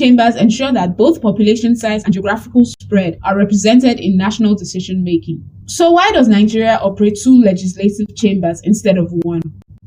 chambers ensure that both population size and geographical spread are represented in national decision making. So why does Nigeria operate two legislative chambers instead of one?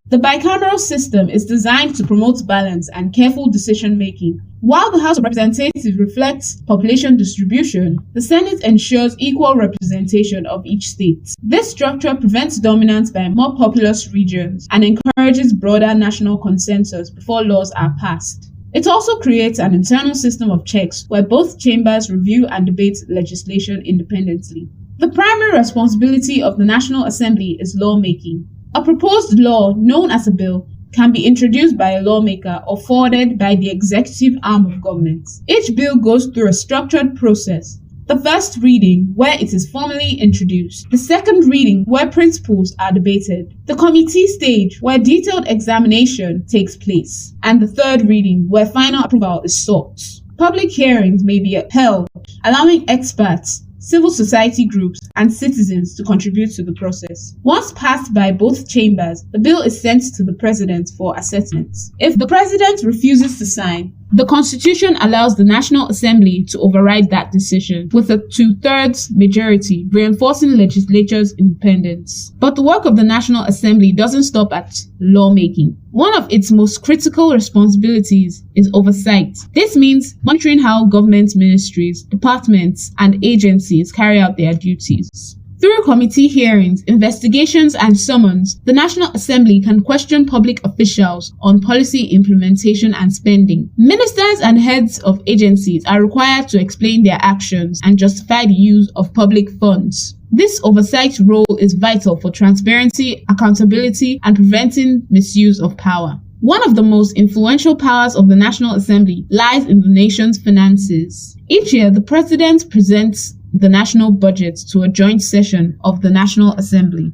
The bicameral system is designed to promote balance and careful decision-making. While the House of Representatives reflects population distribution, the Senate ensures equal representation of each state. This structure prevents dominance by more populous regions and encourages broader national consensus before laws are passed. It also creates an internal system of checks where both chambers review and debate legislation independently. The primary responsibility of the National Assembly is lawmaking. A proposed law, known as a bill, can be introduced by a lawmaker or forwarded by the executive arm of government. Each bill goes through a structured process. The first reading, where it is formally introduced. The second reading, where principles are debated. The committee stage, where detailed examination takes place. And the third reading, where final approval is sought. Public hearings may be held, allowing experts, civil society groups, and citizens to contribute to the process. Once passed by both chambers, the bill is sent to the president for assessment. If the president refuses to sign, the Constitution allows the National Assembly to override that decision with a 2/3 majority, reinforcing legislature's independence. But the work of the National Assembly doesn't stop at lawmaking. One of its most critical responsibilities is oversight. This means monitoring how government ministries, departments, and agencies carry out their duties. Through committee hearings, investigations, and summons, the National Assembly can question public officials on policy implementation and spending. Ministers and heads of agencies are required to explain their actions and justify the use of public funds. This oversight role is vital for transparency, accountability, and preventing misuse of power. One of the most influential powers of the National Assembly lies in the nation's finances. Each year, the President presents the national budget to a joint session of the National Assembly.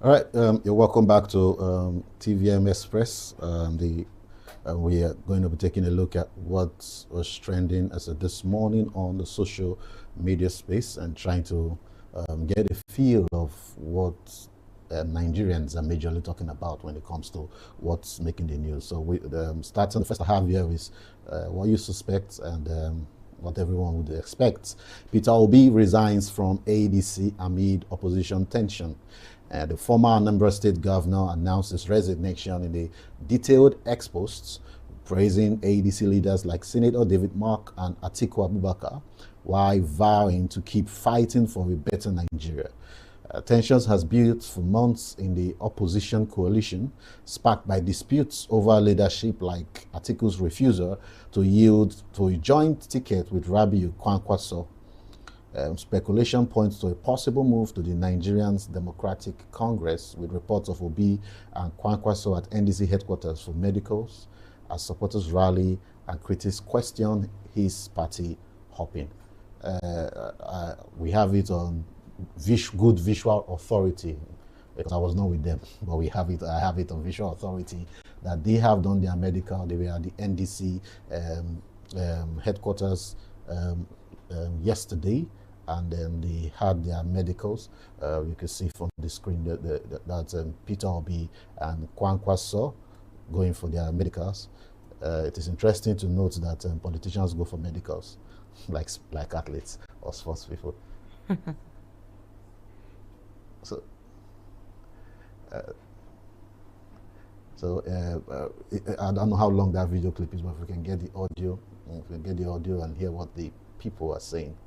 All right, you're welcome back to TVM Express. We are going to be taking a look at what was trending as of this morning on the social media space and trying to get a feel of what Nigerians are majorly talking about when it comes to what's making the news. So we starting the first I have here is what you suspect and what everyone would expect. Peter Obi resigns from ADC amid opposition tension. The former Anambra State governor announced his resignation in a detailed ex-post praising ADC leaders like Senator David Mark and Atiku Abubakar, while vowing to keep fighting for a better Nigeria. Tensions has built for months in the opposition coalition, sparked by disputes over leadership like Atiku's refusal to yield to a joint ticket with Rabiu Kwankwaso. Speculation points to a possible move to the Nigerian Democratic Congress, with reports of Obi and Kwankwaso at NDC headquarters for medicals, as supporters rally and critics question his party hopping. We have it on Good Visual Authority, because I was not with them, but we have it. I have it on Visual Authority that they have done their medical. They were at the NDC headquarters yesterday, and then they had their medicals. You can see from the screen that Peter Obi and Kwankwaso going for their medicals. It is interesting to note that politicians go for medicals, like athletes or sports people. So, I don't know how long that video clip is, but if we can get the audio, and hear what the people are saying.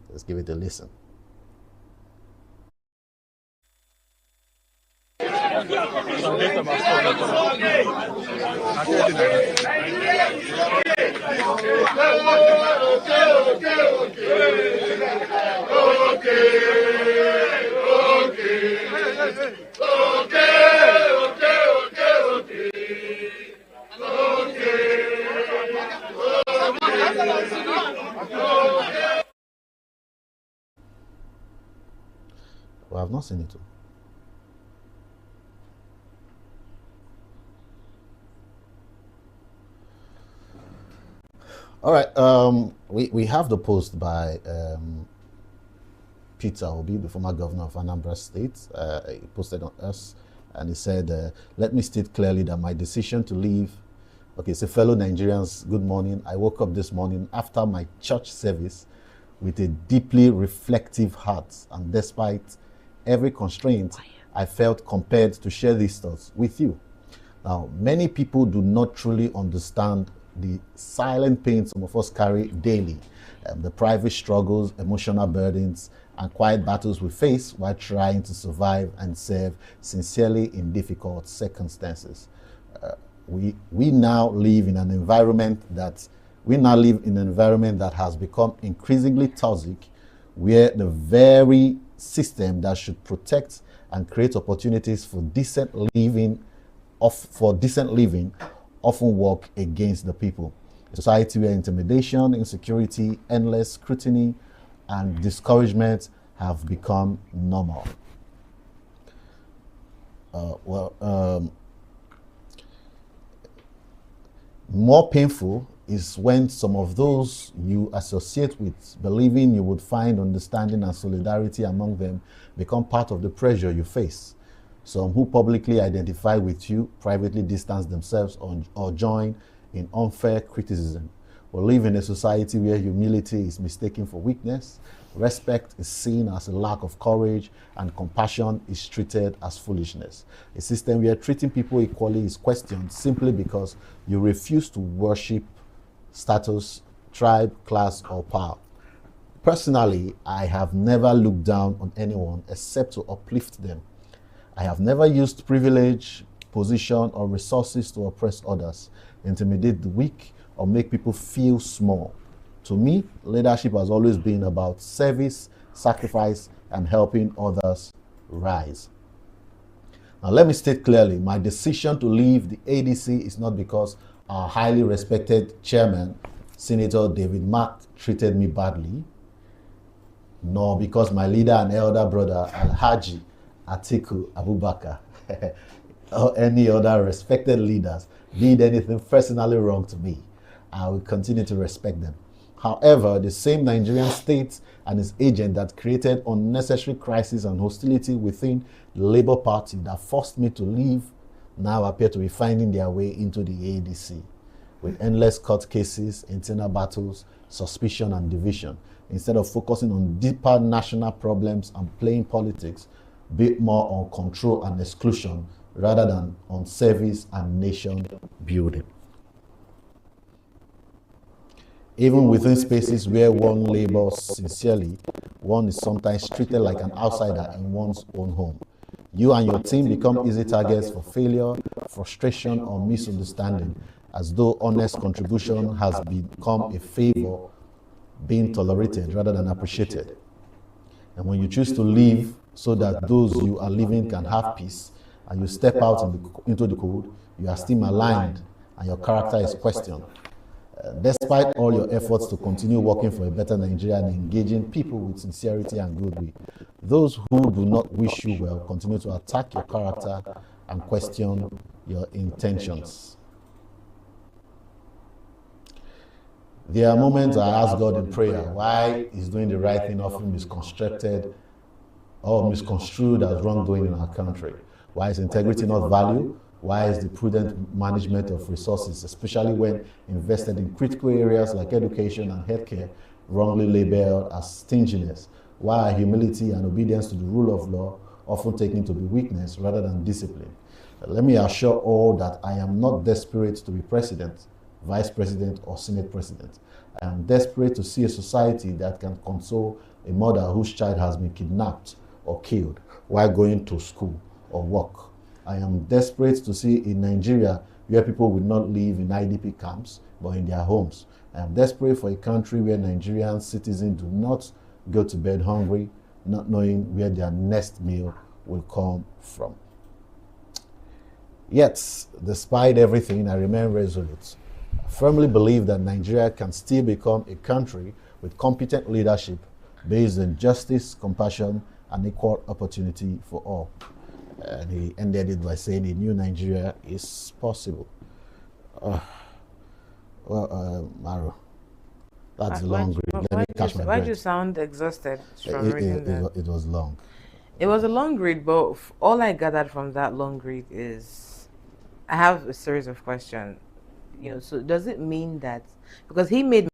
Let's give it a listen. Well, I've not seen it. All right. We have the post by Peter Obi, the former governor of Anambra State. He posted on us, and he said, "Let me state clearly that my decision to leave." Okay, so fellow Nigerians, good morning. I woke up this morning after my church service with a deeply reflective heart, and despite every constraint, I felt compelled to share these thoughts with you. Now, many people do not truly understand the silent pain some of us carry daily, the private struggles, emotional burdens, and quiet battles we face while trying to survive and serve sincerely in difficult circumstances. We now live in an environment that has become increasingly toxic, where the very system that should protect and create opportunities for decent living often work against the people. A society where intimidation, insecurity, endless scrutiny, and discouragement have become normal. More painful is when some of those you associate with, believing you would find understanding and solidarity among them, become part of the pressure you face. Some who publicly identify with you privately distance themselves or join in unfair criticism. We live in a society where humility is mistaken for weakness, respect is seen as a lack of courage, and compassion is treated as foolishness. A system where treating people equally is questioned simply because you refuse to worship status, tribe, class, or power. Personally, I have never looked down on anyone except to uplift them. I have never used privilege, position, or resources to oppress others, intimidate the weak, or make people feel small. To me, leadership has always been about service, sacrifice, and helping others rise. Now, let me state clearly, my decision to leave the ADC is not because our highly respected chairman, Senator David Mark, treated me badly, nor because my leader and elder brother, Alhaji Atiku Abubakar, or any other respected leaders did anything personally wrong to me. I will continue to respect them. However, the same Nigerian state and its agent that created unnecessary crisis and hostility within the Labour Party that forced me to leave now appear to be finding their way into the ADC with endless court cases, internal battles, suspicion, and division. Instead of focusing on deeper national problems and playing politics, bit more on control and exclusion rather than on service and nation building. Even within spaces where one labors sincerely, one is sometimes treated like an outsider in one's own home. You and your team become easy targets for failure, frustration, or misunderstanding, as though honest contribution has become a favor being tolerated rather than appreciated. And when you choose to leave so that those you are leaving can have peace, and you step out into the cold, you are still maligned and your character is questioned. Despite all your efforts to continue working for a better Nigeria and engaging people with sincerity and goodwill, those who do not wish you well continue to attack your character and question your intentions. There are moments I ask God in prayer why He's doing the right thing often misconstrued as wrongdoing in our country. Why is integrity not valued? Why is the prudent management of resources, especially when invested in critical areas like education and healthcare, wrongly labeled as stinginess? Why are humility and obedience to the rule of law often taken to be weakness rather than discipline? Let me assure all that I am not desperate to be president, vice president, or senate president. I am desperate to see a society that can console a mother whose child has been kidnapped or killed while going to school or work. I am desperate to see a Nigeria where people will not live in IDP camps, but in their homes. I am desperate for a country where Nigerian citizens do not go to bed hungry, not knowing where their next meal will come from. Yet, despite everything, I remain resolute. I firmly believe that Nigeria can still become a country with competent leadership based on justice, compassion, an equal opportunity for all. And he ended it by saying a new Nigeria is possible. Maro, that's a long read. Let me catch my Why do you breath. sound exhausted from reading that? It was long. It was a long read, but all I gathered from that long read is I have a series of questions. So does it mean that because he made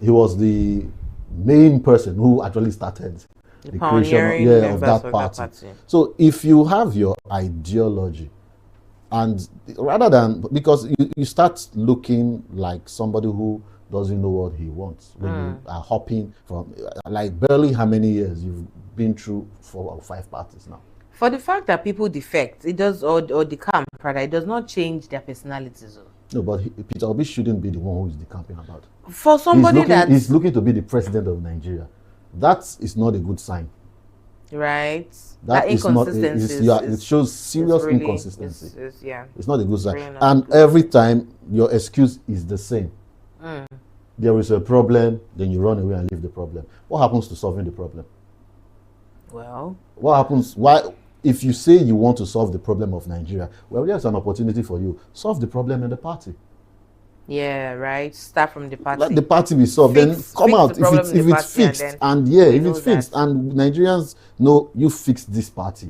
he was the main person who actually started the creation pioneering of members that of party. that party. So if you have your ideology, and rather than, because you start looking like somebody who doesn't know what he wants when you are hopping from, like, barely how many years you've been through 4 or 5 parties now. For the fact that people defect, it does, or decamp, rather, it does not change their personalities. No, but Peter Obi shouldn't be the one who is decamping about. For somebody he's looking to be the president of Nigeria. That is not a good sign. Right. That is not. It shows serious really, inconsistency. Yeah. It's not a good sign. Really And good. every time your excuse is the same. There is a problem, then you run away and leave the problem. What happens to solving the problem? Well, What happens? Why? If you say you want to solve the problem of Nigeria, well, there's an opportunity for you. Solve the problem in the party. yeah, right. Start from the party. Let the party be solved. Then come fix out the problem if in the it's party, and fixed. then And we if know it's fixed, that. and Nigerians know you fixed this party.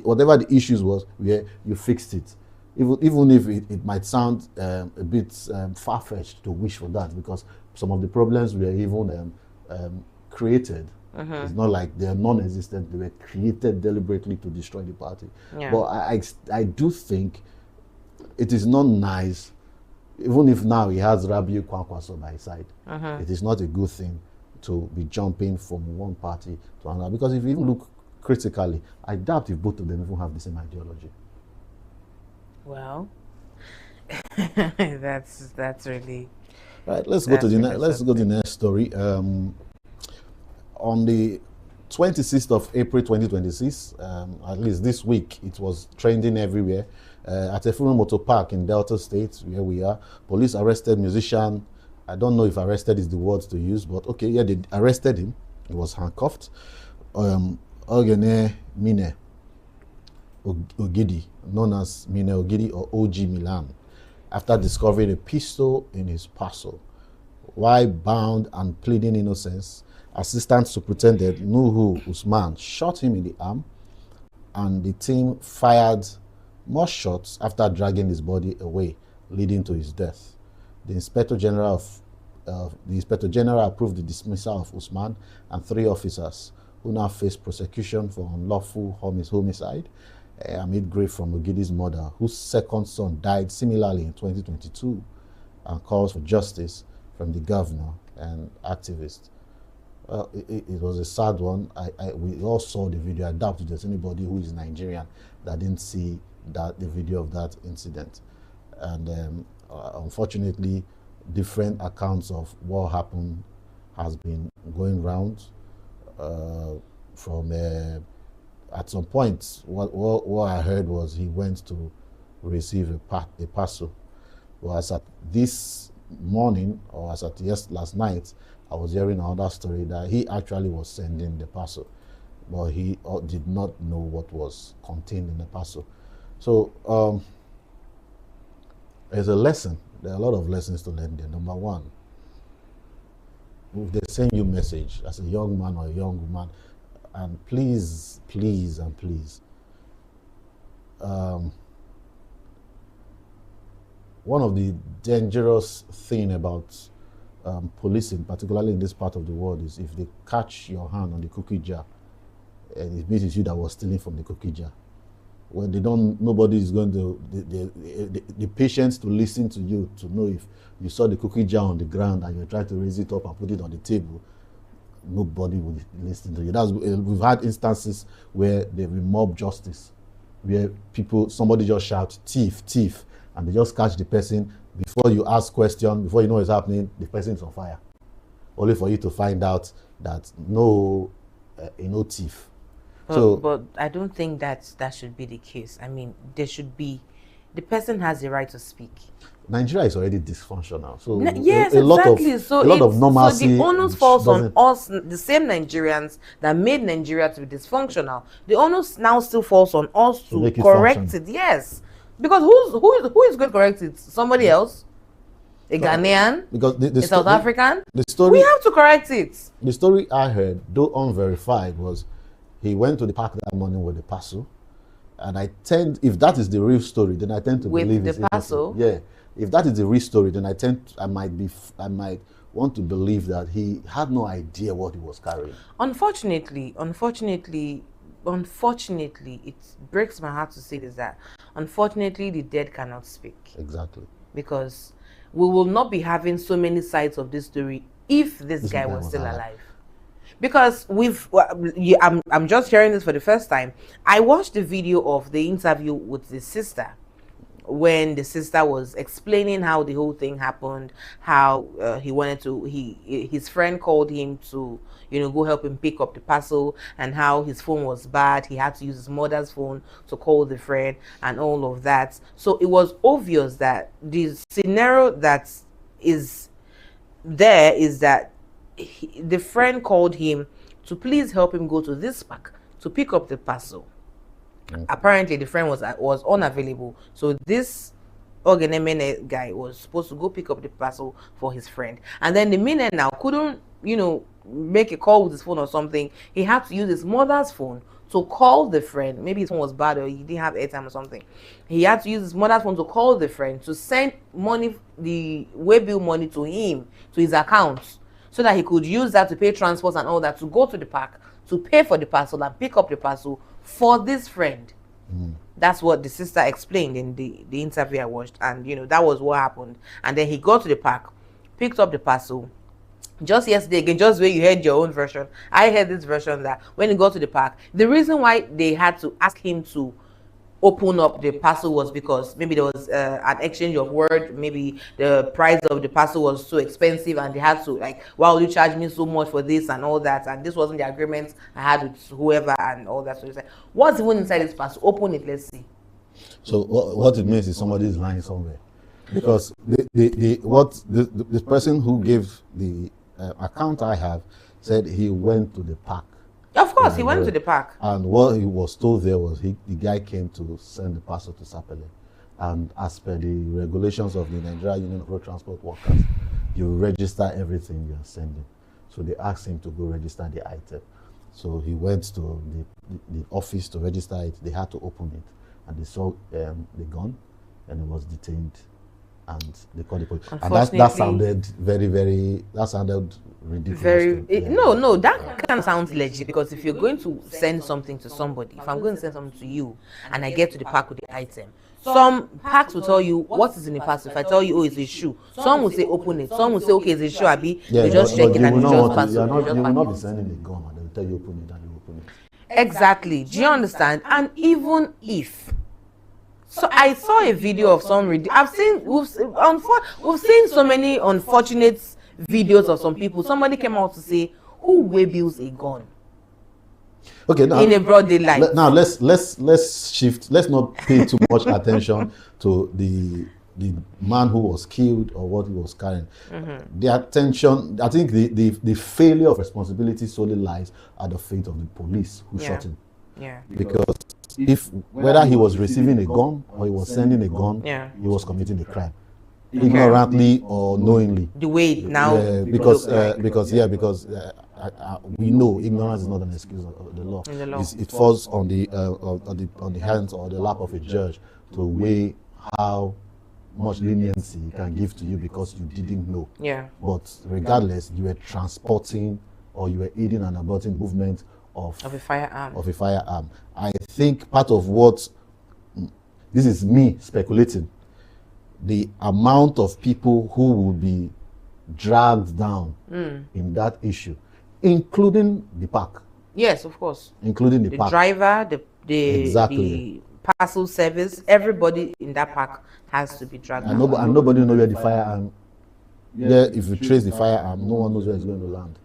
Whatever the issues was, you fixed it. Even if it might sound a bit far-fetched to wish for that, because some of the problems were even created. It's not like they're non-existent. They were created deliberately to destroy the party. Yeah. But I do think it is not nice, even if now he has Rabiu Kwankwaso by his side. It is not a good thing to be jumping from one party to another, because if you even look critically, I doubt if both of them even have the same ideology. Well, that's really. Right, let's go to the next story. On the 26th of April 2026, at least this week, it was trending everywhere. At a Efuru Motor Park in Delta State, where we are, police arrested musician. I don't know if arrested is the word to use, but okay, yeah, they arrested him. He was handcuffed. Ogene Mine Ogidi, known as Mine Ogidi or OG Milan, after discovering a pistol in his parcel. While bound and pleading innocence, Assistant Superintendent Nuhu Usman shot him in the arm, and the team fired more shots after dragging his body away, leading to his death. The Inspector General approved the dismissal of Usman and 3 officers who now face prosecution for unlawful homicide amid grief from Ogidi's mother, whose second son died similarly in 2022, and calls for justice from the governor and activists. Well, it was a sad one. We all saw the video. I doubt if there's anybody who is Nigerian that didn't see the video of that incident. And unfortunately, different accounts of what happened has been going round. At some point, what I heard was he went to receive a parcel. Well, as at this morning, or as at last night, I was hearing another story that he actually was sending the parcel, but he did not know what was contained in the parcel. So there's a lesson. There are a lot of lessons to learn there. Number one, if they send you a message as a young man or a young woman, and please, please, and please, one of the dangerous thing about policing, particularly in this part of the world, is if they catch your hand on the cookie jar, and it means it's you that was stealing from the cookie jar. When they don't, nobody is going to, the patience to listen to you, to know if you saw the cookie jar on the ground and you try to raise it up and put it on the table, nobody will listen to you. We've had instances where there will be mob justice, where somebody just shouts, thief, thief, and they just catch the person. Before you ask question, before you know what's happening, the person is on fire. Only for you to find out that no thief. But I don't think that should be the case. I mean, the person has the right to speak. Nigeria is already dysfunctional. So yes, a lot exactly. a lot of normalcy. So the onus falls on us, the same Nigerians that made Nigeria to be dysfunctional. The onus now still falls on us to correct it. Yes, because who is going to correct it? Somebody else, a Ghanaian, because a South African. The story we have to correct it. The story I heard, though unverified, was he went to the park that morning with the parcel, and if that is the real story, then I tend to believe the parcel. Yeah, if that is the real story, then I might want to believe that he had no idea what he was carrying. Unfortunately, it breaks my heart to say this, that unfortunately the dead cannot speak. Exactly. Because we will not be having so many sides of this story if this guy was still alive. Because I'm just hearing this for the first time. I watched the video of the interview with the sister, when the sister was explaining how the whole thing happened, how his friend called him to, go help him pick up the parcel, and how his phone was bad. He had to use his mother's phone to call the friend and all of that. So it was obvious that the scenario that is there is that the friend called him to please help him go to this park to pick up the parcel. Apparently the friend was unavailable, so this Ogenemene guy was supposed to go pick up the parcel for his friend, and then the Mine now couldn't make a call with his phone or something. He had to use his mother's phone to call the friend. Maybe his phone was bad or he didn't have airtime or something. He had to use his mother's phone to call the friend to send money, the way bill money, to him, to his account, so that he could use that to pay transport and all that, to go to the park to pay for the parcel and pick up the parcel for this friend. That's what the sister explained in the interview I watched, and that was what happened. And then he got to the park, picked up the parcel. Just yesterday, again, just where you heard your own version, I heard this version that when he got to the park, the reason why they had to ask him to open up the parcel was because maybe there was an exchange of word. Maybe the price of the parcel was so expensive, and they had to, like, why will you charge me so much for this and all that, and this wasn't the agreement I had with whoever and all that. So he said, what's even inside this parcel? Open it, let's see. So what it means is somebody is lying somewhere, because the person who gave the account I have said he went to the park. Of course, he went to the park. And what he was told there was the guy came to send the parcel to Sapele. And as per the regulations of the Nigeria Union of Road Transport Workers, you register everything you are sending. So they asked him to go register the item. So he went to the office to register it. They had to open it. And they saw the gun, and he was detained. And they called the police. And that sounded that sounded ridiculous. No, that kind of sounds legit, because if you're going to send something to somebody, if I'm going to send something to you and I get to the park with the item, some parks will tell you what is in the parcel. If I tell you, oh, it's a shoe, some will say open it, some will say, okay, it's a shoe, Abi. Yeah, you just check it and you just pass it. You will not be sending a gun and they'll tell you open it and you open it. Exactly. Do you understand? And even if, so I saw a video of some. We've seen so many unfortunate videos of some people. Somebody came out to say, who waybills a gun? Okay, now in a broad daylight. Now let's shift. Let's not pay too much attention to the man who was killed or what he was carrying. The attention, I think, the failure of responsibility solely lies at the feet of the police who shot him. Yeah. Because whether he was receiving a gun or he was sending a gun, he was committing a crime, ignorantly or knowingly. The way now, because we know ignorance is not an excuse of the law. It falls on the hands or the lap of a judge to weigh how much leniency he can give to you because you didn't know. Yeah. But regardless, you were transporting or you were aiding and abetting movement of a firearm. I think part of what, this is me speculating, the amount of people who will be dragged down in that issue, including the park. Yes, of course. Including the park. Driver, the parcel service, everybody in that park has to be dragged and down. And nobody knows where the firearm, if you trace the firearm, no one knows where it's going to land.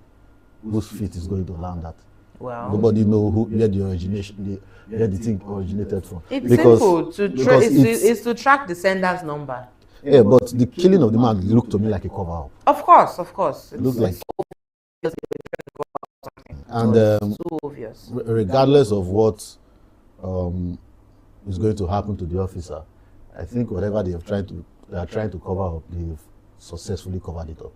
Whose feet is going to land at. Well, nobody know where the thing originated from. It's simple it's to track the sender's number. Yeah, but the killing of the man looked to me like a cover-up. Of course. It looks like. And so obvious. Regardless of what is going to happen to the officer, I think whatever they are trying to cover up, they've successfully covered it up.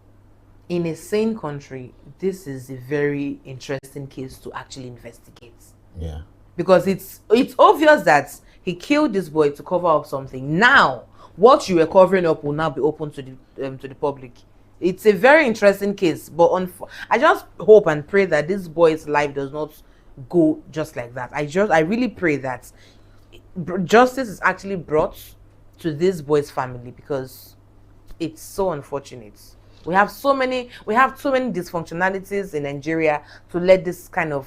In a sane country, this is a very interesting case to actually investigate. Yeah. Because it's obvious that he killed this boy to cover up something. Now, what you were covering up will now be open to the public. It's a very interesting case, but I just hope and pray that this boy's life does not go just like that. I really pray that justice is actually brought to this boy's family, because it's so unfortunate. We have too many dysfunctionalities in Nigeria to let this kind of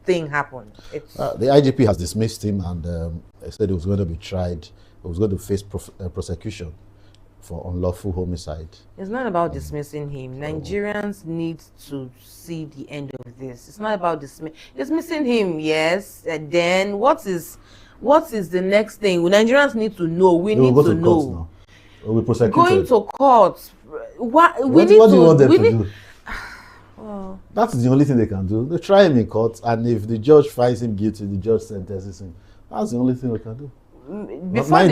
thing happen. The IGP has dismissed him and said he was going to be tried. He was going to face prosecution for unlawful homicide. It's not about dismissing him. Nigerians need to see the end of this. It's not about dismissing him, yes. And then what is the next thing? Nigerians need to know. We need to know. We'll be prosecuted. Going to court. What do you want them to do? Oh. That's the only thing they can do. They try him in court, and if the judge finds him guilty, the judge sentences him. That's the only thing we can do. Before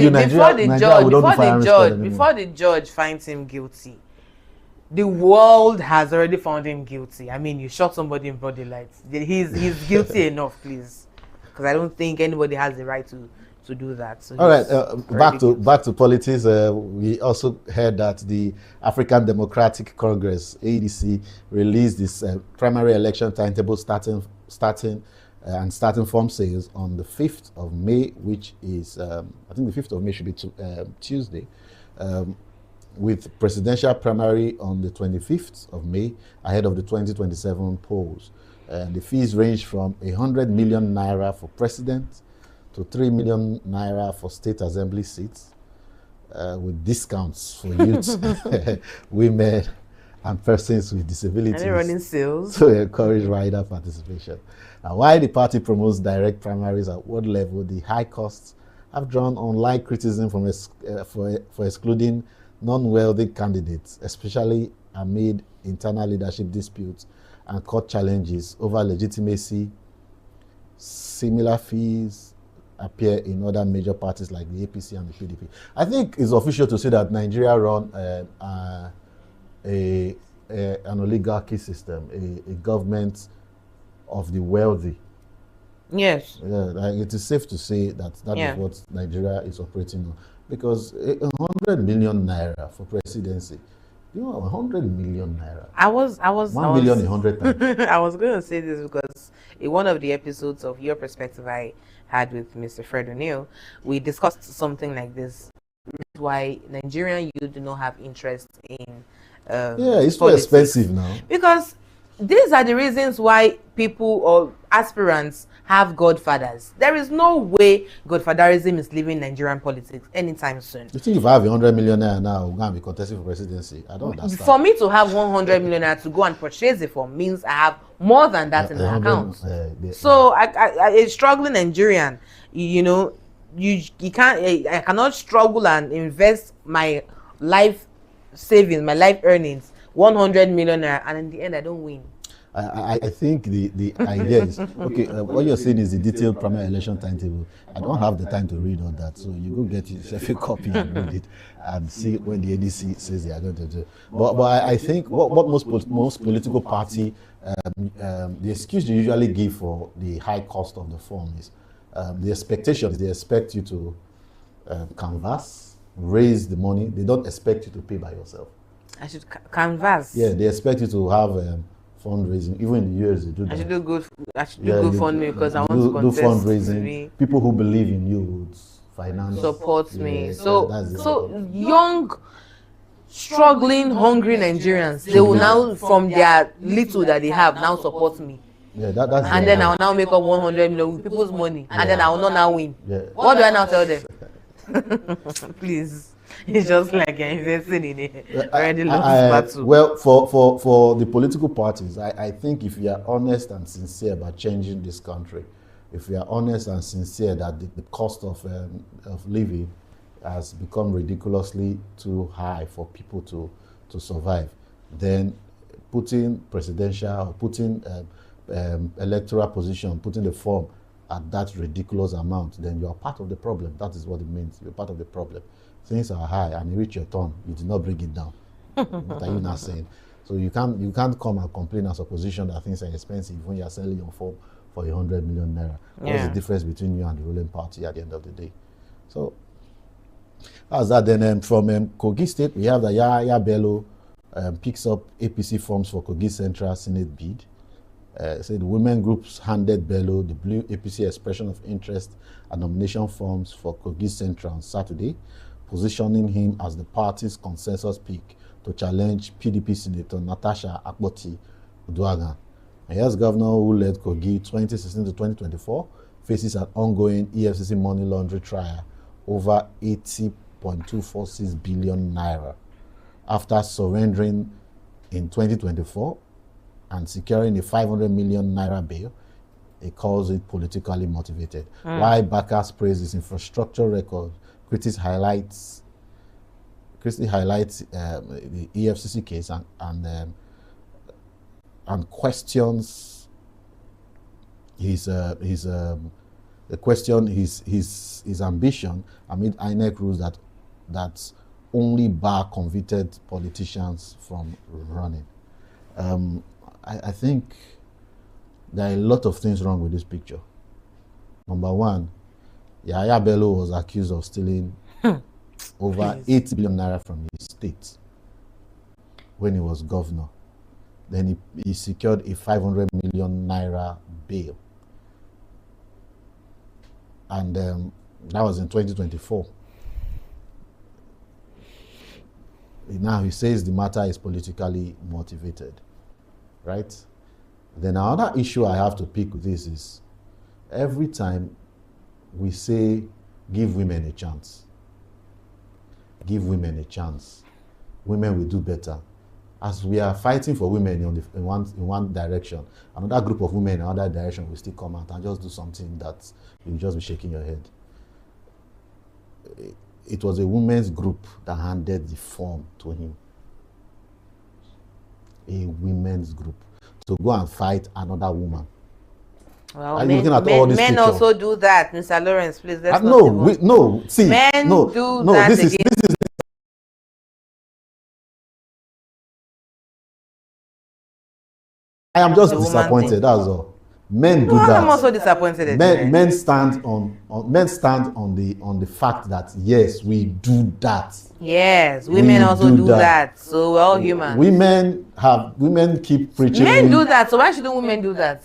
the judge finds him guilty, the world has already found him guilty. I mean, you shot somebody in broad daylight. He's guilty enough, please, because I don't think anybody has the right to do that. So all right, back to politics. We also heard that the African Democratic Congress (ADC) released this primary election timetable starting form sales on the 5th of May, which is I think the 5th of May should be Tuesday, with presidential primary on the 25th of May ahead of the 2027 polls. The fees range from 100 million naira for president to 3 million naira for state assembly seats, with discounts for youth, women, and persons with disabilities. Are they running sales? To encourage wider participation. Now, while the party promotes direct primaries at world level, the high costs have drawn online criticism from for excluding non-wealthy candidates, especially amid internal leadership disputes and court challenges over legitimacy. Similar fees appear in other major parties like the APC and the PDP. I think it's official to say that Nigeria run an oligarchy system, a government of the wealthy. Yes. Yeah, it is safe to say that is what Nigeria is operating on. Because 100 million naira for presidency, 100 million naira. I was 1 million 100 times. I was going to say this because in one of the episodes of Your Perspective I had with Mr. Fred O'Neill, we discussed something like this. Why Nigerian youth do not have interest in it's too expensive now. Because these are the reasons why people or aspirants have godfathers. There is no way godfatherism is leaving Nigerian politics anytime soon. You think if I have 100 million naira now, I'm going to be contesting for presidency? I don't understand. For me to have 100 million naira to go and purchase it for means I have more than that in my account. So a struggling Nigerian, you can't. I cannot struggle and invest my life savings, my life earnings, 100 million naira, and in the end I don't win. I think the idea is, okay, what you're saying is the detailed primary election timetable. I don't have the time to read all that, so you go get yourself a copy and read it and see when the ADC says they are going to do. But I think what most political party, the excuse they usually give for the high cost of the form is the expectations. They expect you to canvass, raise the money. They don't expect you to pay by yourself. I should canvass. Yeah, they expect you to have fundraising. Even in the US, they do that. I should do GoFundMe because I want to contest. Do fundraising. People who believe in you would finance. Support me. So young, struggling, hungry Nigerians, they will now, from their little that they have, now support me. Yeah, that's and then I will now make up 100 million with people's money, and then I will not now win. Yeah. What do I now tell them? Please. It's just like you're investing in it. Already lost battle. Well, for the political parties, I think if you are honest and sincere about changing this country, if you are honest and sincere that the cost of living has become ridiculously too high for people to survive, then putting presidential or putting electoral position, putting the form at that ridiculous amount, then you are part of the problem. That is what it means. You're part of the problem. Things are high and you reach your turn, you did not bring it down. What are you not saying? So you can't come and complain as opposition that things are expensive when you are selling your form for 100 million naira. What's the difference between you and the ruling party at the end of the day? So that's that. Then from Kogi State, we have the Yahaya Bello picks up APC forms for Kogi Central Senate bid. Said the women groups handed Bello the blue APC expression of interest and nomination forms for Kogi Central on Saturday, positioning him as the party's consensus pick to challenge PDP Senator Natasha Akpoti Uduaghan. And yes, governor who led Kogi 2016 to 2024 faces an ongoing EFCC money laundering trial over 80.246 billion naira after surrendering in 2024 and securing a 500 million naira bail. He calls it politically motivated. While Bakas praised his infrastructure record, critics highlights the EFCC case and questions his ambition amid INEC rules that only bar convicted politicians from running. I think there are a lot of things wrong with this picture. Number one, Yahaya Bello was accused of stealing over 8 billion naira from his state when he was governor. Then he secured a 500 million naira bail. And that was in 2024. Now he says the matter is politically motivated, right? Then another issue I have to pick with this is every time we say give women a chance, women will do better. As we are fighting for women in one direction, another group of women in another direction will still come out and just do something that you'll just be shaking your head. It was a women's group that handed the form to him. A women's group. To go and fight another woman. Well, men also do that, Mr. Lawrence, please. Men do that. This is I am just disappointed. That's all. Men do that. I'm also disappointed. Men stand on the fact that yes, we do that. Yes, women also do that. So we're all human. Women keep preaching. Men do that. So why shouldn't women do that?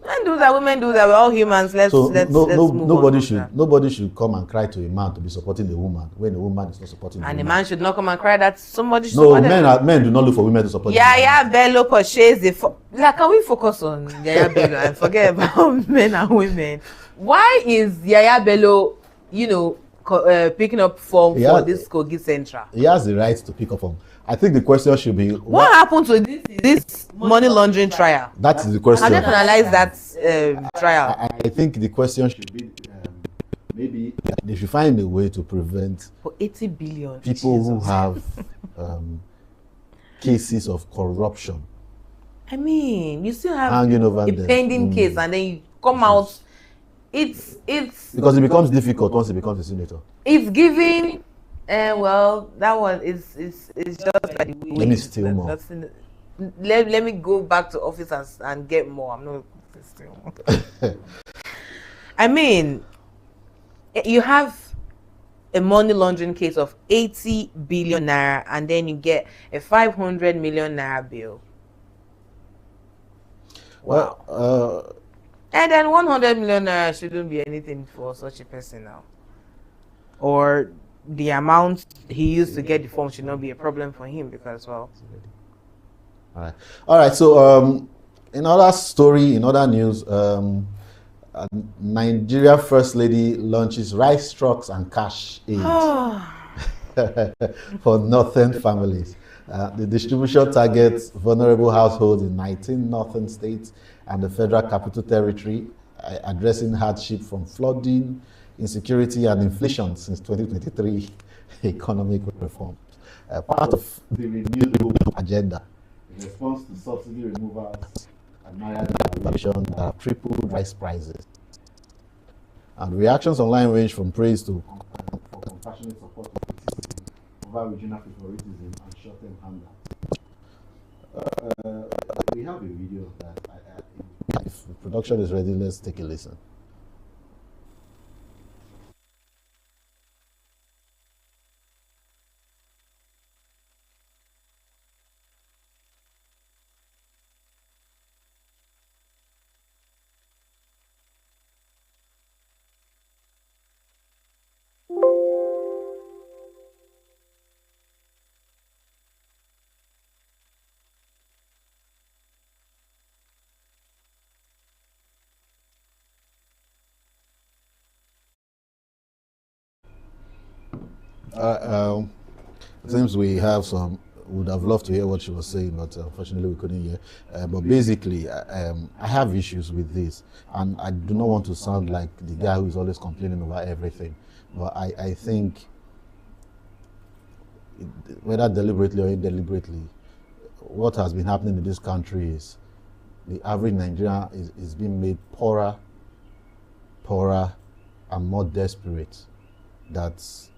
Men do that. Women do that. We're all humans. Let's move on. Nobody should come and cry to a man to be supporting the woman when the woman is not supporting the woman. And a man should not come and cry that somebody should support them. Men do not look for women to support. Yahaya Bello purchased can we focus on Yahaya Bello and forget about men and women? Why is Yahaya Bello, picking up form for this Kogi Central? He has the right to pick up form. I think the question should be what happened to this money laundering trial? That is the question. Have they analyzed that trial? I think the question should be maybe they should find a way to prevent for 80 billion people who have cases of corruption. I mean, you still have hanging over a pending case, and then you come out. It's because it becomes difficult once it becomes a senator. It's giving. Well, that one is just like let me steal more. Let me go back to office and get more. I'm not steal more. I mean, you have a money laundering case of 80 billion naira, and then you get a 500 million naira bill. Wow. Well, and then 100 million naira shouldn't be anything for such a person now. Or the amount he used to get the form should not be a problem for him because, well. All right. So, in other news, Nigeria First Lady launches rice trucks and cash aid for northern families. The distribution targets vulnerable households in 19 northern states and the Federal Capital Territory, addressing hardship from flooding, insecurity, and inflation since 2023 economic reforms. Part of the renewable agenda in response to subsidy removals and naira devaluation that have tripled rice prices. And reactions online range from praise to compassionate support over regional favoritism and short-term hunger. We have a video of that. If the production is ready, let's take a listen. It seems we have some. Would have loved to hear what she was saying, but unfortunately we couldn't hear. But basically, I have issues with this, and I do not want to sound like the guy who is always complaining about everything. But I think, whether deliberately or indeliberately, what has been happening in this country is the average Nigerian is being made poorer, and more desperate. That's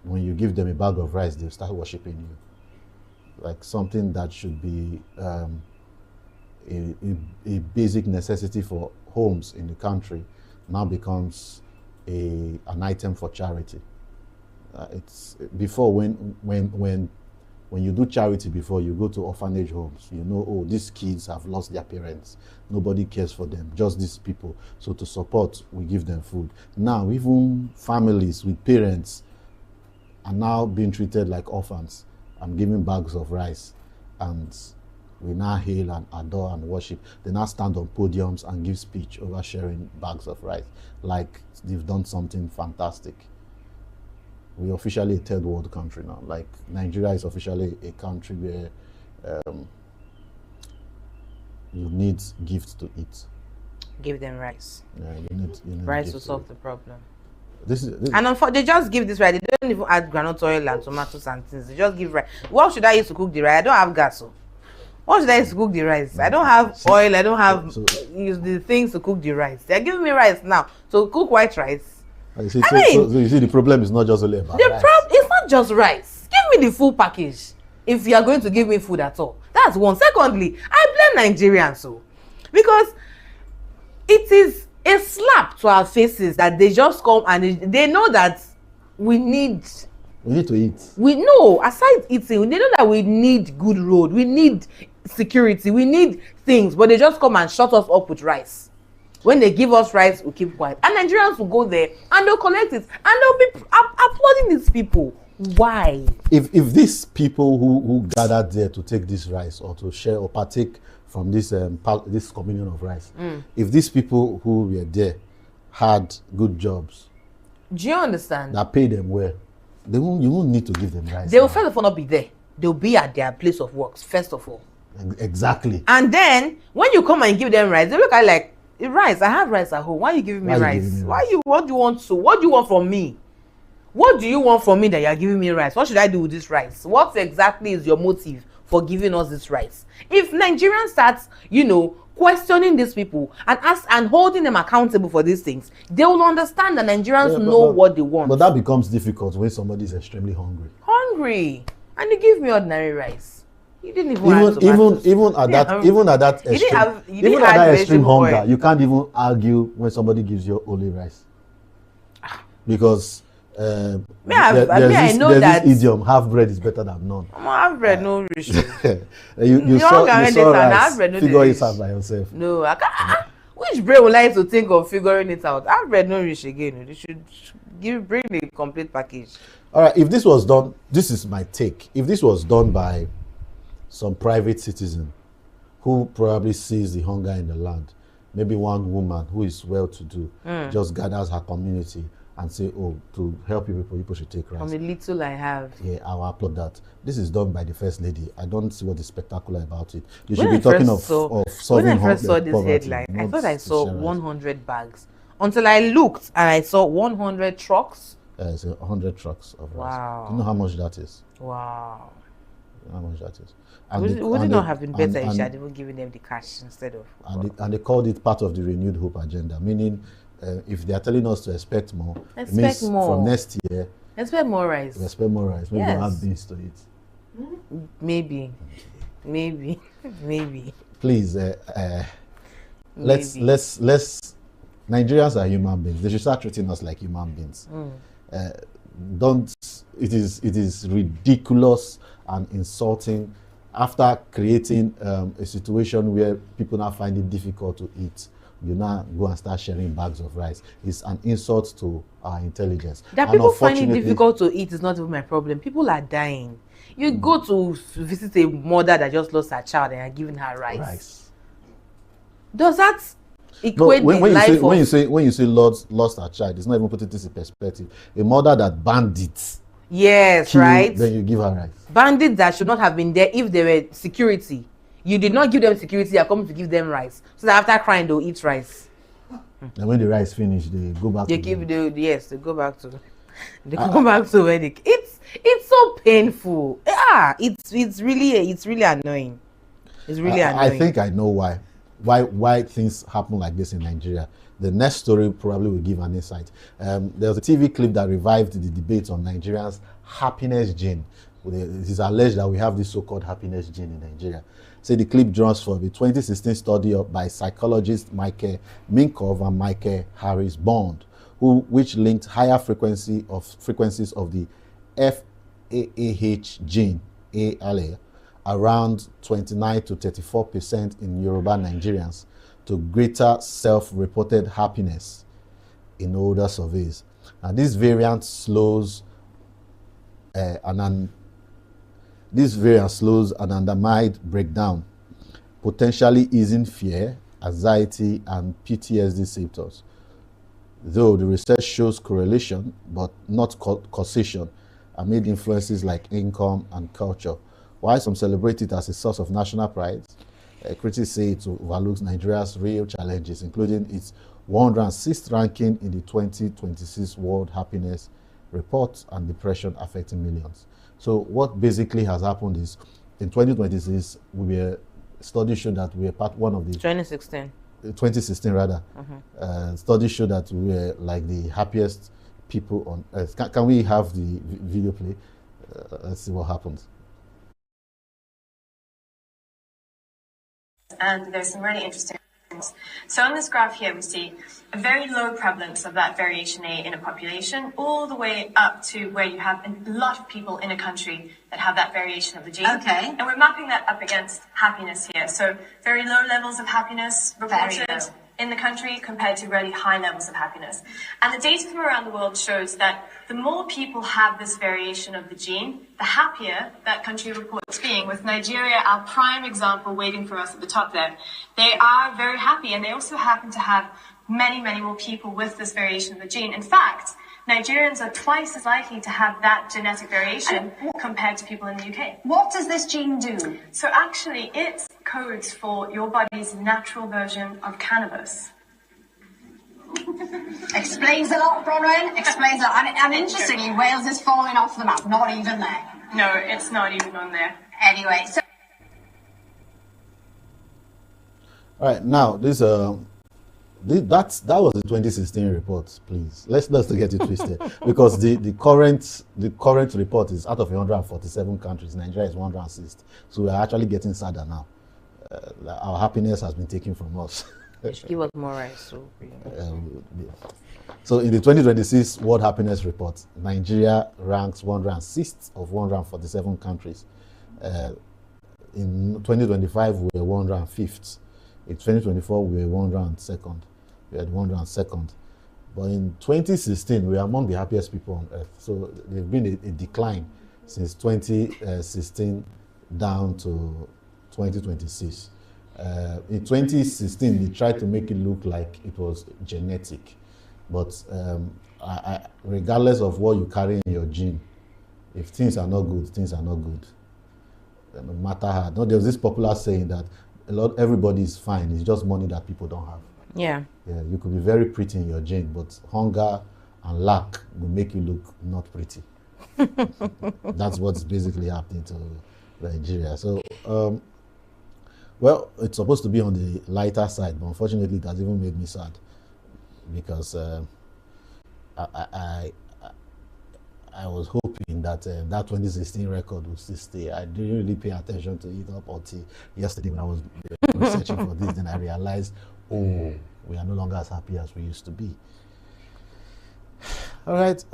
when you give them a bag of rice, they'll start worshiping you. Like something that should be a basic necessity for homes in the country now becomes an item for charity. It's before when you do charity before, you go to orphanage homes, you know, oh, these kids have lost their parents. Nobody cares for them, just these people. So to support, we give them food. Now, even families with parents are now being treated like orphans and given bags of rice. And we now hail and adore and worship. They now stand on podiums and give speech over sharing bags of rice, like they've done something fantastic. We're officially a third world country now. Like Nigeria is officially a country where you need gifts to eat. Give them rice. Yeah, you need rice to solve the problem. This And they just give this rice. They don't even add groundnut oil and tomatoes and things. They just give rice. What should I use to cook the rice? I don't have gas. So what should I use to cook the rice? I don't have oil. I don't have use the things to cook the rice. They're giving me rice now. So cook white rice. You see, so you see, the problem is not just only about rice. It's not just rice. Give me the full package if you are going to give me food at all. That's one. Secondly, I blame Nigerians because it is a slap to our faces that they just come and they know that we need to eat. We know, aside eating, they know that we need good road, we need security, we need things, but they just come and shut us up with rice. When they give us rice, we keep quiet. And Nigerians will go there and they'll collect it and they'll be applauding these people. Why? If these people who gathered there to take this rice or to share or partake from this this communion of rice, if these people who were there had good jobs, do you understand? That pay them well, you won't need to give them rice. They will first of all not be there. They'll be at their place of work, first of all. Exactly. And then when you come and give them rice, they look at like, rice, I have rice at home. Why are you giving me rice? What do you want from me? What do you want from me that you're giving me rice? What should I do with this rice? What exactly is your motive for giving us this rice? If Nigerians start, questioning these people and holding them accountable for these things, they will understand that Nigerians know what they want. But that becomes difficult when somebody is extremely hungry. And you give me ordinary rice. You didn't even at that extreme hunger, you can't even argue when somebody gives you only rice, because there's this idiom: half bread is better than none. Half bread no rich. you saw rice, figure it out by yourself. No, I can't. Which brain would like to think of figuring it out? Half bread no rich again. They should bring the complete package. All right, if this was done, this is my take. If this was done by some private citizen who probably sees the hunger in the land, maybe one woman who is well-to-do just gathers her community and say, oh, to help people should take rice. From the little I have. Yeah, I'll applaud that. This is done by the First Lady. I don't see what is spectacular about it. You should be talking of solving When I first saw this headline, I thought I saw 100 bags. Until I looked and I saw 100 trucks. It's 100 trucks of rice. Wow. Do you know how much that is? Wow. How much that is? Would it not have been better if she had even given them the cash instead of? And they called it part of the Renewed Hope agenda, meaning if they are telling us to expect more, it means from next year, expect more rice. Expect more rice. Maybe we'll have beans to eat. Maybe. Please, let's. Nigerians are human beings. They should start treating us like human beings. It is ridiculous and insulting after creating a situation where people now find it difficult to eat. You now go and start sharing bags of rice. It's an insult to our intelligence. That people find it difficult to eat is not even my problem. People are dying. You go to visit a mother that just lost her child and you're giving her rice. Does that equate when the you life say of... when you say lost her child, it's not even putting this in perspective. A mother that bandits Yes, kill, right? then you give her rice. Bandits that should not have been there if they were security. You did not give them security, you're coming to give them rice. So that after crying, they'll eat rice. And when the rice finish, they go back They to give the... Yes, they go back to... They go back to where they... It's so painful. Yeah, it's really annoying. It's really annoying. I think I know why things happen like this in Nigeria. The next story probably will give an insight. There was a TV clip that revived the debate on Nigerians' happiness gene. It is alleged that we have this so-called happiness gene in Nigeria. Say the clip draws from a 2016 study by psychologists Michael Minkoff and Michael Harris Bond, which linked higher frequencies of the FAAH gene, ALA, around 29 to 34% in Yoruba Nigerians, to greater self-reported happiness in older surveys. And this variant slows an anandamide breakdown, potentially easing fear, anxiety, and PTSD symptoms. Though the research shows correlation, but not causation, amid influences like income and culture. While some celebrate it as a source of national pride, critics say it overlooks Nigeria's real challenges, including its 106th ranking in the 2026 World Happiness Report and depression affecting millions. So what basically has happened is, in 2026, studies showed that we were one of the... 2016 rather. Studies show that we were like the happiest people on earth. Can we have the video play? Let's see what happens. And there's some really interesting things. So on this graph here, we see a very low prevalence of that variation A in a population, all the way up to where you have a lot of people in a country that have that variation of the gene. Okay. And we're mapping that up against happiness here. So very low levels of happiness reported in the country compared to really high levels of happiness. And the data from around the world shows that the more people have this variation of the gene, the happier that country reports being. With Nigeria, our prime example waiting for us at the top there, they are very happy, and they also happen to have many, many more people with this variation of the gene. In fact, Nigerians are twice as likely to have that genetic variation compared to people in the UK. What does this gene do? So actually, it codes for your body's natural version of cannabis. Explains a lot, Bronwyn. Explains a lot. And interestingly, Wales is falling off the map. Not even there. No, it's not even on there. Anyway, so... All right, now this that was the 2016 report. Please, let's not get it twisted, because the current report is out of 147 countries. Nigeria is 106th, so we are actually getting sadder now. Our happiness has been taken from us. Give us more rice. So in the 2026 World Happiness Report, Nigeria ranks 106th of 147 countries. In 2025, we were 105th. In 2024, we were 102nd. We had 102nd. But in 2016, we are among the happiest people on earth. So there's been a decline since 2016 down to 2026. In 2016, they tried to make it look like it was genetic. But regardless of what you carry in your gene, if things are not good, things are not good. No matter how. No, there's this popular saying that everybody is fine. It's just money that people don't have. Yeah. Yeah, you could be very pretty in your gene, but hunger and lack will make you look not pretty. That's what's basically happening to Nigeria. So, well, it's supposed to be on the lighter side, but unfortunately, it has even made me sad, because I was hoping that that 2016 record would still stay. I didn't really pay attention to it up until yesterday when I was researching for this. Then I realized, oh, we are no longer as happy as we used to be. All right,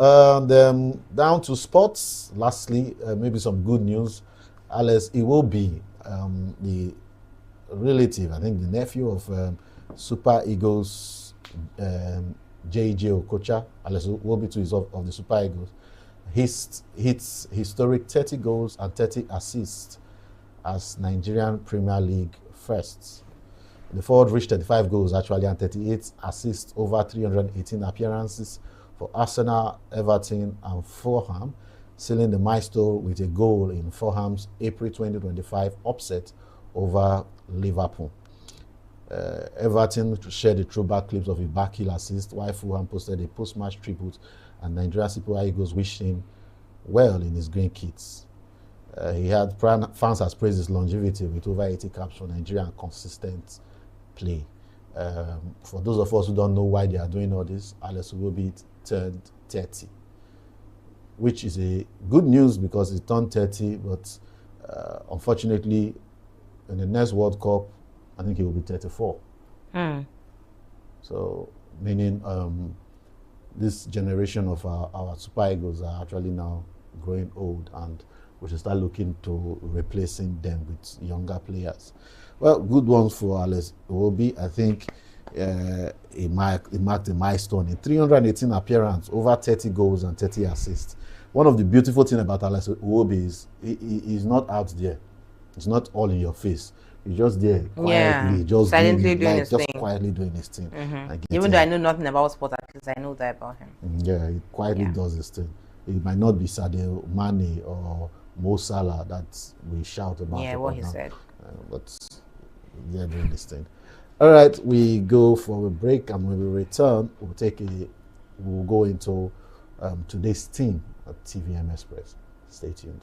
then down to sports. Lastly, maybe some good news. Alex Iwobi, the relative, I think the nephew of Super Eagles, J.J. Okocha, Alex Iwobi too is of the Super Eagles. Hits historic 30 goals and 30 assists as Nigerian Premier League firsts. The forward reached 35 goals actually and 38 assists over 318 appearances for Arsenal, Everton and Fulham, sealing the milestone with a goal in Fulham's April 2025 upset over Liverpool. Everton shared the throwback clips of a backheel assist, while Fulham posted a post-match tribute, and Nigeria Super Eagles wished him well in his green kits. Fans has praised his longevity with over 80 caps for Nigeria and consistent play. For those of us who don't know why they are doing all this, Alex Iwobi turned 30, which is a good news because he turned 30, but unfortunately, in the next World Cup, I think he will be 34. So, meaning this generation of our Super Eagles are actually now growing old, and we should start looking to replacing them with younger players. Well, good ones for Alex Iwobi. I think he marked a milestone in 318 appearances, over 30 goals and 30 assists. One of the beautiful things about Alex Iwobi is he's not out there. It's not all in your face. He's just there quietly, just silently doing his thing. Quietly doing his thing. Even though I know nothing about sport, at least I know that about him. Yeah, he quietly does his thing. It might not be Sadio Mane or Mo Salah that we shout about. Yeah, what he said. But they're doing this thing. All right, we go for a break, and when we return, we'll go into today's theme at TVM Express. Stay tuned.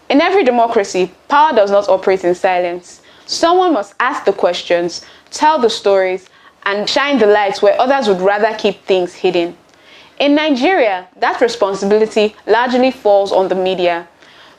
In every democracy, power does not operate in silence. Someone must ask the questions, tell the stories, and shine the lights where others would rather keep things hidden. In Nigeria, that responsibility largely falls on the media.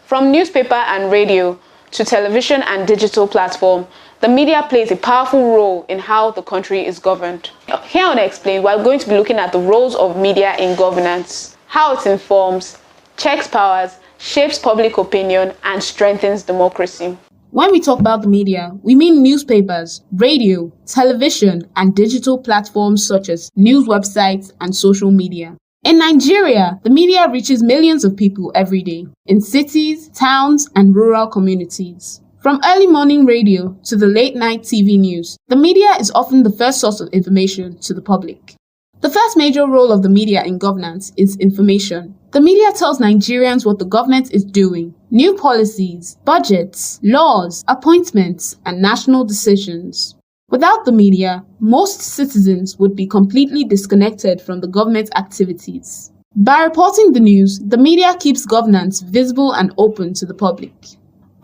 From newspaper and radio to television and digital platform, the media plays a powerful role in how the country is governed. Here on Explained, we're going to be looking at the roles of media in governance, how it informs, checks powers, shapes public opinion, and strengthens democracy. When we talk about the media, we mean newspapers, radio, television, and digital platforms such as news websites and social media. In Nigeria, the media reaches millions of people every day in cities, towns, and rural communities. From early morning radio to the late night TV news, the media is often the first source of information to the public. The first major role of the media in governance is information. The media tells Nigerians what the government is doing, new policies, budgets, laws, appointments, and national decisions. Without the media, most citizens would be completely disconnected from the government activities. By reporting the news, the media keeps governance visible and open to the public.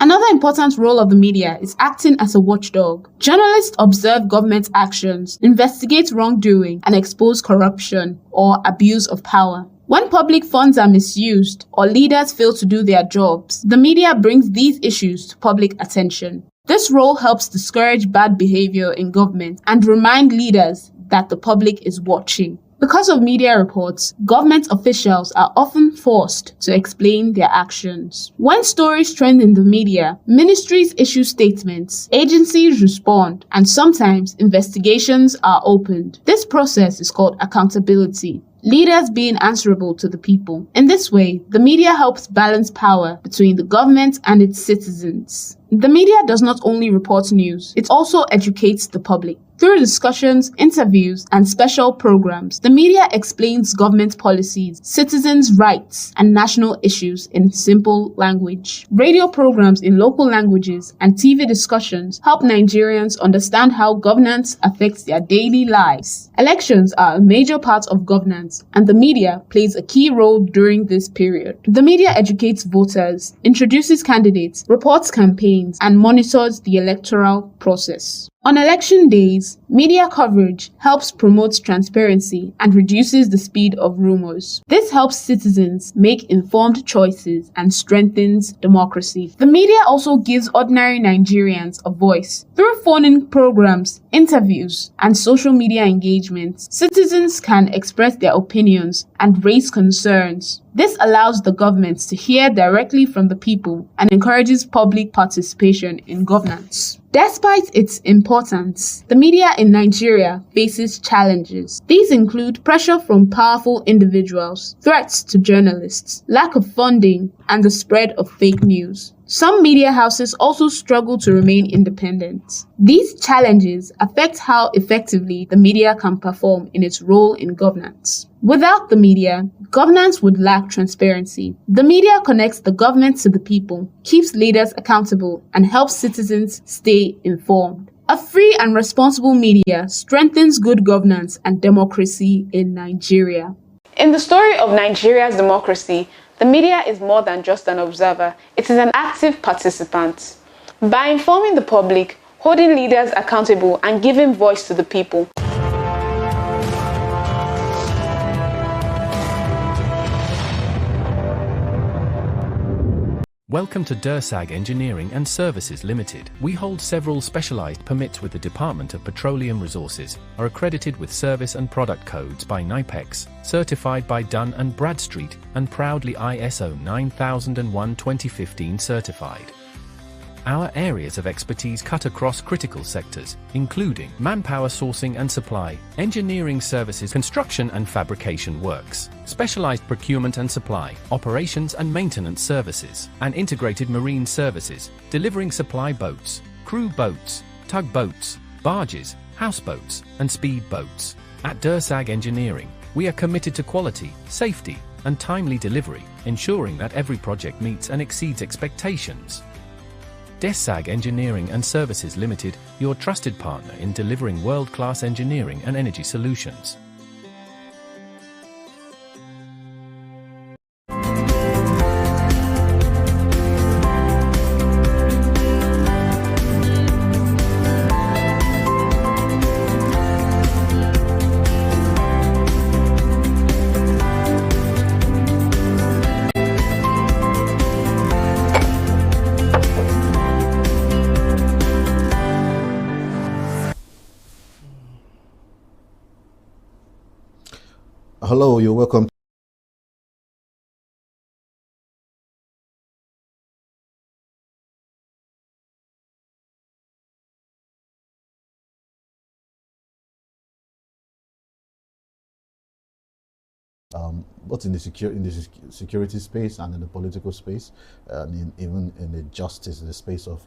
Another important role of the media is acting as a watchdog. Journalists observe government actions, investigate wrongdoing, and expose corruption or abuse of power. When public funds are misused or leaders fail to do their jobs, the media brings these issues to public attention. This role helps discourage bad behavior in government and remind leaders that the public is watching. Because of media reports, government officials are often forced to explain their actions. When stories trend in the media, ministries issue statements, agencies respond, and sometimes investigations are opened. This process is called accountability. Leaders being answerable to the people. In this way, the media helps balance power between the government and its citizens. The media does not only report news, it also educates the public. Through discussions, interviews, and special programs, the media explains government policies, citizens' rights, and national issues in simple language. Radio programs in local languages and TV discussions help Nigerians understand how governance affects their daily lives. Elections are a major part of governance, and the media plays a key role during this period. The media educates voters, introduces candidates, reports campaigns, and monitors the electoral process. On election days, media coverage helps promote transparency and reduces the speed of rumors. This helps citizens make informed choices and strengthens democracy. The media also gives ordinary Nigerians a voice. Through phone-in programs, interviews, and social media engagement, citizens can express their opinions and raise concerns. This allows the government to hear directly from the people and encourages public participation in governance. Despite its importance, the media in Nigeria faces challenges. These include pressure from powerful individuals, threats to journalists, lack of funding, and the spread of fake news. Some media houses also struggle to remain independent. These challenges affect how effectively the media can perform in its role in governance. Without the media, governance would lack transparency. The media connects the government to the people, keeps leaders accountable, and helps citizens stay informed. A free and responsible media strengthens good governance and democracy in Nigeria. In the story of Nigeria's democracy, the media is more than just an observer, it is an active participant. By informing the public, holding leaders accountable, and giving voice to the people, Welcome to DERSAG Engineering and Services Limited. We hold several specialized permits with the Department of Petroleum Resources, are accredited with service and product codes by NIPEX, certified by Dun & Bradstreet, and proudly ISO 9001:2015 certified. Our areas of expertise cut across critical sectors, including manpower sourcing and supply, engineering services, construction and fabrication works, specialized procurement and supply, operations and maintenance services, and integrated marine services, delivering supply boats, crew boats, tugboats, barges, houseboats, and speed boats. At DERSAG Engineering, we are committed to quality, safety, and timely delivery, ensuring that every project meets and exceeds expectations. DERSAG Engineering and Services Limited, your trusted partner in delivering world-class engineering and energy solutions. Hello, you're welcome. Both in the security space and in the political space, and even in the justice, in the space of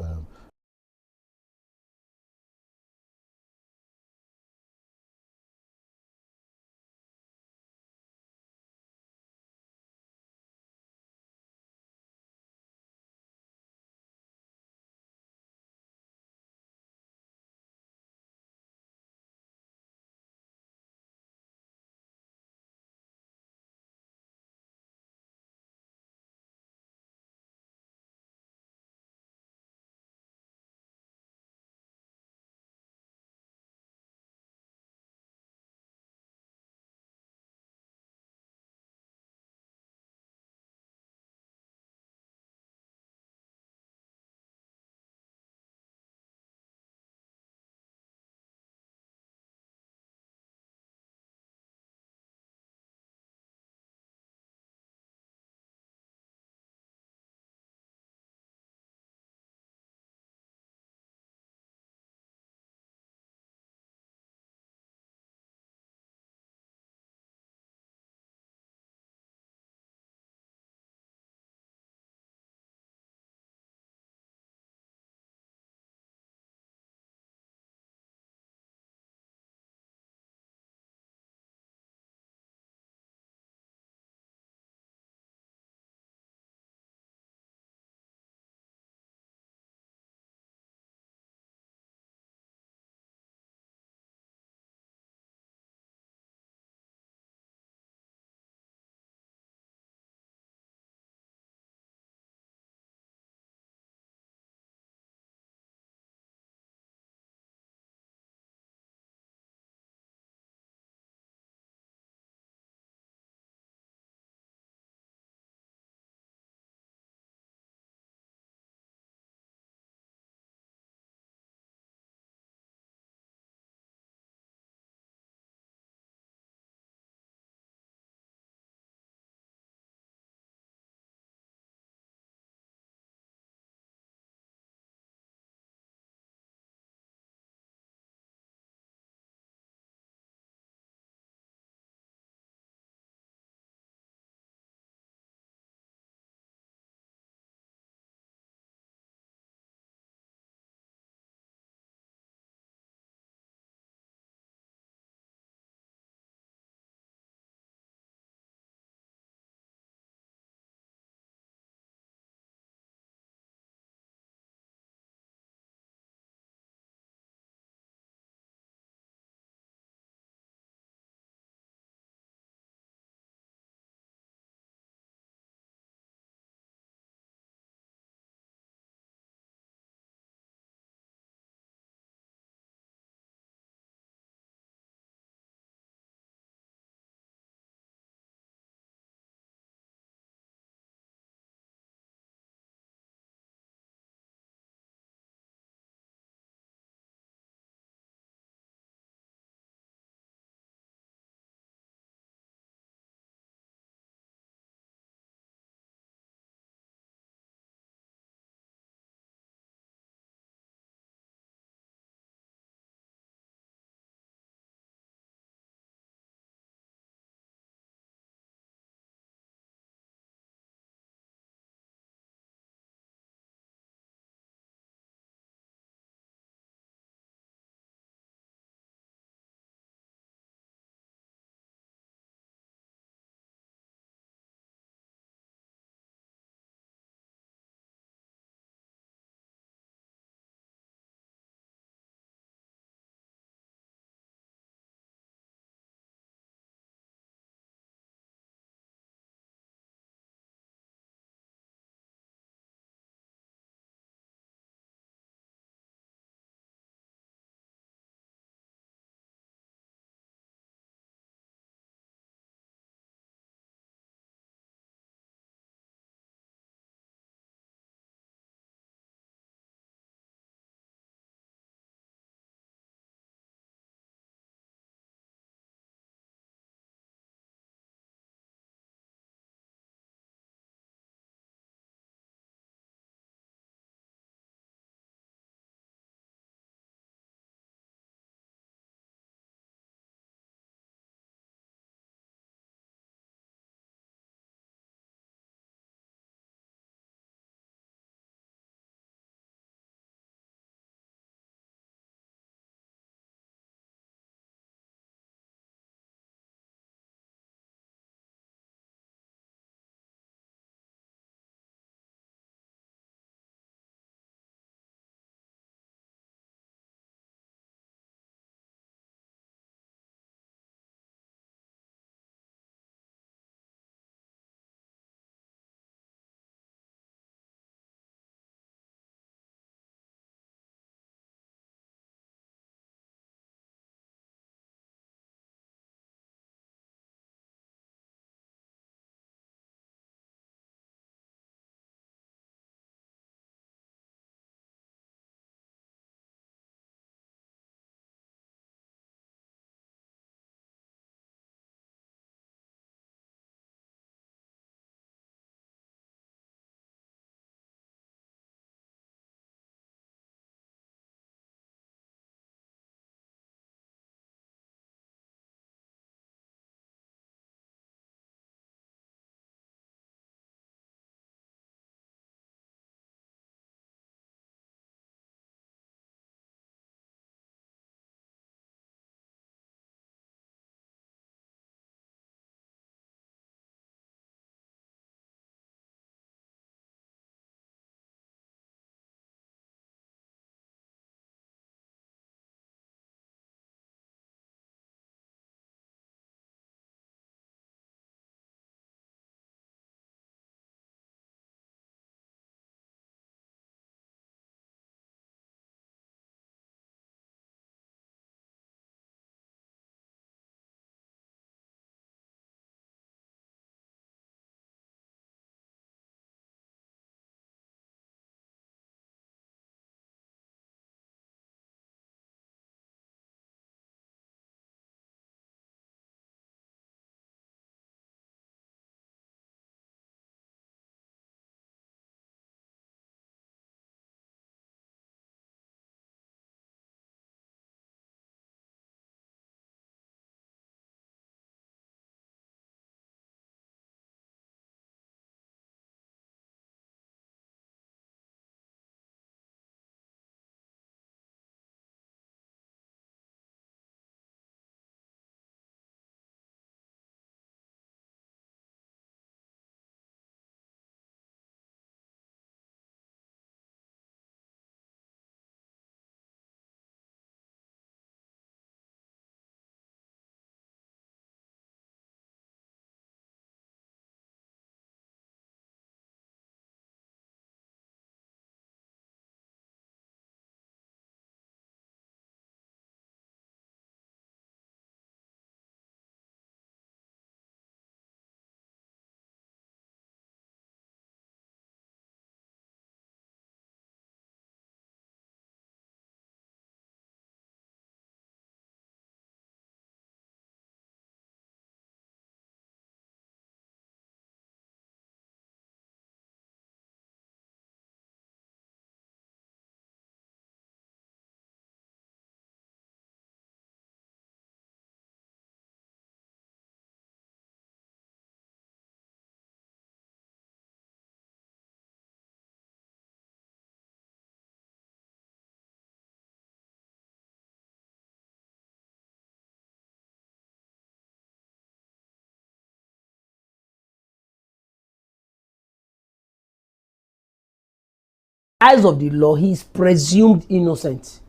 eyes of the law, he is presumed innocent.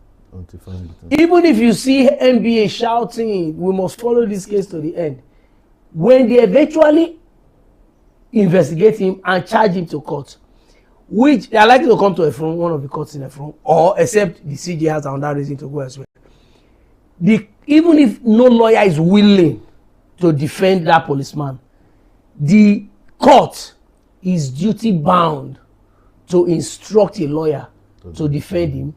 Even if you see NBA shouting, we must follow this case to the end, when they eventually investigate him and charge him to court, which they are likely to come to one of the courts in Efron, or except the CJ has another reason to go elsewhere. Even if no lawyer is willing to defend that policeman, the court is duty bound to instruct a lawyer to defend him,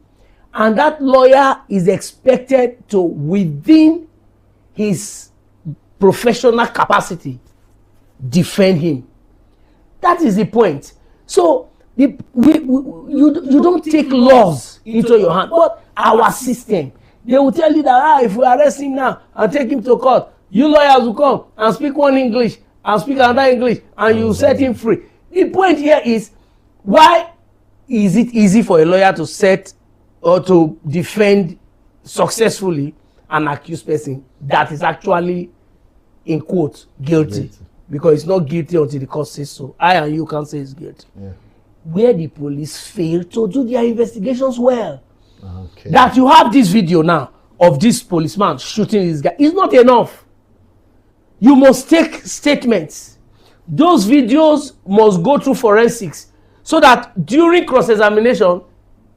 and that lawyer is expected to, within his professional capacity, defend him. That is the point. So you don't take laws into your hand, but our system, they will tell you that if we arrest him now and take him to court, you lawyers will come and speak one English and speak another English, and you set him free. The point here is, why is it easy for a lawyer to set or to defend successfully an accused person that is actually, in quotes, guilty? Because it's not guilty until the court says so. I and you can't say it's guilty. Yeah. Where the police fail to do their investigations well. Okay. That you have this video now of this policeman shooting this guy is not enough. You must take statements. Those videos must go through forensics so that during cross-examination,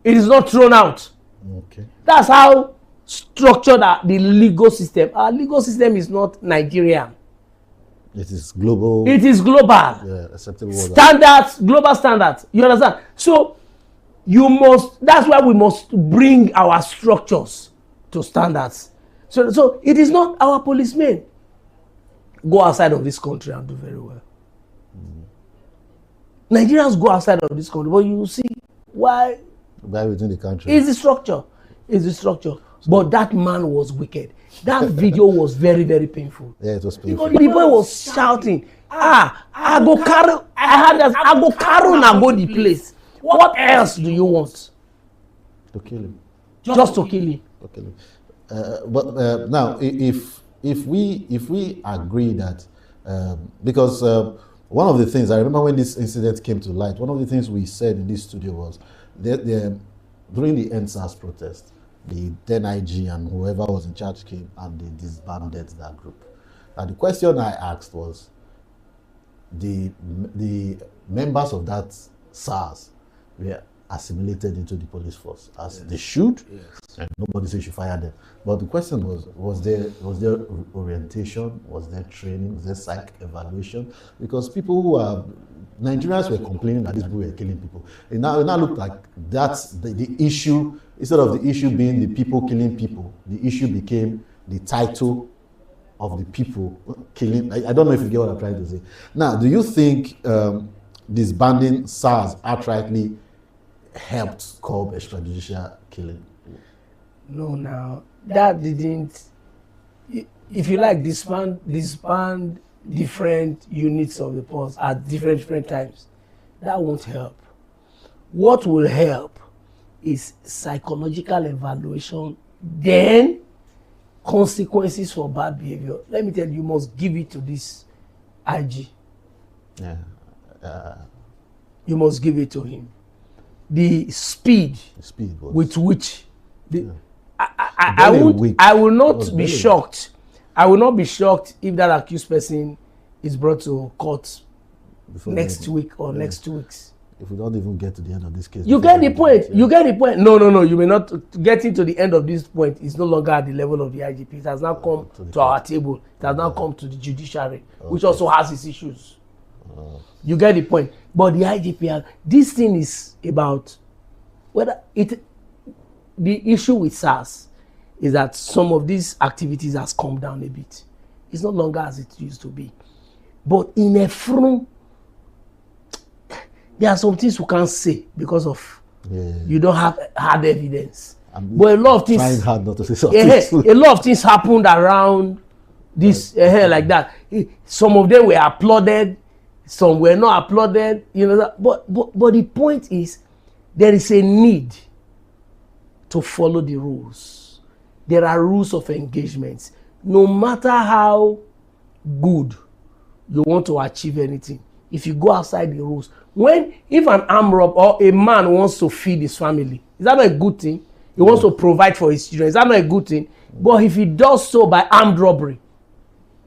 it is not thrown out. Okay. That's how structured the legal system. Our legal system is not Nigerian. It is global. It is global. Yeah, acceptable standards, global standards. You understand? So you must, that's why we must bring our structures to standards. So it is not our policemen go outside of this country and do very well. Nigerians go outside of this country, but you see why within the country. It's the structure. It's the structure. But that man was wicked. That video was very, very painful. Yeah, it was painful. The boy was shouting, I go carry, I go carry and go the place. What else do you want? To kill him. Just to kill him. To kill him. But now, if we agree that, because one of the things, I remember when this incident came to light, one of the things we said in this studio was, during the EndSARS protest, the then IG and whoever was in charge came and they disbanded that group. And the question I asked was, the members of that SARS were assimilated into the police force as they should, and nobody said you should fire them. But the question was there orientation, was there training, was there psych evaluation? Because people who are Nigerians were complaining that these people were killing people. It now looked like that's the issue. Instead of the issue being the people killing people, the issue became the title of the people killing. I don't know if you get what I'm trying to say. Now, do you think disbanding SARS outrightly helped curb extrajudicial killing? No, now that didn't. If you like, disband different units of the force at different times, that won't help. What will help is psychological evaluation, then consequences for bad behavior. Let me tell you, you must give it to this IG. Yeah. You must give it to him. The speed with which I will not be shocked. I will not be shocked if that accused person is brought to court next week or next 2 weeks. If we don't even get to the end of this case. You get the point. You get the point. No. You may not. Getting to the end of this point is no longer at the level of the IGP. It has now come to our table. It has now come to the judiciary, which also has its issues. You get the point. But the IGP, this thing is about whether the issue with SARS is that some of these activities has come down a bit. It's no longer as it used to be. But in a front, there are some things you can't say because of you don't have hard evidence. But a lot of things, trying hard not to say something. A lot of things happened around this like that. Some of them were applauded, some were not applauded. You know, but the point is, there is a need to follow the rules. There are rules of engagement. No matter how good you want to achieve anything, if you go outside the rules. If an armed robber or a man wants to feed his family, is that not a good thing? He wants to provide for his children. Is that not a good thing? But if he does so by armed robbery,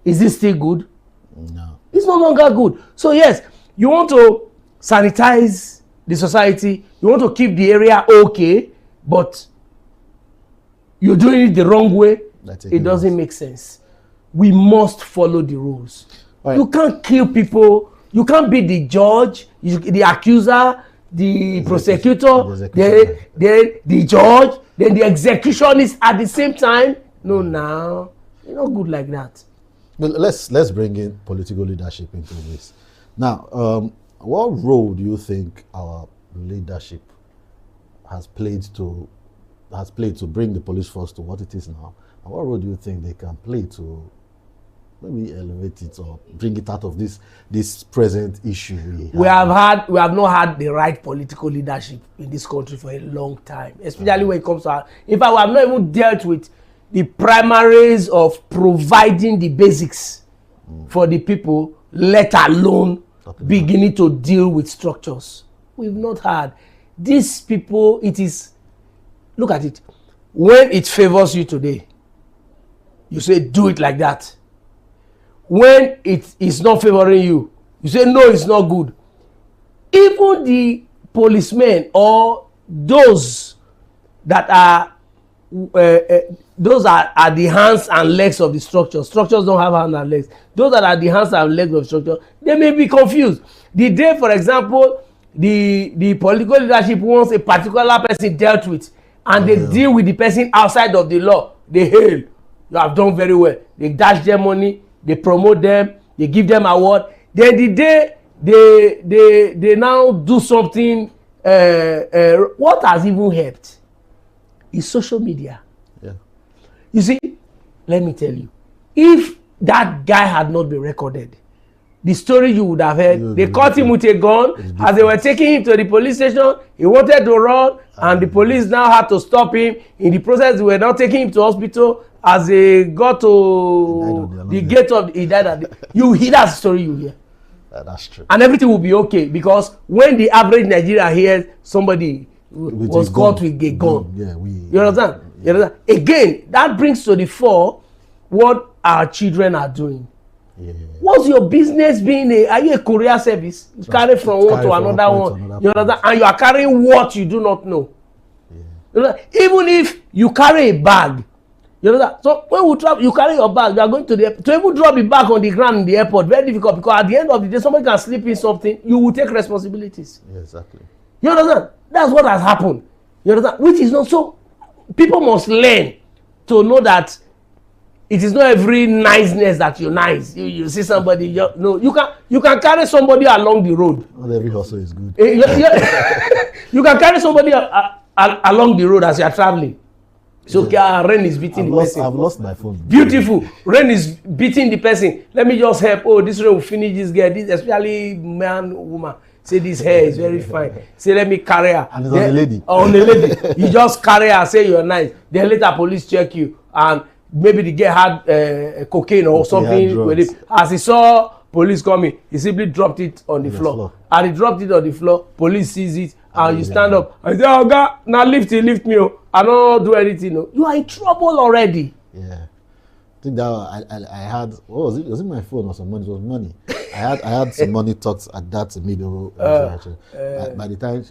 is it still good? No. It's no longer good. So yes, you want to sanitize the society, you want to keep the area okay, but you're doing it the wrong way. It doesn't make sense. We must follow the rules. Right. You can't kill people. You can't be the judge, the accuser, the prosecutor, the judge, then the executionist at the same time. No, now you're not good like that. Well, let's bring in political leadership into this. Now, what role do you think our leadership has played to bring the police force to what it is now? And what role do you think they can play to maybe elevate it or bring it out of this present issue we have not had the right political leadership in this country for a long time, especially when it comes to in fact, we have not even dealt with the primaries of providing the basics for the people, let alone beginning to deal with structures. We've not had these people. It is, look at it, when it favors you today, you say do it like that. When it is not favoring you, you say no, it's not good. Even the policemen or those that are the hands and legs of the structure. Structures don't have hands and legs. Those that are the hands and legs of the structure, they may be confused. The day, for example, the political leadership wants a particular person dealt with, and they deal with the person outside of the law, they hail. You have done very well. They dash their money, they promote them, they give them award. Then the day they now do something, what has even helped is social media. Yeah. You see, let me tell you, if that guy had not been recorded, the story you would have heard, they caught him with a gun. As they were taking him to the police station, he wanted to run, and the police now had to stop him. In the process, they were now taking him to hospital. As they got to the gate of, he died at the, you hear that story, you hear. That's true. And everything will be okay, because when the average Nigerian hears somebody was caught with a gun, you understand? You understand? Again, that brings to the fore what our children are doing. Yeah. What's your business being are you a courier service? You carry from one to another one. You understand? And you are carrying what you do not know. Yeah. You know, even if you carry a bag, you know that. So when we travel, you carry your bag, you are going to the airport. To even drop it back on the ground in the airport, very difficult, because at the end of the day, somebody can slip in something, you will take responsibilities. Yeah, exactly. You understand? That's what has happened. You understand? Which is not so. People must learn to know that it is not every niceness that you're nice. You see somebody, you can carry somebody along the road. Not every hustle is good. You can carry somebody along the road as you are traveling. So rain is beating the person. I've lost my phone. Beautiful. Rain is beating the person. Let me just help. Oh, this rain will finish this girl. This, especially man, woman. Say this hair is very fine. Say let me carry her. And it's on a lady. On a lady. You just carry her. Say you're nice. Then later police check you, and maybe the girl had cocaine or something with it. As he saw police coming, he simply dropped it on the floor. And he dropped it on the floor. Police sees it, and you stand up and say, "Oh God, now lift me. Oh. I don't do anything." No. You are in trouble already. Yeah. I think that I had, what was it? Was it my phone or some money? It was money. I had some money talks at that middle. By the time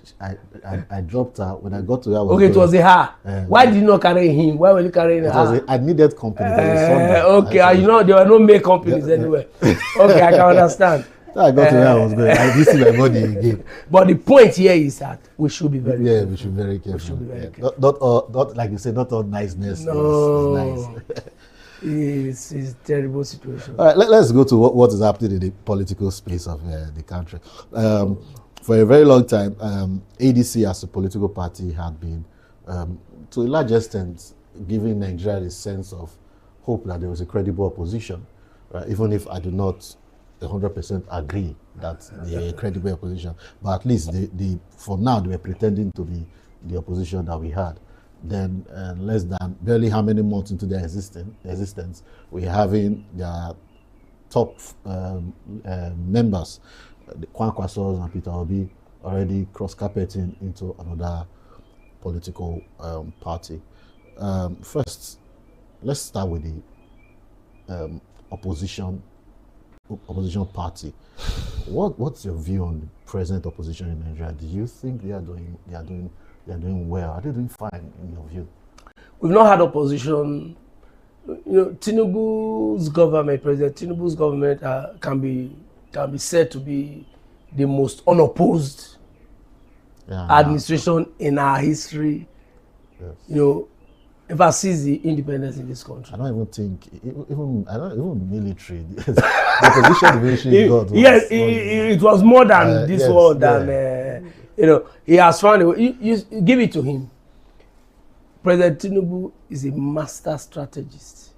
I dropped her, when I got to her, okay, it was a her. Why did you not carry him? Why were you carrying her? I needed company. Okay, you know there were no male companies anywhere. Okay, I can understand. So I got to where I was going. I didn't see my money again. But the point here is that we should be very careful. We should be very careful. We should be very careful. Not like you said, not all niceness no. is nice. It's a terrible situation. All right, let's go to what is happening in the political space of the country. For a very long time, ADC as a political party had been, to a large extent, giving Nigeria a sense of hope that there was a credible opposition, right? Even if I do not 100% agree that they are a credible opposition, but at least for now they were pretending to be the opposition that we had. Then less than barely how many months into their existence, we're having their top members the Kwankwasos and Peter Obi already cross-carpeting into another political party. First, let's start with the opposition party. What's your view on the present opposition in Nigeria? Do you think they are doing well? Are they doing fine in your view? We've not had opposition. Tinubu's government, President Tinubu's government, can be said to be the most unopposed administration in our history. Yes. Ever since the independence in this country. I don't even think even military. The opposition military got yes, it was more than this one. Than he has found a way. You give it to him. President Tinubu is a master strategist.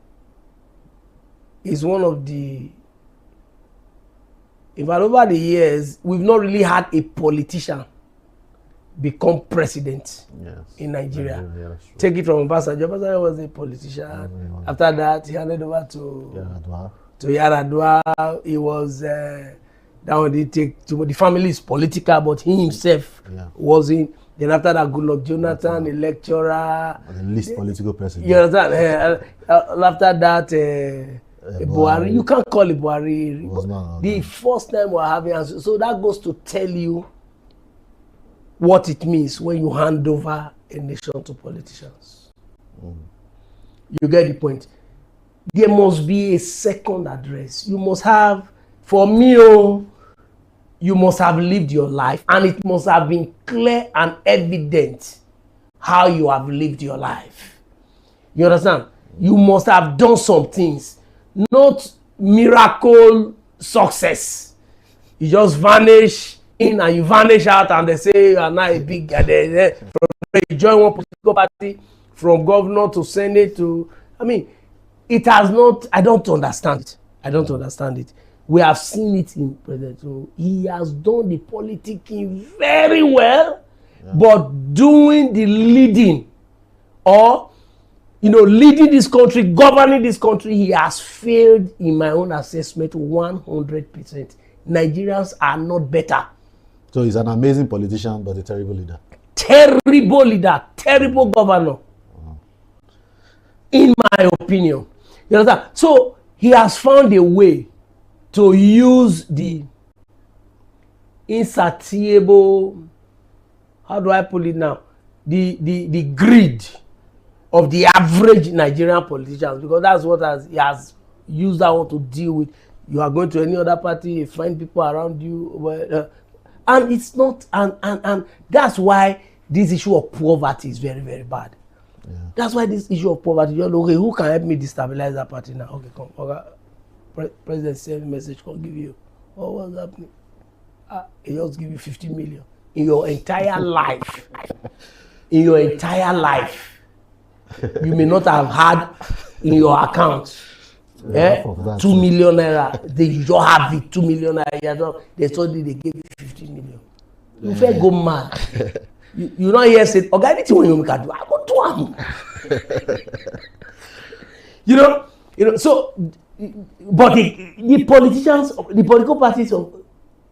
He's one of the. In fact, over the years, we've not really had a politician become president in Nigeria. Take it from Obasanjo. Obasanjo was a politician. After that, he handed over to Yar'Adua. He was that one did take to the family is political, but he himself wasn't. Then after that, Goodluck Jonathan, a lecturer, the least political president. You understand? After that, Buhari. You can't call it Buhari. The first time we're having, so that goes to tell you what it means when you hand over a nation to politicians. You get the point. There must be a second address. You must have, for me, you must have lived your life, and it must have been clear and evident how you have lived your life. You understand? You must have done some things, not miracle success. You just vanish in and you vanish out, and they say you are now a big guy. You join one political party, from governor to senate to, it has not, I don't understand it. We have seen it in President. So he has done the politicking very well, but doing the leading or, leading this country, governing this country, he has failed in my own assessment 100%. Nigerians are not better. So he's an amazing politician, but a terrible leader. Terrible leader, terrible governor. In my opinion. You understand? So he has found a way to use the insatiable, how do I put it now? The greed of the average Nigerian politicians, because that's what he has used that one to deal with. You are going to any other party, you find people around you, and it's not, and that's why this issue of poverty is very, very bad. Yeah. That's why this issue of poverty, okay, who can help me destabilize that party now? Okay, come, okay. President send a message, can give you. Oh, what's happening? He just give you 50 million in your entire life. In your entire life, you may not have had in your account 2 million naira. They just have it 2 million naira. They told you they gave you 50 million. You feel go mad. You don't hear say, okay, anything when you can do, I go do them. So. But the politicians, the political parties,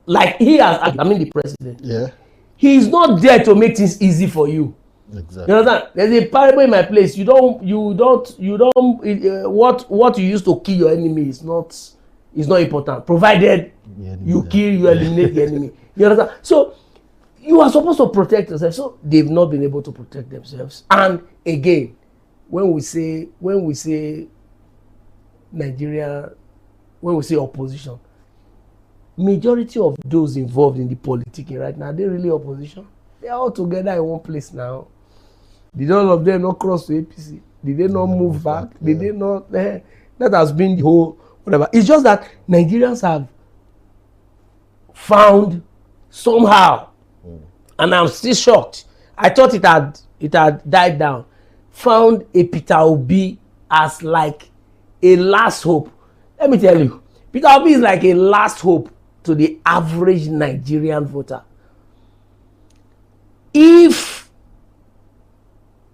like he has, the president, he is not there to make things easy for you. Exactly. You understand? There's a parable in my place. What you used to kill your enemy is not important, provided you eliminate the enemy. You understand? So you are supposed to protect yourself. So they've not been able to protect themselves. And again, when we say Nigeria, when we say opposition, majority of those involved in the politicking right now, they're really opposition. They are all together in one place now. Did all of them not cross to APC? Did they not move back? Did they not? That has been the whole whatever. It's just that Nigerians have found somehow, and I'm still shocked. I thought it had died down. Found a Peter Obi as like a last hope. Let me tell you, Peter Obi is like a last hope to the average Nigerian voter. If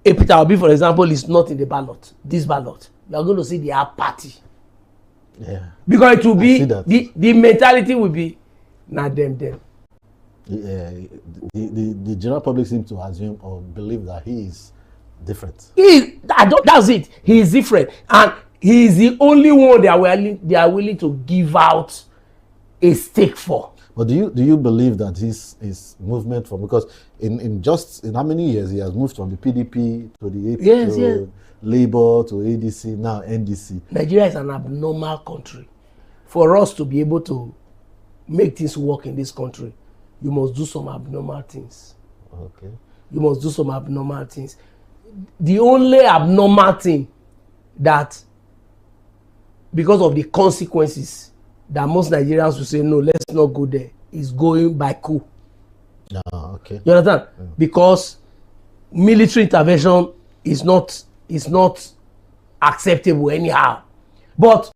a Peter Obi, for example, is not in the ballot, this ballot, you are going to see the party. Yeah. Because it will be, the mentality will be, not them. The general public seems to assume or believe that he is different. That's it. He is different, and he is the only one they are willing to give out a stake for. But do you believe that his movement from, because in how many years he has moved from the PDP to the AP, yes. Labour to ADC, now NDC. Nigeria is an abnormal country. For us to be able to make things work in this country, you must do some abnormal things. Okay. You must do some abnormal things. The only abnormal thing that, because of the consequences, that most Nigerians will say, no, let's not go there, is going by coup. Okay. You understand? Yeah. Because military intervention is not acceptable anyhow. But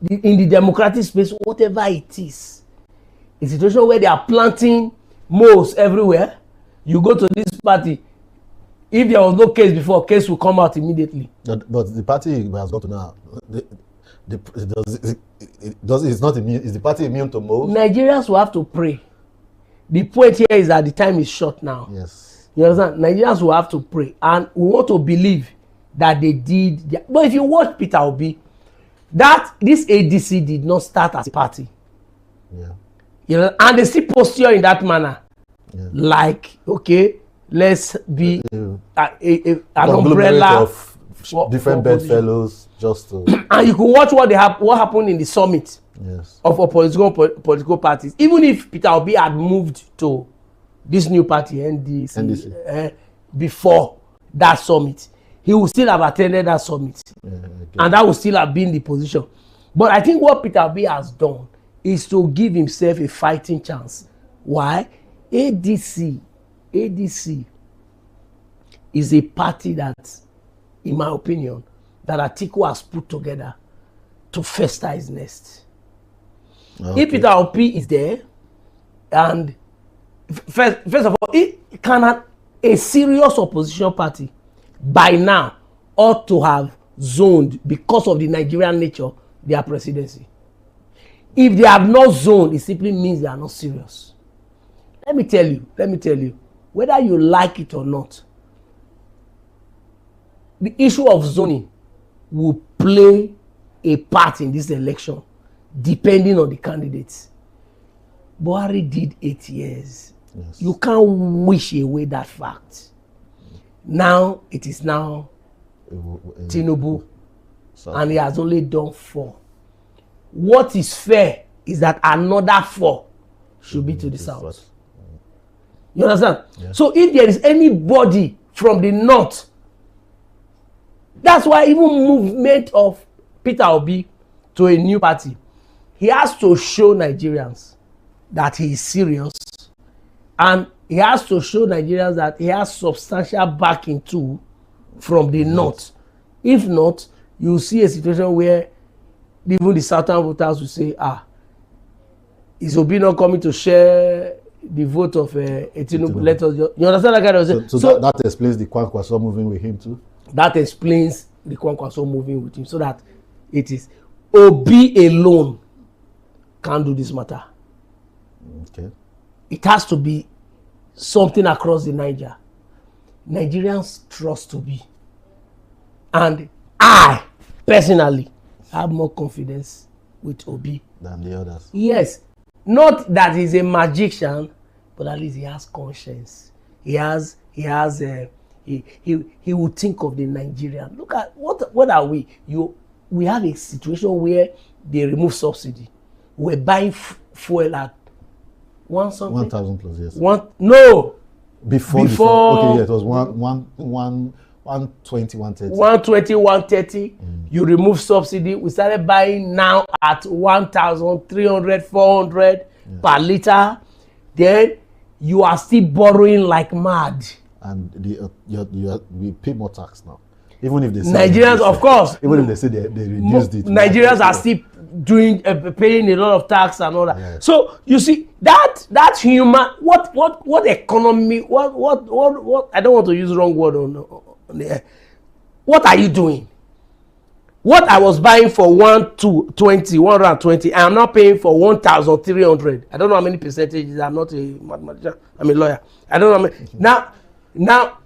in the democratic space, whatever it is, a situation where they are planting moles everywhere, you go to this party, if there was no case before, case will come out immediately. But the party has got to now, it's not immune. Is the party immune to moles? Nigerians will have to pray. The point here is that the time is short now. Yes. You understand? Nigerians will have to pray, and we want to believe that they did. But if you watch Peter Obi, this ADC did not start as a party. Yeah. You know, and they still posture in that manner. Yeah. Like, okay, let's be an umbrella of different bedfellows, just to. And you can watch what happened in the summit. Yes. Of political parties. Even if Peter Obi had moved to this new party, NDC. Before that summit, he would still have attended that summit. And that would still have been the position. But I think what Peter Obi has done is to give himself a fighting chance. Why? ADC is a party that, in my opinion, that Atiku has put together to fester his nest. Okay. If Peter Obi is there, and first of all, it can a serious opposition party by now ought to have zoned, because of the Nigerian nature, their presidency. If they have not zoned, it simply means they are not serious. Let me tell you, whether you like it or not, the issue of zoning will play a part in this election, depending on the candidates. Buhari did 8 years. Yes. You can't wish away that fact. Now it is Tinubu, and he has only done 4. What is fair is that another 4 should be to the south. You understand? Yeah. So if there is anybody from the north, that's why even movement of Peter Obi to a new party, he has to show Nigerians that he is serious, and he has to show Nigerians that he has substantial backing too from the north. If not, you see a situation where even the southern voters will say, is Obi not coming to share the vote of Tinubu? Let us. You understand that kind of thing? So that explains the Kwankwaso moving with him too? That explains the Kwankwaso moving with him, so that it is Obi alone can't do this matter. Okay. It has to be something across the Niger. Nigerians trust Obi. And I, personally, have more confidence with Obi than the others. Yes. Not that he's a magician, but at least he has conscience. He will think of the Nigerian. Look at what are we? We have a situation where they remove subsidy. We're buying fuel at 1,000 plus, yes. Before. Okay, yeah, it was 120, 130. 120, 130. You remove subsidy. We started buying now at 1,300, 400 per liter. Then you are still borrowing like mad. And we pay more tax now. Even if they say Nigerians, of course. Even if they say they reduced it. Nigerians are still doing paying a lot of tax and all that. Yeah. So you see that human what economy what I don't want to use the wrong word on the air. What are you doing? what I was buying for 120, I am now paying for 1,300. I don't know how many percentages. I'm not a mathematician. I'm a lawyer. I don't know how many. Now,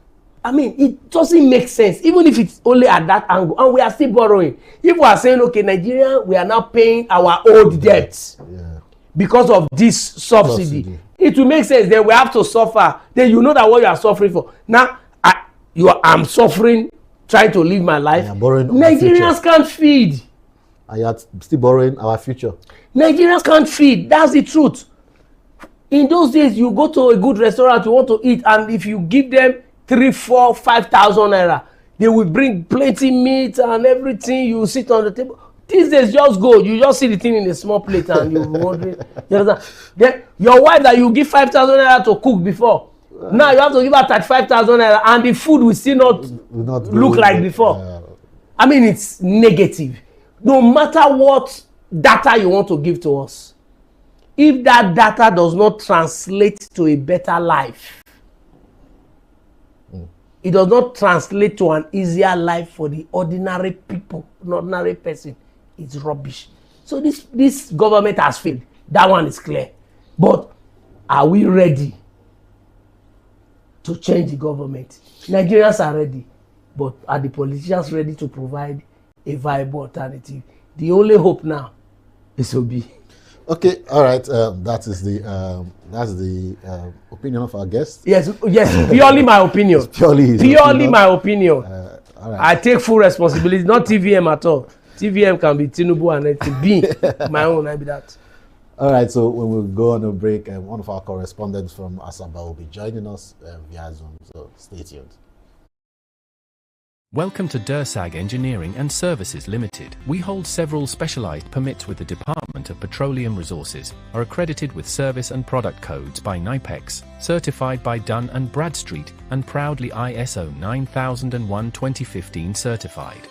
I mean, it doesn't make sense, even if it's only at that angle, and we are still borrowing. If we are saying, okay, Nigeria, we are now paying our old debts because of this subsidy. It will make sense. Then we have to suffer. Then you know that what you are suffering for. Now, I'm suffering, trying to live my life. Nigerians can't feed. And you're still borrowing our future. Nigerians can't feed. That's the truth. In those days, you go to a good restaurant, you want to eat, and if you give them 3, 4, 5,000 naira, they will bring plenty meat and everything. You sit on the table. These days, just go. You just see the thing in a small plate and you're wondering. You understand? Then your wife that you give 5,000 naira to cook before, now you have to give her 35,000 naira, and the food will still not look like before. I mean, it's negative. No matter what data you want to give to us, if that data does not translate to a better life, it does not translate to an easier life for the ordinary people, an ordinary person, it's rubbish. So this government has failed. That one is clear. But are we ready to change the government? Nigerians are ready, but are the politicians ready to provide a viable alternative? The only hope now is Obi. Okay, all right. That's the opinion of our guest. Yes, purely my opinion. Purely my opinion. All right. I take full responsibility, not TVM at all. TVM can be Tinubu and it be my own. I be that. All right. So when we go on a break, one of our correspondents from Asaba will be joining us via Zoom. So stay tuned. Welcome to Dursag Engineering and Services Limited. We hold several specialized permits with the Department of Petroleum Resources, are accredited with service and product codes by NIPEX, certified by Dun & Bradstreet, and proudly ISO 9001:2015 certified.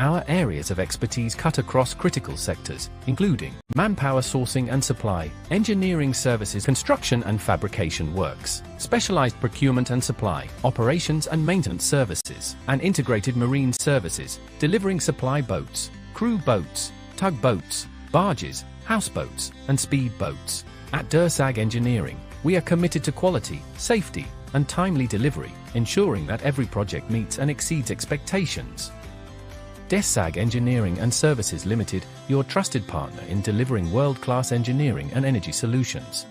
Our areas of expertise cut across critical sectors, including manpower sourcing and supply, engineering services, construction and fabrication works, specialized procurement and supply, operations and maintenance services, and integrated marine services, delivering supply boats, crew boats, tugboats, barges, houseboats, and speed boats. At Dursag Engineering, we are committed to quality, safety, and timely delivery, ensuring that every project meets and exceeds expectations. Dursag Engineering and Services Limited, your trusted partner in delivering world-class engineering and energy solutions.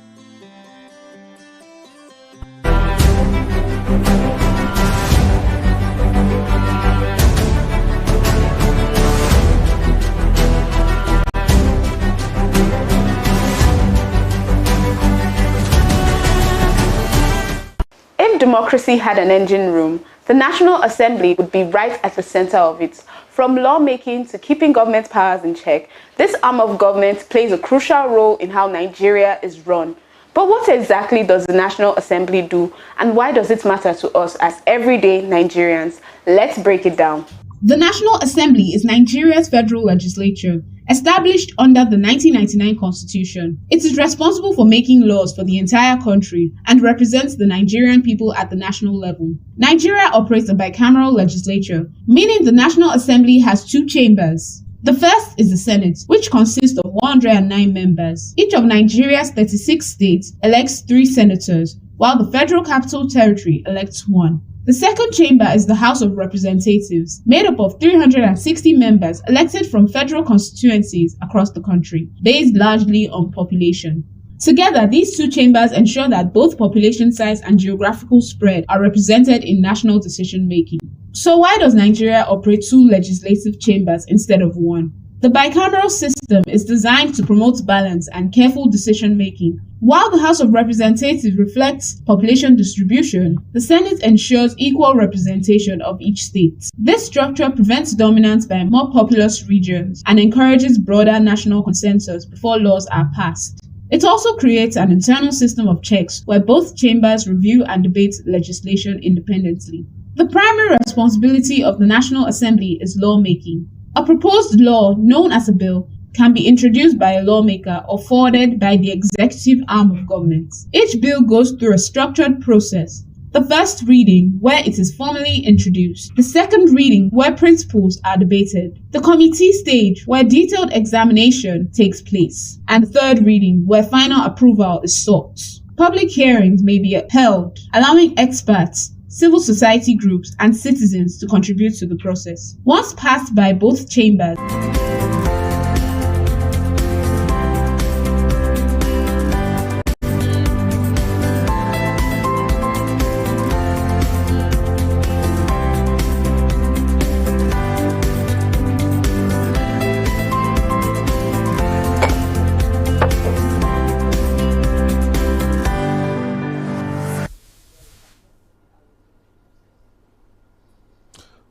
If democracy had an engine room, the National Assembly would be right at the center of it. From lawmaking to keeping government powers in check, this arm of government plays a crucial role in how Nigeria is run. But what exactly does the National Assembly do, and why does it matter to us as everyday Nigerians? Let's break it down. The National Assembly is Nigeria's federal legislature, established under the 1999 Constitution. It is responsible for making laws for the entire country and represents the Nigerian people at the national level. Nigeria operates a bicameral legislature, meaning the National Assembly has two chambers. The first is the Senate, which consists of 109 members. Each of Nigeria's 36 states elects 3 senators, while the Federal Capital Territory elects 1. The second chamber is the House of Representatives, made up of 360 members elected from federal constituencies across the country, based largely on population. Together, these two chambers ensure that both population size and geographical spread are represented in national decision-making. So why does Nigeria operate 2 legislative chambers instead of 1? The bicameral system is designed to promote balance and careful decision-making. While the House of Representatives reflects population distribution, the Senate ensures equal representation of each state. This structure prevents dominance by more populous regions and encourages broader national consensus before laws are passed. It also creates an internal system of checks where both chambers review and debate legislation independently. The primary responsibility of the National Assembly is lawmaking. A proposed law, known as a bill, can be introduced by a lawmaker or forwarded by the executive arm of government. Each bill goes through a structured process. The first reading, where it is formally introduced. The second reading, where principles are debated. The committee stage, where detailed examination takes place. And the third reading, where final approval is sought. Public hearings may be held, allowing experts, civil society groups, and citizens to contribute to the process. Once passed by both chambers,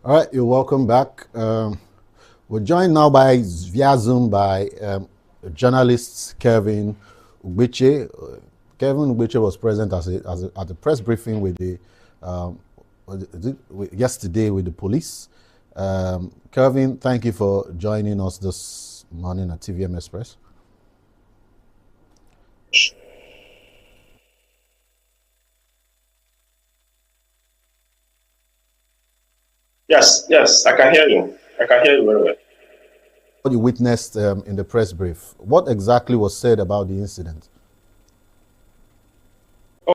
All right, you're welcome back. We're joined now via Zoom by journalist Kevin Ugbeche. Kevin Ugbeche was present at the press briefing with yesterday with the police. Kevin, thank you for joining us this morning at TVM Express. Yes, I can hear you. I can hear you very well. What you witnessed in the press brief, what exactly was said about the incident?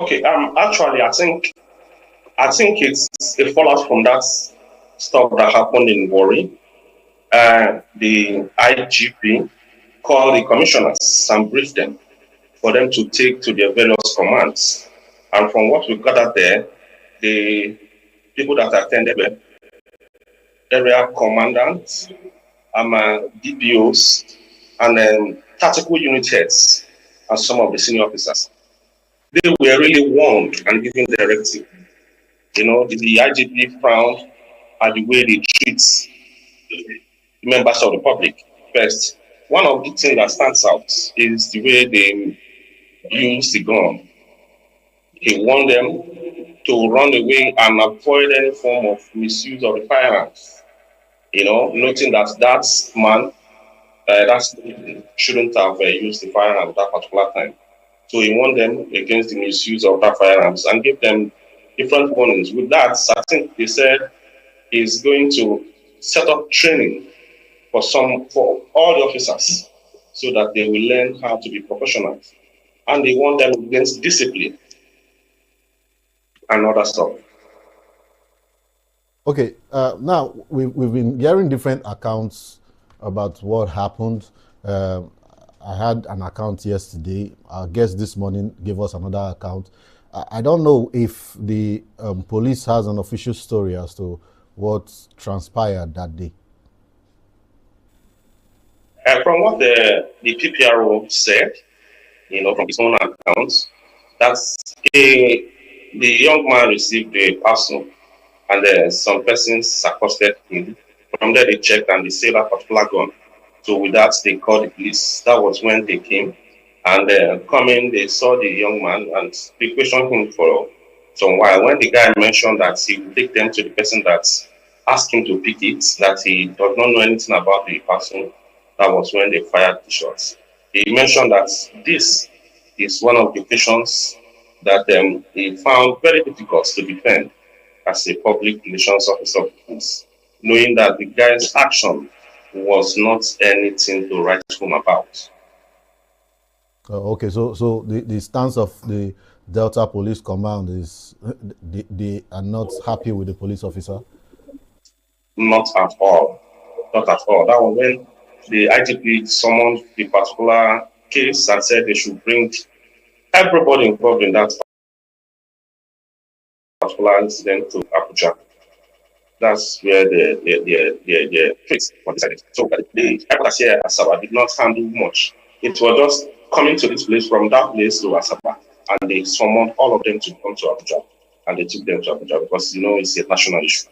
Okay, actually, I think it's a fallout from that stuff that happened in Warri. The IGP called the commissioners and briefed them for them to take to their various commands. And from what we gathered there, the people that attended were area commandants, DPOs, and then tactical unit heads, and some of the senior officers. They were really warned and given directive. You know, the IGP frowned at the way they treat members of the public. First, one of the things that stands out is the way they use the gun. He warned them to run away and avoid any form of misuse of the firearms. You know, noting that that man shouldn't have used the firearm at that particular time. So he warned them against the misuse of that firearms and gave them different warnings. With that, I think they said he's going to set up training for all the officers so that they will learn how to be professional. And they warned them against discipline and other stuff. Okay, now we've been hearing different accounts about what happened. I had an account yesterday. Our guest this morning gave us another account. I don't know if the police has an official story as to what transpired that day. From what the PPRO said, you know, from his own accounts, that's the young man received a parcel. And some persons accosted him. From there, they checked and they saw that particular gun. So with that, they called the police. That was when they came. And coming, they saw the young man and they questioned him for some while. When the guy mentioned that he would take them to the person that asked him to pick it, that he does not know anything about the person, that was when they fired the shots. He mentioned that this is one of the occasions that he found very difficult to defend as a public relations officer, knowing that the guy's action was not anything to write home about. Okay, so the stance of the Delta Police Command is they are not happy with the police officer? Not at all. Not at all. That was when the IGP summoned the particular case and said they should bring everybody involved in that particular incident to Abuja. That's where the case was decided. So the headquarters here at Asaba did not handle much. It was just coming to this place from that place to Asaba, and they summoned all of them to come to Abuja, and they took them to Abuja because, you know, it's a national issue.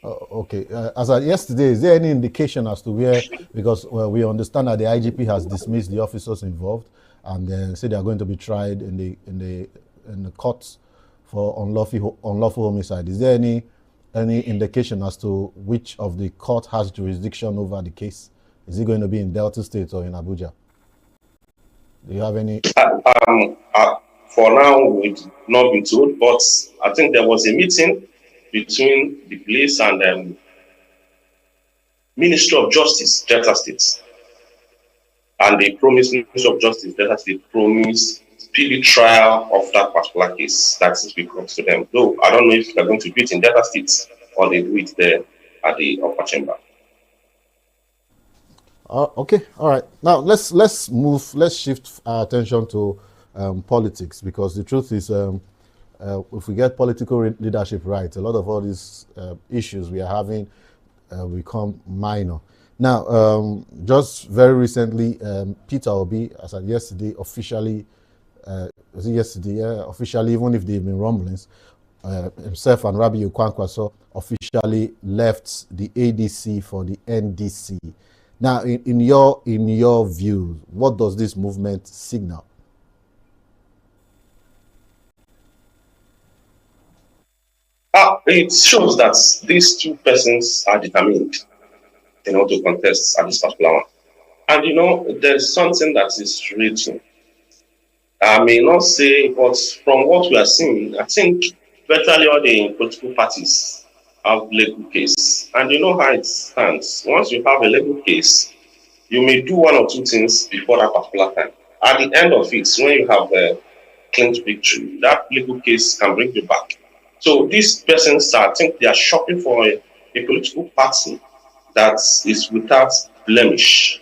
Okay. As of yesterday, is there any indication as to where, because we understand that the IGP has dismissed the officers involved, and then say they are going to be tried in the courts for unlawful homicide. Is there any indication as to which of the court has jurisdiction over the case? Is it going to be in Delta State or in Abuja? Do you have any? for now, we've not been told, but I think there was a meeting between the police and Ministry of Justice, Delta State. And they promised, Ministry of Justice, Delta State promised speedy trial of that particular case that is belongs to them. Though I don't know if they're going to do it in Delta State or they do it there at the upper chamber. Okay, all right. Now let's shift our attention to politics, because the truth is, if we get political leadership right, a lot of all these issues we are having become minor. Now, just very recently, Peter Obi, as of yesterday, officially, officially, even if they've been rumblings, himself and Rabiu Kwankwaso officially left the ADC for the NDC. Now, in your view, what does this movement signal? It shows that these two persons are determined, to contest at this particular one. And there's something that is written. I may not say, but from what we are seeing, I think virtually all the political parties have legal case. And you know how it stands. Once you have a legal case, you may do one or two things before that particular time. At the end of it, when you have a claimed victory, that legal case can bring you back. So these persons, I think they are shopping for a political party that is without blemish,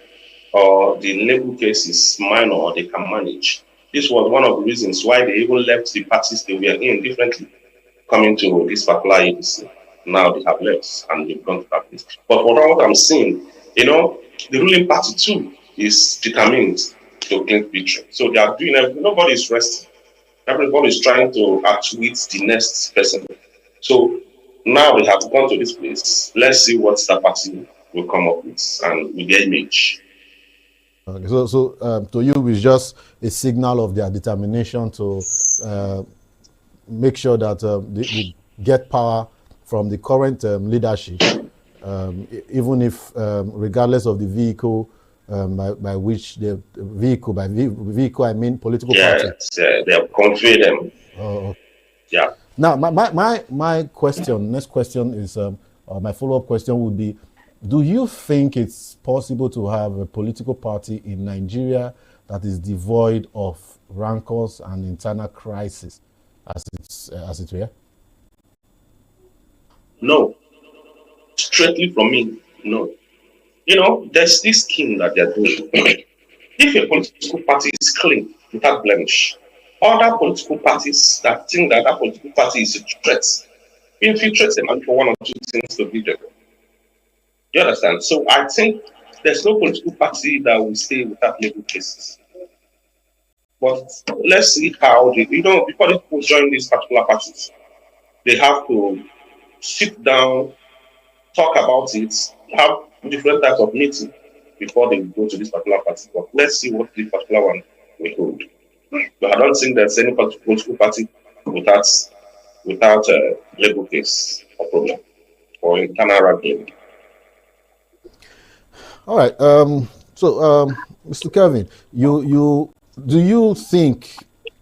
or the legal case is minor, or they can manage. This was one of the reasons why they even left the parties they were in differently, coming to this particular agency. Now they have left and they've gone to that place. But what I'm seeing, the ruling party too is determined to claim victory. So they are doing everything. Nobody is resting. Everybody is trying to outwit the next person. So now they have gone to this place. Let's see what that party will come up with and with their image. Okay, so to you, it's just a signal of their determination to make sure that they get power from the current leadership, even if, regardless of the vehicle by which the vehicle, I mean political party. Yes, they have conveyed them. Oh, yeah. Now, my question, next question is, my follow-up question would be, do you think it's possible to have a political party in Nigeria that is devoid of rancors and internal crisis, as it were? No. Straightly from me, no. There's this scheme that they're doing. If a political party is clean, without blemish, other political parties that think that political party is a threat, infiltrate them and for one or two things to be there. You understand? So I think there's no political party that will stay without legal cases. But let's see how before people join these particular parties, they have to sit down, talk about it, have different types of meetings before they go to this particular party. But let's see what this particular one will hold. But I don't think there's any political party without a legal case or problem or internal wrangling. All right. So, Mr. Kelvin, do you think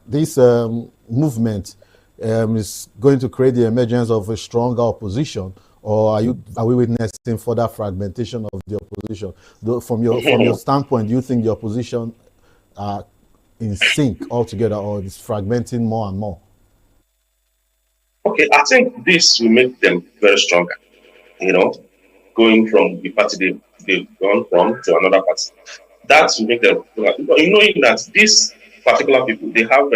this movement is going to create the emergence of a stronger opposition, or are we witnessing further fragmentation of the opposition? From your standpoint, do you think the opposition are in sync altogether, or is fragmenting more and more? Okay, I think this will make them very stronger. Going from the party they've gone from to another party. That will make them, knowing that these particular people, they have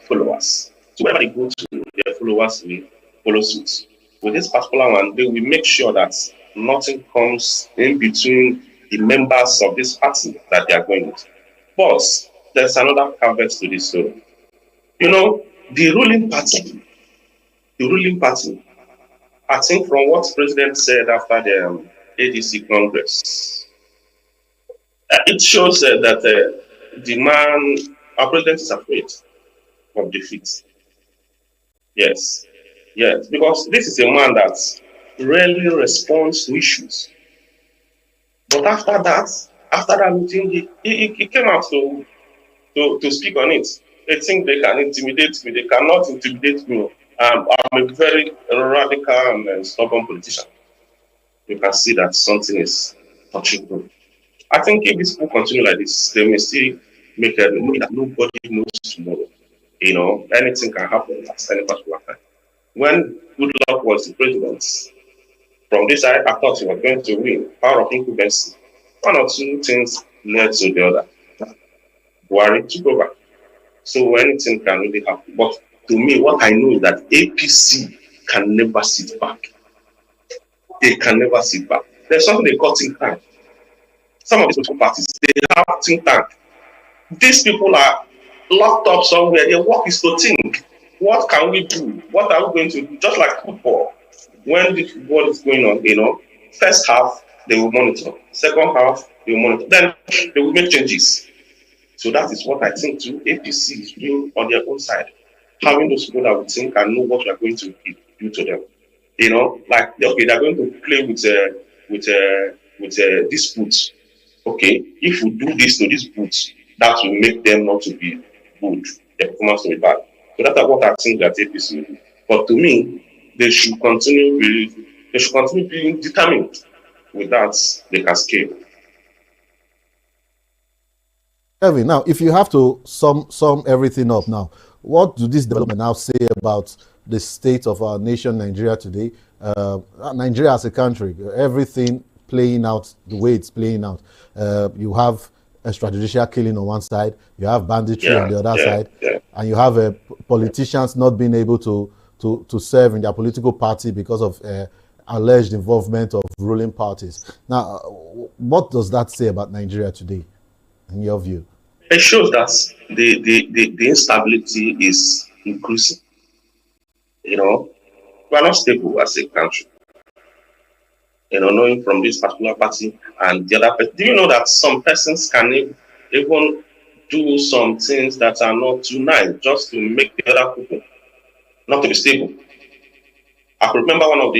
followers. So whenever they go to their followers, will follow suit. With this particular one, they will make sure that nothing comes in between the members of this party that they are going with. But there's another caveat to this story. The ruling party, I think from what the president said after the ADC Congress, it shows that our president is afraid of defeat. Yes, because this is a man that rarely responds to issues. But after that meeting, he came out to speak on it. They think they can intimidate me. They cannot intimidate me. I'm a very radical and stubborn politician. You can see that something is touching me. I think if these people continue like this, they may still make a know that nobody knows tomorrow. Anything can happen at any particular time. When Goodluck was the president, from this I thought he was going to win. Power of incumbency. One or two things led to the other. Buhari took over. So anything can really happen. But to me, what I know is that APC can never sit back. They can never sit back. There's something they call think tank. Some of these political parties, they have think tank. These people are locked up somewhere. Their work is to think. What can we do? What are we going to do? Just like football. When the football is going on, first half, they will monitor. Second half, they will monitor. Then they will make changes. So that is what I think too APC is doing on their own side. Having those people that would think and know what we are going to do to them. Like, okay, they're going to play with disputes. Okay, if we do this to these boots, that will make them not to be good. Their performance to be bad. So that's what I think that APC will do. But to me, they should continue being determined. With that, they can scale. Kevin, now, if you have to sum everything up now, what do this development now say about the state of our nation, Nigeria, today? Nigeria as a country, everything playing out the way it's playing out. You have extrajudicial killing on one side, you have banditry on the other side, and you have politicians not being able to serve in their political party because of alleged involvement of ruling parties. Now, what does that say about Nigeria today, in your view? It shows that the instability is increasing. We are not stable as a country. Knowing from this particular party and the other person. Do you know that some persons can even do some things that are not too nice just to make the other people not to be stable? I could remember one of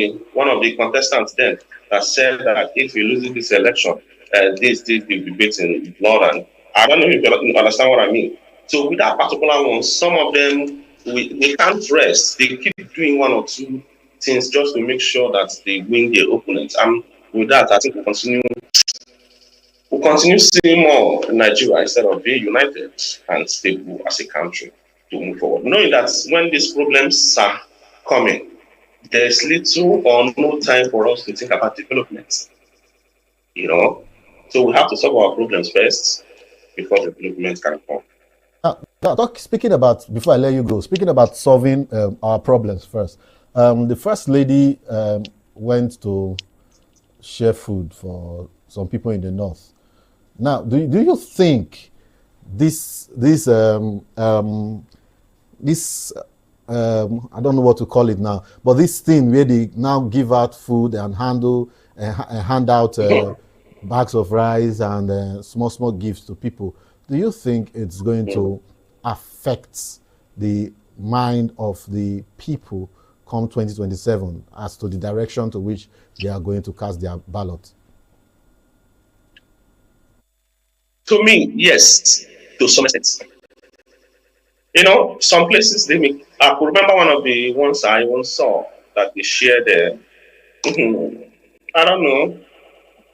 the contestants then that said that if we lose this election, this will be beaten in blood. And I don't know if you understand what I mean. So with that particular one, some of them we can't rest. They keep doing one or two things just to make sure that they win their opponent. And with that, I think we'll continue seeing more in Nigeria instead of being united and stable as a country to move forward. Knowing that when these problems are coming, there's little or no time for us to think about development. So we have to solve our problems first before the development can come. Speaking about, before I let you go, speaking about solving our problems first, the First Lady went to share food for some people in the north. Now, do you think this I don't know what to call it now, but this thing where they now give out food and hand out bags of rice and small gifts to people, do you think it's going to affect the mind of the people come 2027 as to the direction to which they are going to cast their ballot? To me, yes, to some extent. Some places they make. I could remember one of the ones I once saw that they shared there. I don't know,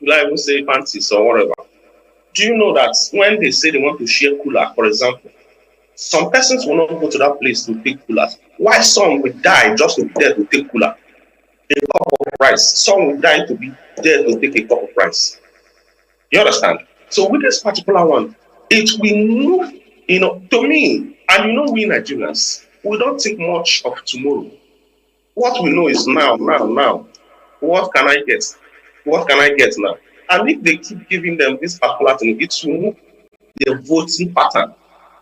will I even say fancies or whatever. Do you know that when they say they want to share cooler, for example, some persons will not go to that place to take coolers. Why some will die just to be there to take cooler? A cup of rice. Some will die to be there to take a cup of rice. You understand? So with this particular one, it will move, to me, and we Nigerians, we don't think much of tomorrow. What we know is now. What can I get? What can I get now? And if they keep giving them this particular thing, it will move their voting pattern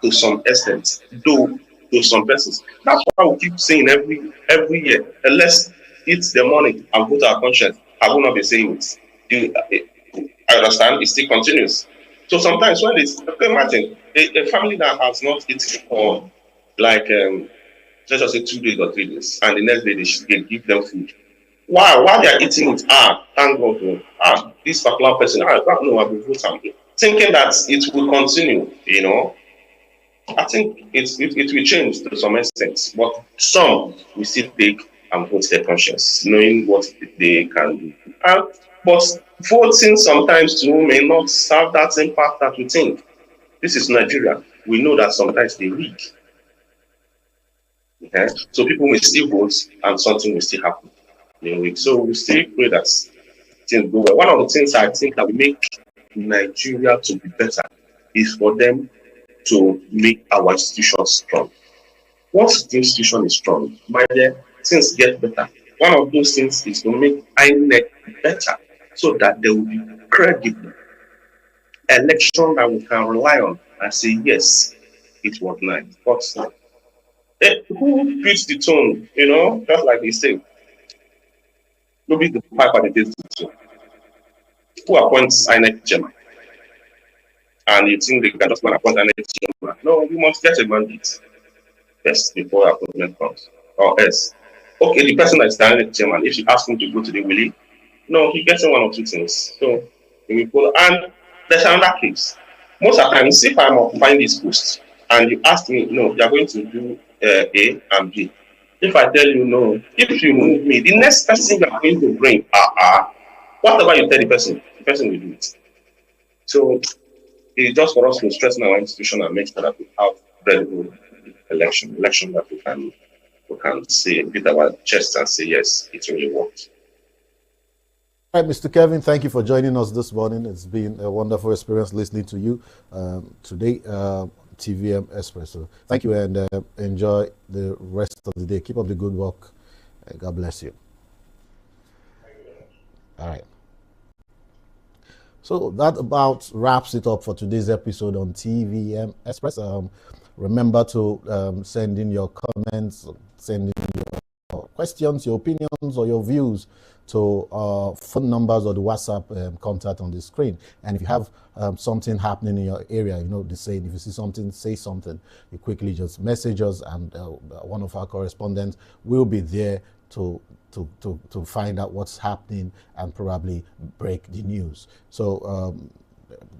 to some extent, though to some persons. That's why we keep saying every year, let's eat the money and put our conscience. I will not be saying it. I understand, it still continues. So sometimes when it's, imagine a family that has not eaten for like, let's just say 2 days or 3 days, and the next day they give them food. While they are eating it, thank God, this particular person, I will vote something. Thinking that it will continue, I think it will change to some extent, but some will still take and vote their conscience, knowing what they can do. But voting sometimes too may not have that impact that we think. This is Nigeria. We know that sometimes they rig. Okay? So people may still vote and something will still happen. So we still pray that things go well. One of the things I think that will make Nigeria to be better is for them to make our institutions strong. Once the institution is strong, my dear, things get better. One of those things is to make INEC better so that there will be credible election that we can rely on and say, yes, it was nice. But who beats the tone, just like they say? Who beats the pipe at the beats the tone? Who appoints INEC chairman? And you think they can just appoint INEC chairman? No, you must get a mandate first before appointment comes. Or else. Okay, the person that's the INEC chairman, if you ask him to go to the willie, no, he gets in one or two things. So he will follow. And there's another case. Most of the times, if I'm occupying this post and you ask me, no, you're going to do A and B. If I tell you no, if you move me, the next person you're going to bring, whatever you tell the person will do it. So it's just for us to strengthen our institution and make sure that we have credible election that we can say, beat our chest and say, yes, it really works. All right, Mr. Kevin, thank you for joining us this morning. It's been a wonderful experience listening to you today, TVM Espresso. Thank you, and enjoy the rest of the day. Keep up the good work. God bless you. All right. So that about wraps it up for today's episode on TVM Express. Remember to send in your comments, send in your questions, your opinions, or your views to phone numbers or the WhatsApp contact on the screen. And if you have something happening in your area, the saying, if you see something, say something. You quickly just message us, and one of our correspondents will be there to find out what's happening and probably break the news. So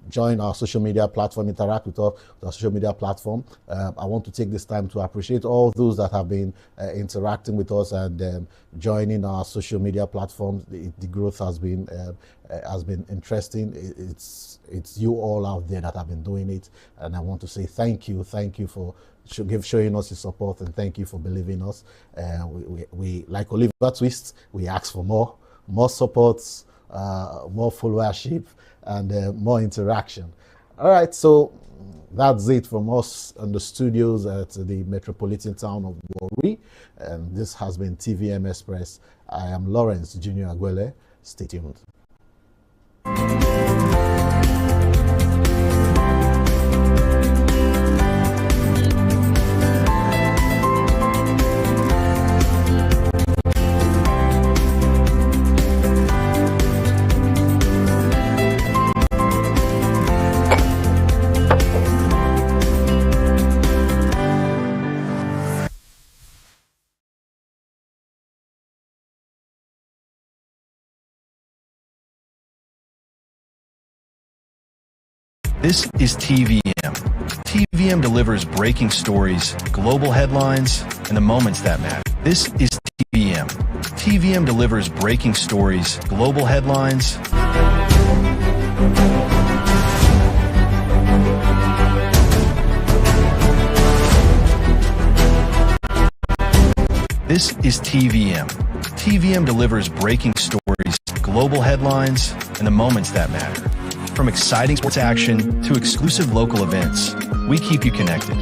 join our social media platform, interact with our social media platform. I want to take this time to appreciate all those that have been interacting with us and joining our social media platforms. The growth has been interesting. It's you all out there that have been doing it, and I want to say thank you for showing us your support, and thank you for believing us. We like Oliver Twist, we ask for more supports, more followership, and more interaction. All right, so that's it from us in the studios at the metropolitan town of Warri, and this has been TVM Express. I am Lawrence Junior Aguele. Stay tuned. This is TVM. TVM delivers breaking stories, global headlines, and the moments that matter. This is TVM. TVM delivers breaking stories, global headlines. This is TVM. TVM delivers breaking stories, global headlines, and the moments that matter. From exciting sports action to exclusive local events, we keep you connected.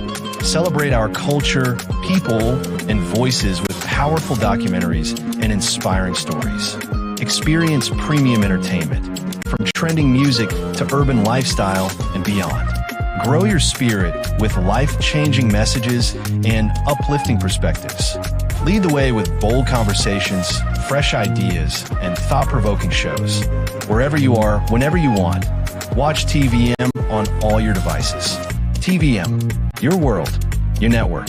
Celebrate our culture, people, and voices with powerful documentaries and inspiring stories. Experience premium entertainment, from trending music to urban lifestyle and beyond. Grow your spirit with life-changing messages and uplifting perspectives. Lead the way with bold conversations, fresh ideas, and thought-provoking shows. Wherever you are, whenever you want, watch TVM on all your devices. TVM, your world, your network.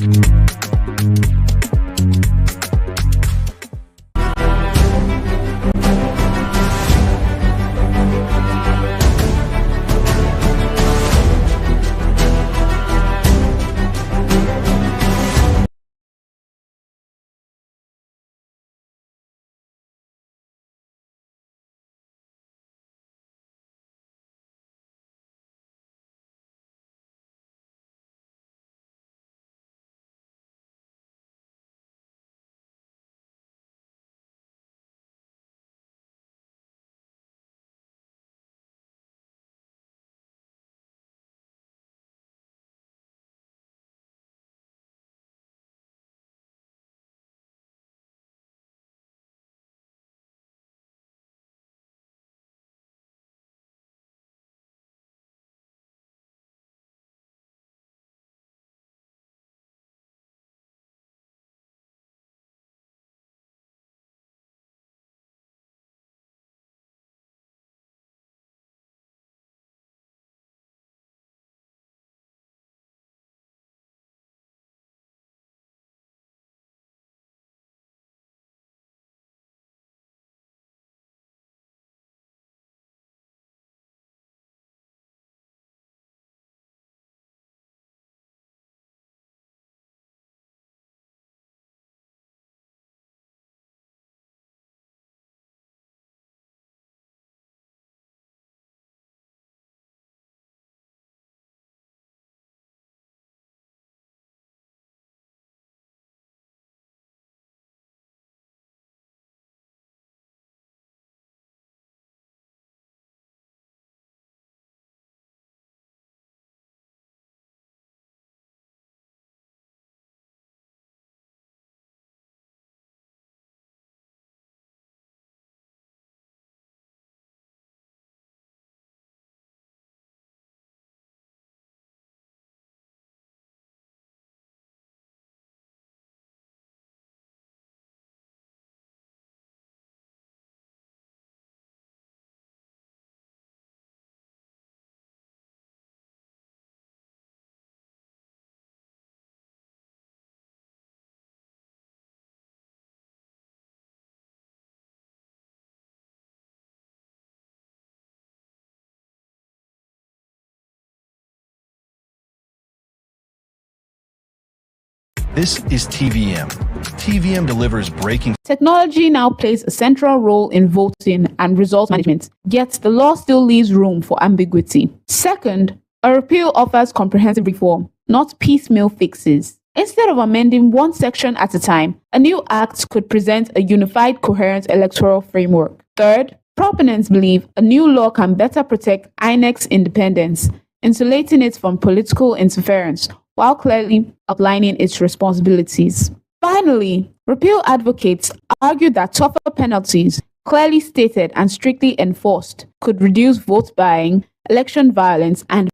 This is TVM. TVM delivers breaking. Technology now plays a central role in voting and result management, yet the law still leaves room for ambiguity. Second, a repeal offers comprehensive reform, not piecemeal fixes. Instead of amending one section at a time, a new act could present a unified, coherent electoral framework. Third, proponents believe a new law can better protect INEC's independence, insulating it from political interference, while clearly outlining its responsibilities. Finally, repeal advocates argue that tougher penalties, clearly stated and strictly enforced, could reduce vote buying, election violence, and.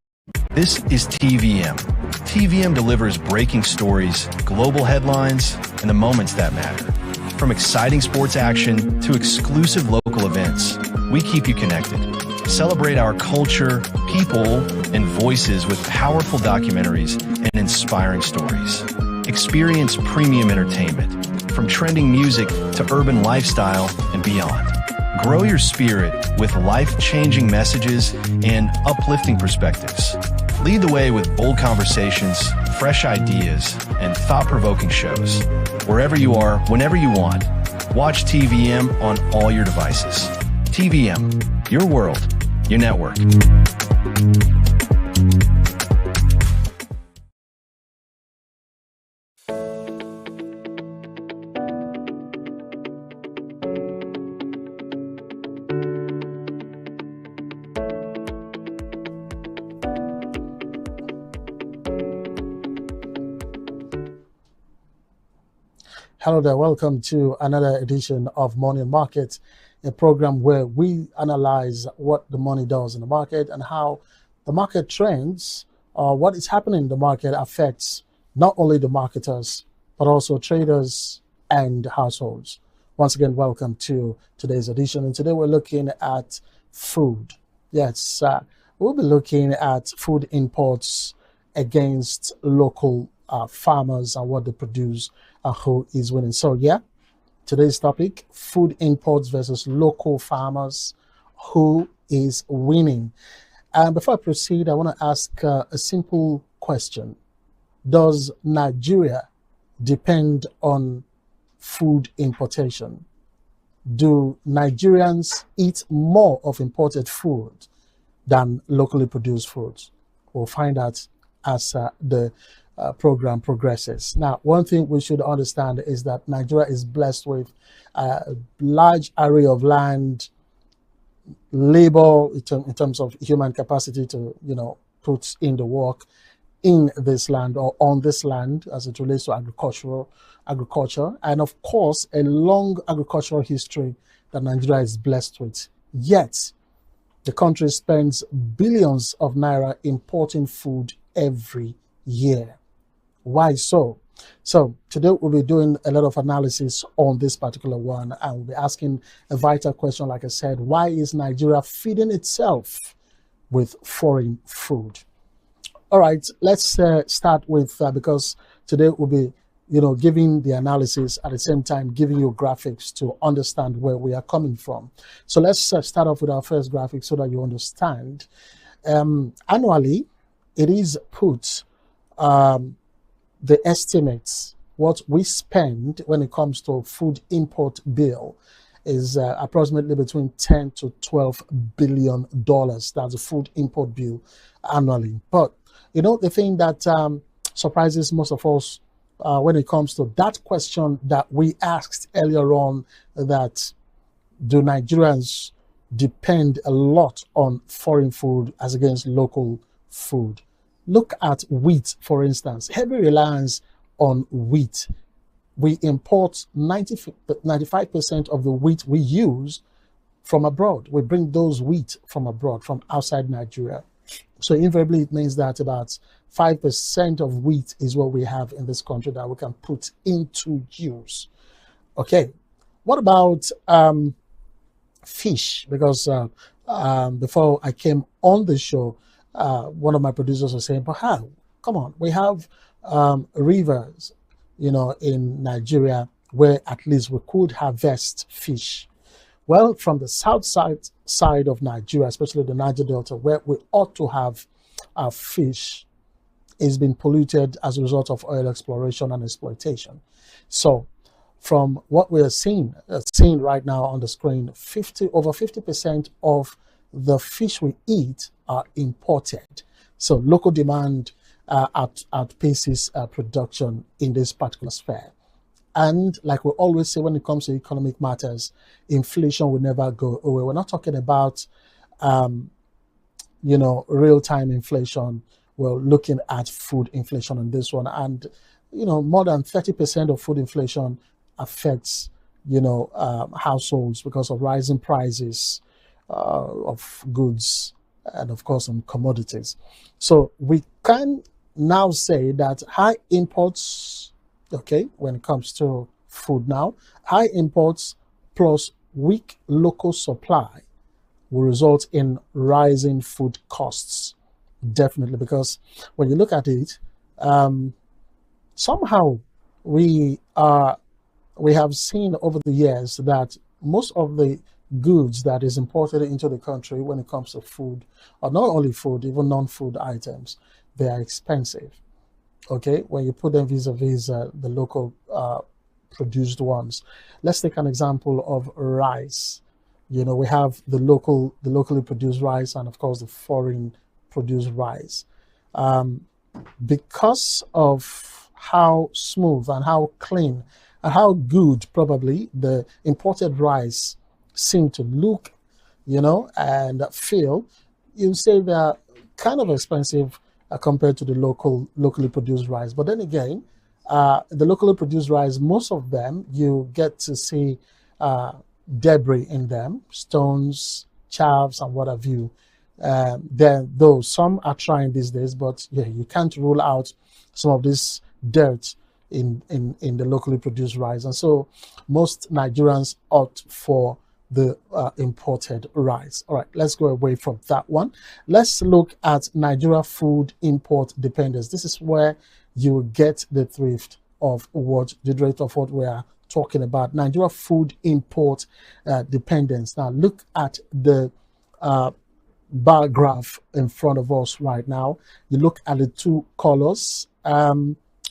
This is TVM. TVM delivers breaking stories, global headlines, and the moments that matter. From exciting sports action to exclusive local events, we keep you connected. Celebrate our culture, people, and voices with powerful documentaries and inspiring stories. Experience premium entertainment, from trending music to urban lifestyle and beyond. Grow your spirit with life-changing messages and uplifting perspectives. Lead the way with bold conversations, fresh ideas, and thought-provoking shows. Wherever you are, whenever you want, watch TVM on all your devices. TVM, your world, your network. Hello there, welcome to another edition of Morning Market, a program where we analyze what the money does in the market and how the market trends, what is happening in the market affects not only the marketers, but also traders and households. Once again, welcome to today's edition. And today we're looking at food. Yes, we'll be looking at food imports against local farmers and what they produce and who is winning. So yeah, today's topic, food imports versus local farmers, who is winning. And before I proceed, I want to ask a simple question. Does Nigeria depend on food importation? Do Nigerians eat more of imported food than locally produced food? We'll find out as the program progresses. Now, one thing we should understand is that Nigeria is blessed with a large array of land, labor in terms of human capacity to, put in the work in this land or on this land as it relates to agriculture, and of course, a long agricultural history that Nigeria is blessed with. Yet, the country spends billions of naira importing food every year. Why so? So today we'll be doing a lot of analysis on this particular one, and we'll be asking a vital question, like I said, why is Nigeria feeding itself with foreign food? All right, let's start with, because today we'll be, giving the analysis at the same time, giving you graphics to understand where we are coming from. So let's start off with our first graphic so that you understand. Annually, it is put the estimates, what we spend when it comes to food import bill is approximately between 10 to 12 billion dollars. That's a food import bill annually. But the thing that surprises most of us when it comes to that question that we asked earlier on, that do Nigerians depend a lot on foreign food as against local food? Look at wheat, for instance. Heavy reliance on wheat. We import 95% of the wheat we use from abroad. We bring those wheat from abroad, from outside Nigeria. So invariably, it means that about 5% of wheat is what we have in this country that we can put into use. Okay, what about fish? Because before I came on the show, one of my producers was saying, but how? Come on, we have rivers, in Nigeria where at least we could harvest fish. Well, from the south side of Nigeria, especially the Niger Delta, where we ought to have fish, is being polluted as a result of oil exploration and exploitation. So from what we are seeing right now on the screen, over 50% of the fish we eat are imported. So local demand outpaces production in this particular sphere. And like we always say, when it comes to economic matters, inflation will never go away. We're not talking about, real-time inflation. We're looking at food inflation on this one. And, more than 30% of food inflation affects, households because of rising prices of goods and, of course, on commodities. So we can now say that high imports, when it comes to food now, high imports plus weak local supply will result in rising food costs. Definitely, because when you look at it, somehow we have seen over the years that most of the goods that is imported into the country when it comes to food, or not only food, even non-food items, they are expensive. When you put them vis-a-vis the local produced ones. Let's take an example of rice. We have the locally produced rice and, of course, the foreign produced rice. Because of how smooth and how clean and how good probably the imported rice seem to look, and feel, you say they're kind of expensive compared to the locally produced rice. But then again, the locally produced rice, most of them, you get to see debris in them, stones, chaffs, and what have you. Then, though some are trying these days, but yeah, you can't rule out some of this dirt in the locally produced rice. And so most Nigerians opt for the imported rice. All right, let's go away from that one. Let's look at Nigeria food import dependence. This is where you get the drift of what we are talking about. Nigeria food import dependence. Now look at the bar graph in front of us right now. You look at the two colors.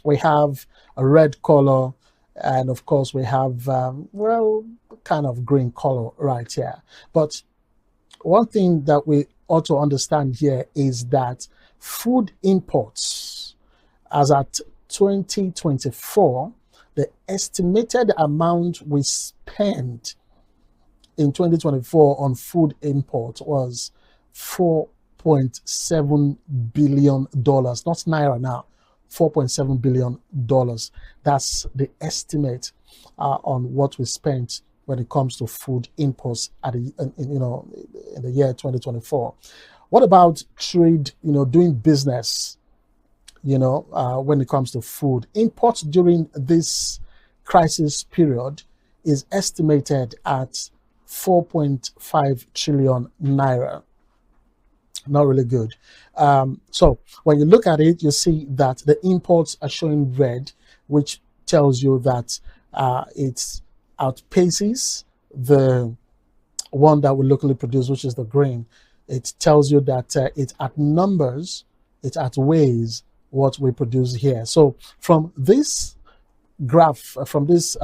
We have a red color, and of course we have kind of green color right here. But one thing that we ought to understand here is that food imports, as at 2024, the estimated amount we spent in 2024 on food import was $4.7 billion, not naira now, $4.7 billion. That's the estimate on what we spent when it comes to food imports in the year 2024. What about trade, doing business, when it comes to food? Imports during this crisis period is estimated at 4.5 trillion naira. Not really good. So when you look at it, you see that the imports are showing red, which tells you that it outpaces the one that we locally produce, which is the green. It tells you that it outnumbers, it outweighs what we produce here. So from this graph, from this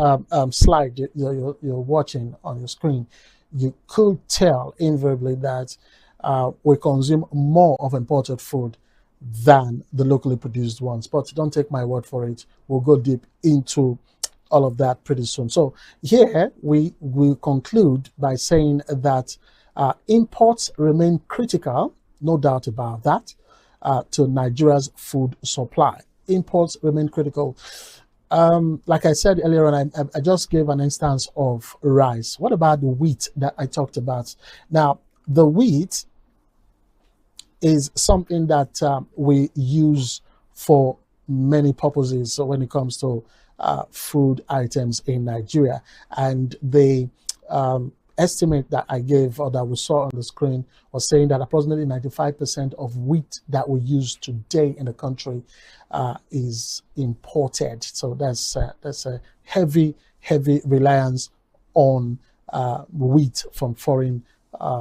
slide you're watching on your screen, you could tell invariably that we consume more of imported food than the locally produced ones. But don't take my word for it. We'll go deep into all of that pretty soon. So here we will conclude by saying that imports remain critical, no doubt about that, to Nigeria's food supply. Imports remain critical. Like I said earlier on, I just gave an instance of rice. What about the wheat that I talked about? Now, the wheat is something that we use for many purposes. So when it comes to food items in Nigeria, and the estimate that I gave, or that we saw on the screen, was saying that approximately 95% of wheat that we use today in the country is imported. So that's a heavy reliance on wheat from foreign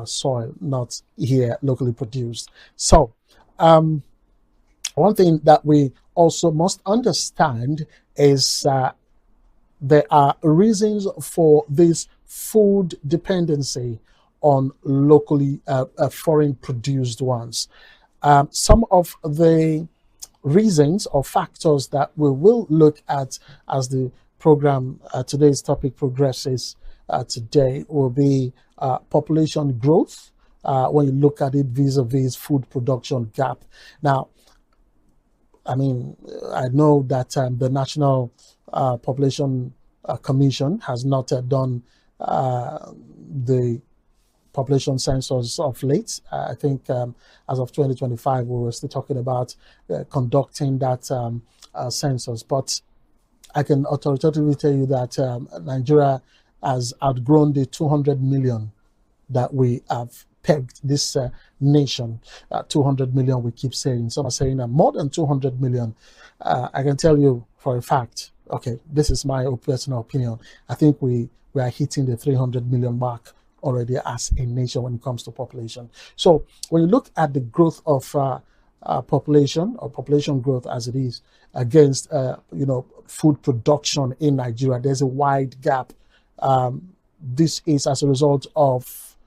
soil, not here locally produced. So One thing that we also must understand is there are reasons for this food dependency on locally foreign produced ones. Some of the reasons or factors that we will look at as the program, today's topic progresses today, will be population growth, when you look at it vis-a-vis food production gap. Now, I mean, I know that the National Population Commission has not done the population census of late. I think as of 2025, we were still talking about conducting that census. But I can authoritatively tell you that Nigeria has outgrown the 200 million that we have pegged this nation. 200 million, we keep saying. Some are saying more than 200 million. I can tell you for a fact, okay, this is my personal opinion. I think we are hitting the 300 million mark already as a nation when it comes to population. So when you look at the growth of population, or population growth as it is, against food production in Nigeria, there's a wide gap. This is as a result of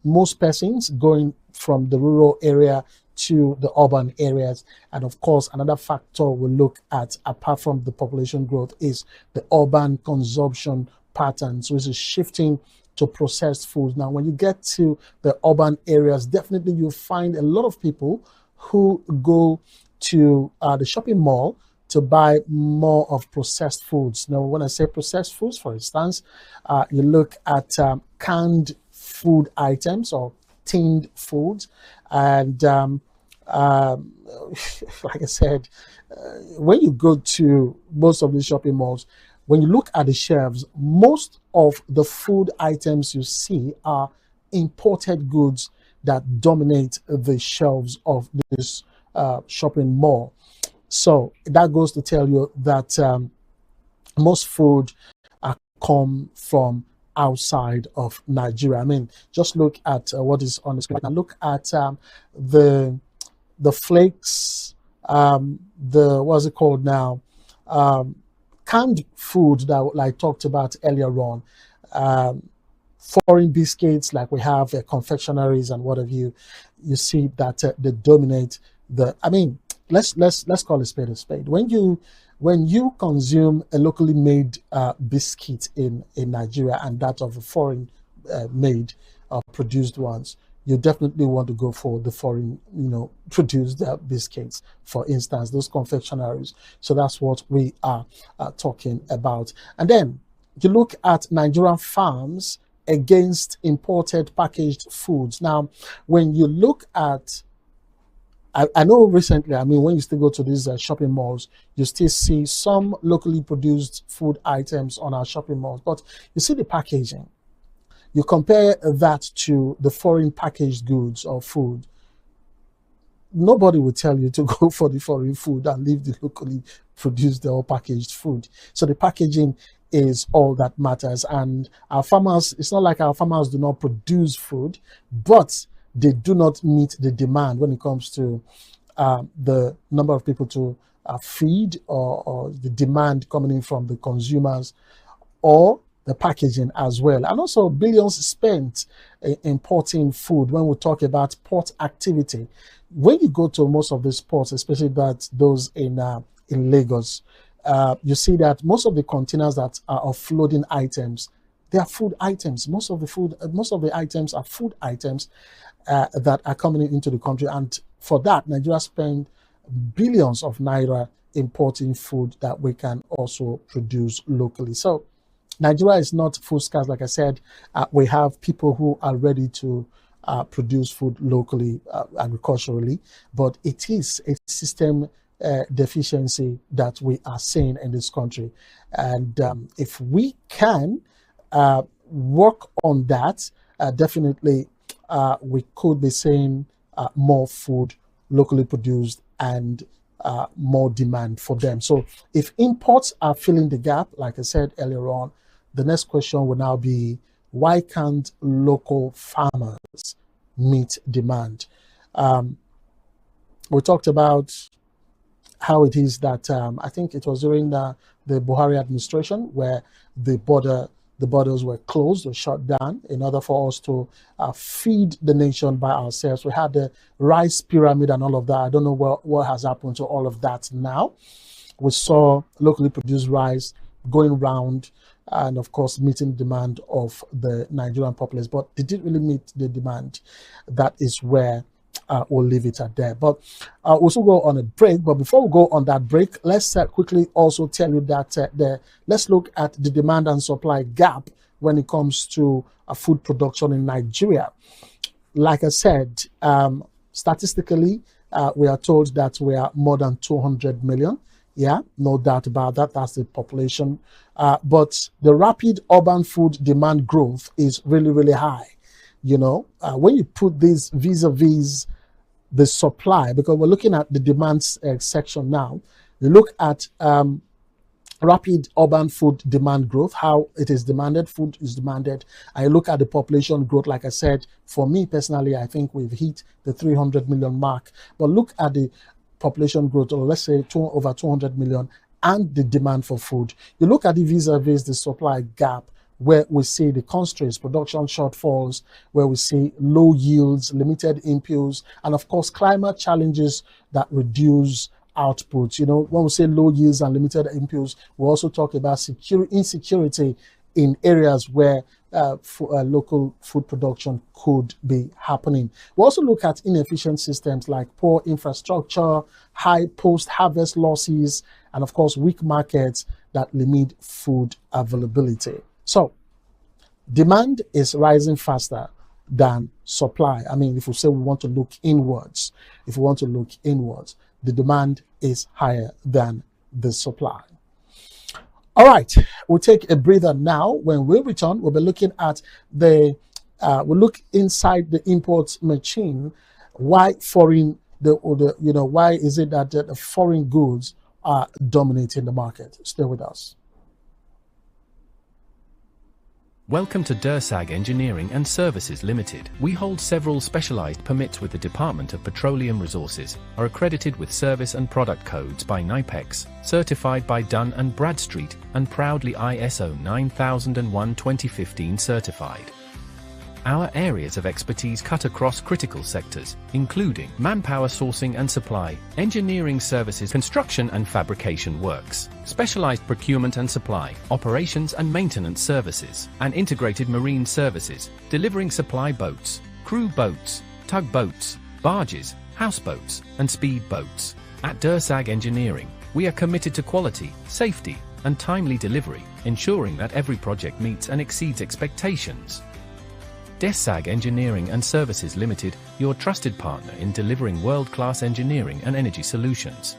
most persons going from the rural area to the urban areas. And of course, another factor we look at, apart from the population growth, is the urban consumption patterns, which is shifting to processed foods. Now, when you get to the urban areas, definitely you'll find a lot of people who go to the shopping mall to buy more of processed foods. Now, when I say processed foods, for instance, you look at canned food items or tinned foods. And like I said, when you go to most of the shopping malls, when you look at the shelves, most of the food items you see are imported goods that dominate the shelves of this shopping mall. So that goes to tell you that most food come from outside of Nigeria. I mean, just look at what is on the screen. Now look at the flakes, what's it called now? Canned food that I talked about earlier on. Foreign biscuits, like we have confectionaries and what have you. You see that they dominate the. I mean, let's call a spade a spade. When you consume a locally made biscuit in Nigeria and that of a foreign made or produced ones, you definitely want to go for the foreign, produced biscuits, for instance, those confectionaries. So that's what we are talking about. And then you look at Nigerian farms against imported packaged foods. Now, when you look at, I know recently, I mean, when you still go to these shopping malls, you still see some locally produced food items on our shopping malls, but you see the packaging. You compare that to the foreign packaged goods or food. Nobody will tell you to go for the foreign food and leave the locally produced or packaged food. So the packaging is all that matters. And our farmers, it's not like our farmers do not produce food, but they do not meet the demand when it comes to the number of people to feed, or the demand coming in from the consumers, or the packaging as well. And also billions spent importing food when we talk about port activity. When you go to most of these ports, especially those in Lagos, you see that most of the containers that are offloading items, they are food items. Most of the items are food items that are coming into the country. And for that, Nigeria spent billions of naira importing food that we can also produce locally. So Nigeria is not food scarce. Like I said, we have people who are ready to produce food locally, agriculturally, but it is a system deficiency that we are seeing in this country. And if we can work on that, definitely we could be seeing more food locally produced and more demand for them. So if imports are filling the gap, like I said earlier on, the next question will now be, why can't local farmers meet demand? we talked about how it is that I think it was during the Buhari administration where the borders were closed or shut down in order for us to feed the nation by ourselves. We had the rice pyramid and all of that. I don't know what has happened to all of that now. We saw locally produced rice going round and, of course, meeting the demand of the Nigerian populace. But did it really meet the demand? That is where we'll leave it at there. But we'll still go on a break. But before we go on that break, let's quickly also tell you that let's look at the demand and supply gap when it comes to food production in Nigeria. Like I said, statistically, we are told that we are more than 200 million. Yeah, no doubt about that. That's the population. But the rapid urban food demand growth is really, really high. You know, when you put this vis-a-vis the supply, because we're looking at the demand section now, you look at rapid urban food demand growth, how it is demanded, food is demanded. I look at the population growth. Like I said, for me personally, I think we've hit the 300 million mark. But look at the population growth, or let's say over 200 million, and the demand for food. You look at the vis-a-vis the supply gap, where we see the constraints, production shortfalls, where we see low yields, limited inputs, and of course climate challenges that reduce output. You know, when we say low yields and limited inputs, we also talk about insecurity in areas where local food production could be happening. We also look at inefficient systems like poor infrastructure, high post-harvest losses, and of course weak markets that limit food availability. So demand is rising faster than supply. I mean, if we say we want to look inwards, the demand is higher than the supply. All right, we'll take a breather now. When we return, we'll be looking at we'll look inside the import machine. Why why is it that the foreign goods are dominating the market? Stay with us. Welcome to Dursag Engineering and Services Limited. We hold several specialized permits with the Department of Petroleum Resources, are accredited with service and product codes by NIPEX, certified by Dun & Bradstreet, and proudly ISO 9001:2015 certified. Our areas of expertise cut across critical sectors, including manpower sourcing and supply, engineering services, construction and fabrication works, specialized procurement and supply, operations and maintenance services, and integrated marine services, delivering supply boats, crew boats, tugboats, barges, houseboats, and speed boats. At Dursag Engineering, we are committed to quality, safety, and timely delivery, ensuring that every project meets and exceeds expectations. Dursag Engineering and Services Limited, your trusted partner in delivering world-class engineering and energy solutions.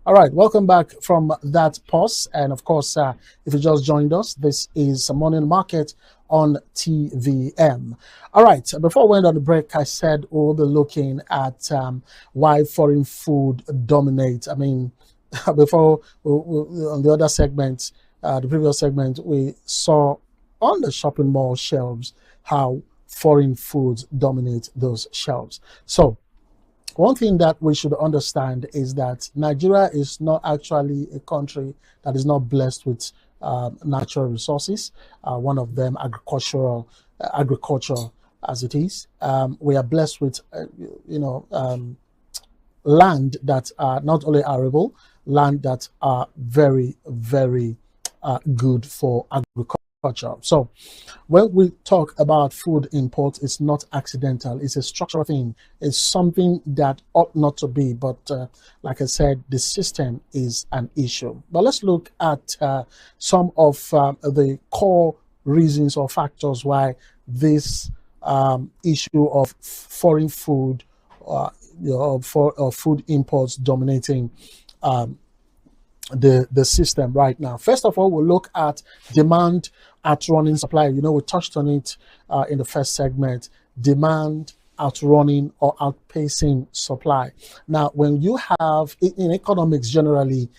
All right, welcome back from that pause. And of course, if you just joined us, this is Morning Market on TVM. All right, before we went on the break, I said we'll be looking at why foreign food dominates. I mean, before on the other segment, the previous segment, we saw on the shopping mall shelves how foreign foods dominate those shelves. So one thing that we should understand is that Nigeria is not actually a country that is not blessed with natural resources. One of them, agriculture as it is. We are blessed with, land that are not only arable, land that are very, very good for agriculture. So when we talk about food imports, it's not accidental. It's a structural thing. It's something that ought not to be. But like I said, the system is an issue. But let's look at some of the core reasons or factors why this issue of foreign food for food imports dominating the system right now. First of all, we'll look at demand outrunning supply. We touched on it in the first segment. Demand outrunning or outpacing supply. Now, when you have in economics generally,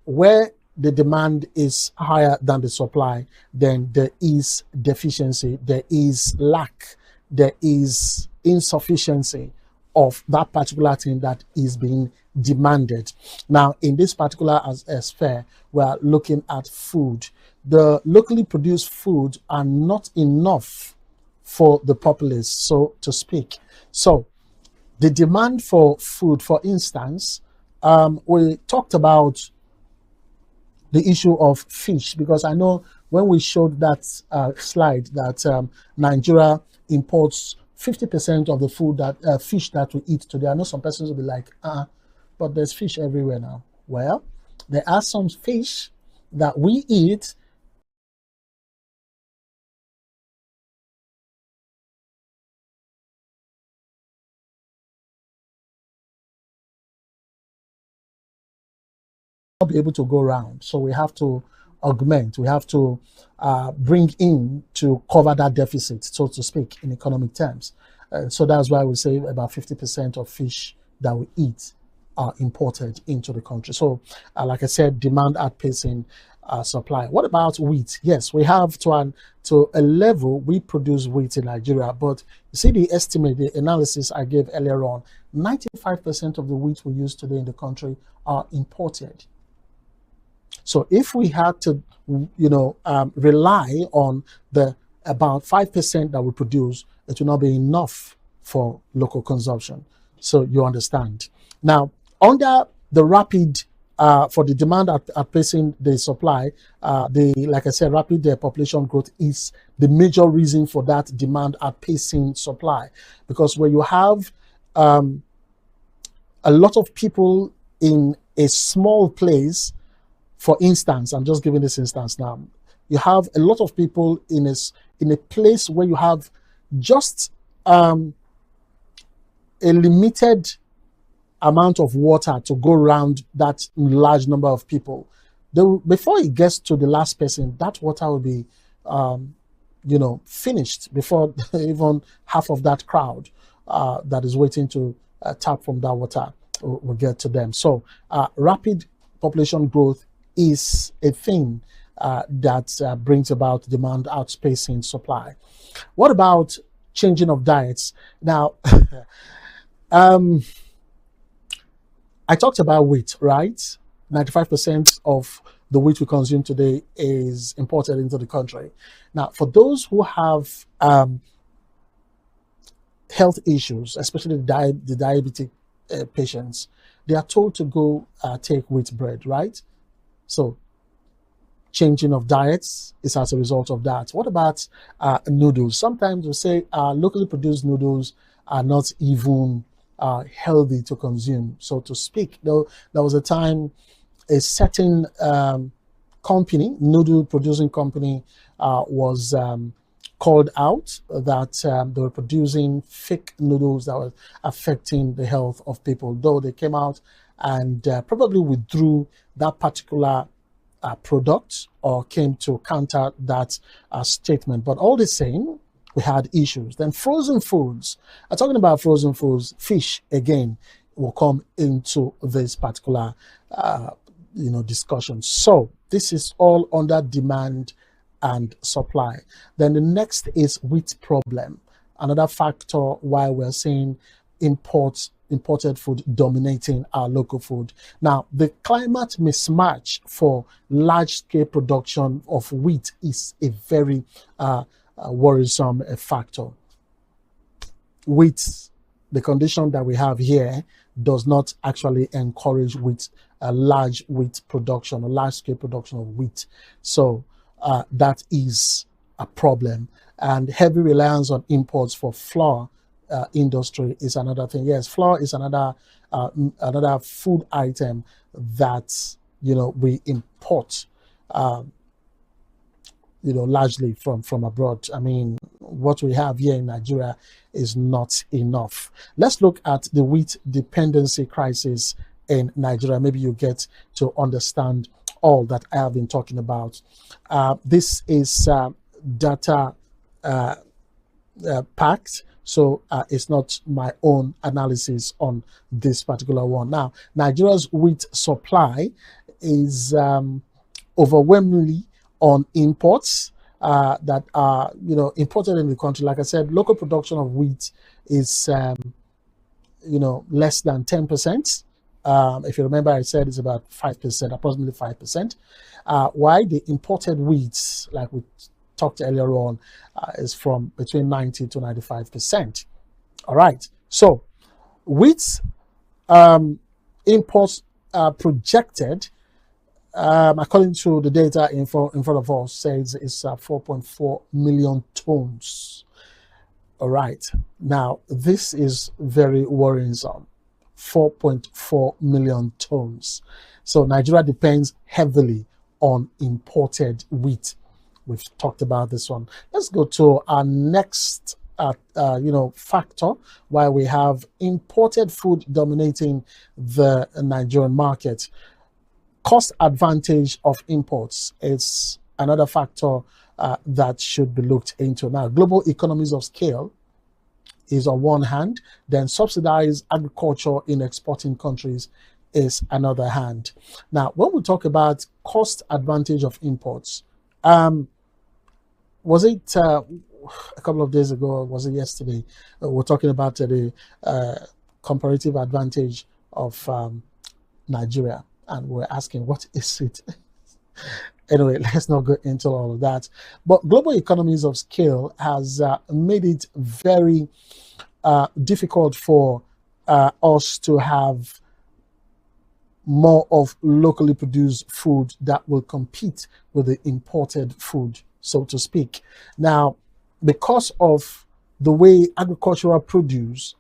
where the demand is higher than the supply, then there is deficiency, there is lack, there is insufficiency of that particular thing that is being demanded. Now, in this particular sphere, we are looking at food. The locally produced food are not enough for the populace, so to speak. So the demand for food, for instance, we talked about the issue of fish, because I know when we showed that slide that Nigeria imports 50% of the food that fish that we eat today. I know some persons will be like, but there's fish everywhere now. Well, there are some fish that we eat not be able to go around. So we have to augment, we have to bring in to cover that deficit, so to speak, in economic terms. So that's why we say about 50% of fish that we eat are imported into the country. So like I said, demand outpacing supply. What about wheat? Yes, we have to a level we produce wheat in Nigeria, but you see the estimate, the analysis I gave earlier on, 95% of the wheat we use today in the country are imported. So if we had to, rely on the about 5% that we produce, it will not be enough for local consumption. So you understand. Now, under the rapid, for the demand outpacing the supply, like I said, rapid population growth is the major reason for that demand outpacing supply. Because when you have a lot of people in a small place, for instance, I'm just giving this instance now, you have a lot of people in a place where you have just a limited amount of water to go around that large number of people. Before it gets to the last person, that water will be, finished before even half of that crowd that is waiting to tap from that water will get to them. So rapid population growth is a thing that brings about demand outpacing supply. What about changing of diets? Now, I talked about wheat, right? 95% of the wheat we consume today is imported into the country. Now, for those who have health issues, especially the diabetic patients, they are told to go take wheat bread, right? So changing of diets is as a result of that. What about noodles? Sometimes we say locally produced noodles are not even healthy to consume, so to speak. Though there was a time a certain noodle producing company was called out that they were producing fake noodles that were affecting the health of people, though they came out and probably withdrew that particular product or came to counter that statement. But all the same, we had issues. Then frozen foods. Talking about frozen foods, fish again will come into this particular discussion. So this is all under demand and supply. Then the next is wheat problem. Another factor why we're seeing imported food dominating our local food. Now, the climate mismatch for large-scale production of wheat is a very worrisome factor. Wheat, the condition that we have here, does not actually encourage large wheat production or large-scale production of wheat. So that is a problem. And heavy reliance on imports for flour industry is another thing. Yes, flour is another food item that we import. largely from abroad. I mean, what we have here in Nigeria is not enough. Let's look at the wheat dependency crisis in Nigeria. Maybe you get to understand all that I have been talking about. This is data packed, so it's not my own analysis on this particular one. Now, Nigeria's wheat supply is overwhelmingly on imports that are imported in the country. Like I said, local production of wheat is less than 10%. If you remember, I said it's about 5%, approximately 5%. Why the imported wheat, like we talked earlier on, is from between 90 to 95%. All right. So wheat imports are projected, according to the data in front of us, says it's 4.4 million tons. All right. Now, this is very worrisome. 4.4 million tons. So Nigeria depends heavily on imported wheat. We've talked about this one. Let's go to our next factor why we have imported food dominating the Nigerian market. Cost advantage of imports is another factor that should be looked into. Now, global economies of scale is on one hand, then subsidized agriculture in exporting countries is another hand. Now, when we talk about cost advantage of imports, was it a couple of days ago, or was it yesterday? We're talking about the comparative advantage of Nigeria, and we're asking, what is it? Anyway, let's not go into all of that. But global economies of scale has made it very difficult for us to have more of locally produced food that will compete with the imported food, so to speak. Now, because of the way agricultural produce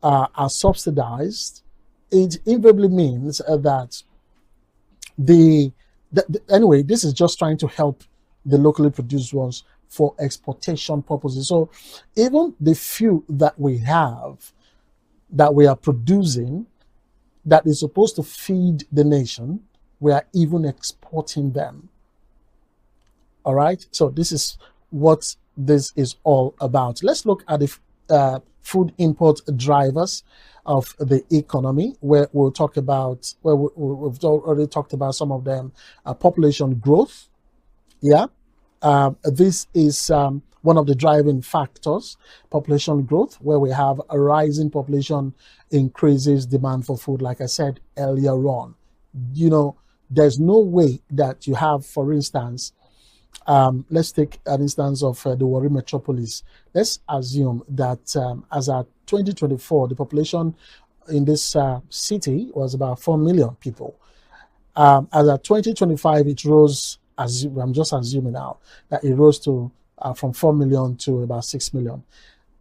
are subsidized, it invariably means that anyway, this is just trying to help the locally produced ones for exportation purposes. So even the few that we have, that we are producing, that is supposed to feed the nation, we are even exporting them. All right. So this is what this is all about. Let's look at the food import drivers of the economy, where we'll talk about, we've already talked about some of them. Population growth. Yeah. This is one of the driving factors, population growth, where we have a rising population increases demand for food, like I said earlier on. There's no way that you have, for instance, let's take an instance of the Warri metropolis. Let's assume that as at 2024, the population in this city was about 4 million people. As at 2025, it rose, I'm just assuming now, that it rose to from 4 million to about 6 million.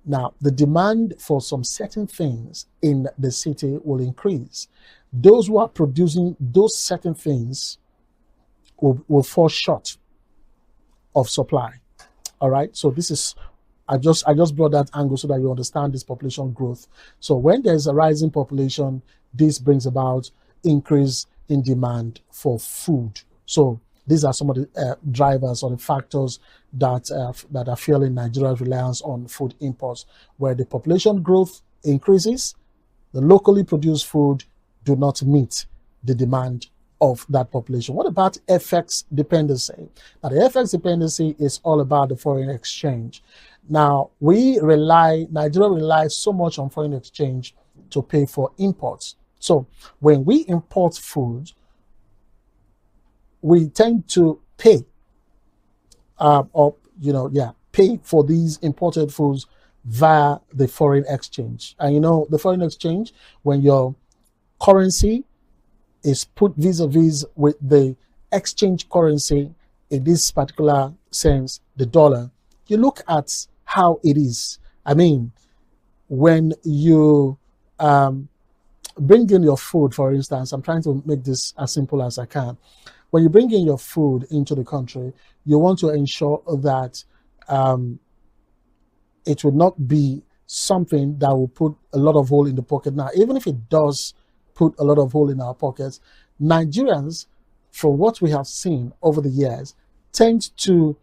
Now, the demand for some certain things in the city will increase. Those who are producing those certain things will fall short of supply. All right. So this is, I just brought that angle so that you understand this population growth. So when there's a rising population, this brings about increase in demand for food. So these are some of the drivers or the factors that are fueling Nigeria's reliance on food imports, where the population growth increases, the locally produced food do not meet the demand of that population. What about FX dependency? Now, the FX dependency is all about the foreign exchange. Now, Nigeria relies so much on foreign exchange to pay for imports. So when we import food, we tend to pay pay for these imported foods via the foreign exchange. And the foreign exchange, when your currency is put vis-a-vis with the exchange currency, in this particular sense, the dollar, you look at how it is. I mean, when you bring in your food, for instance, I'm trying to make this as simple as I can. when you bring in your food into the country, you want to ensure that it would not be something that will put a lot of hole in the pocket. Now, even if it does put a lot of hole in our pockets, Nigerians, from what we have seen over the years, tend to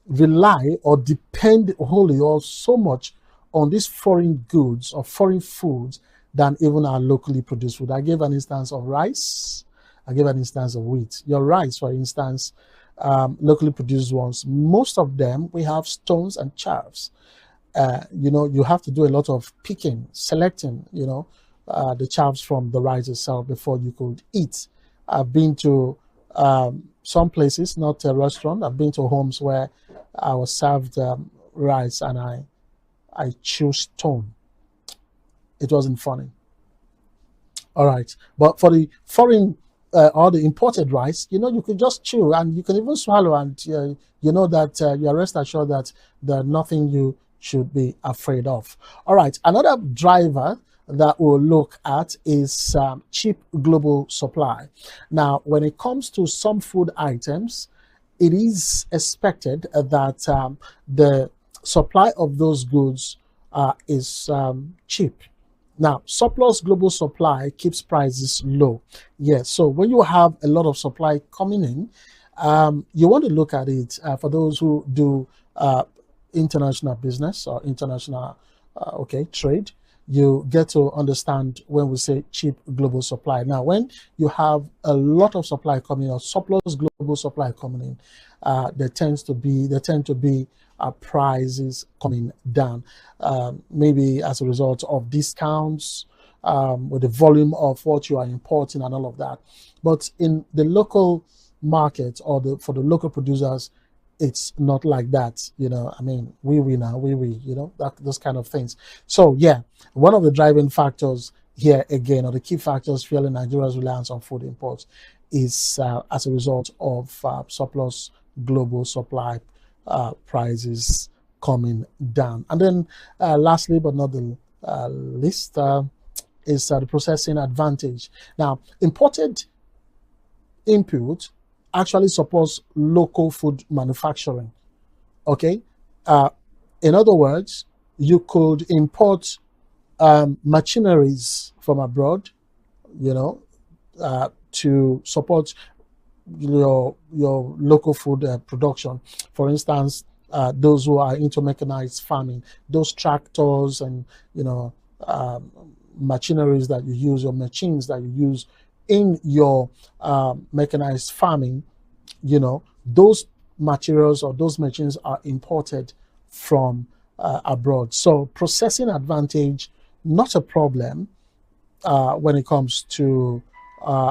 rely or depend wholly or so much on these foreign goods or foreign foods than even our locally produced food. I gave an instance of rice. I gave an instance of wheat. Your rice, for instance, locally produced ones, most of them, we have stones and chaffs. You know, you have to do a lot of picking, selecting, you know, the chaffs from the rice itself before you could eat. I've been to some places, not a restaurant. I've been to homes where I was served rice and I chewed stone. It wasn't funny. All right. But for the foreign or the imported rice, you know, you can just chew and you can even swallow, and you know that you're rest assured that there's nothing you should be afraid of. All right. Another driver that we'll look at is cheap global supply. Now, when it comes to some food items, it is expected that the supply of those goods is cheap. Now, surplus global supply keeps prices low. Yes, so when you have a lot of supply coming in, you want to look at it for those who do international business or international trade. You get to understand when we say cheap global supply. Now, when you have a lot of supply coming or surplus global supply coming in, there tend to be prices coming down, maybe as a result of discounts with the volume of what you are importing and all of that. But in the local market or for the local producers, it's not like that, you know. I mean, we you know, those kind of things. So yeah, one of the driving factors here again, or the key factors fueling Nigeria's reliance on food imports, is as a result of surplus global supply, prices coming down. And then lastly but not the least is the processing advantage. Now, imported input actually supports local food manufacturing. Okay, in other words, you could import machineries from abroad, you know, to support your local food production. For instance, those who are into mechanized farming, those tractors and, you know, machineries that you use, your machines that you use in your mechanized farming, you know, those materials or those machines are imported from abroad. So processing advantage, not a problem when it comes to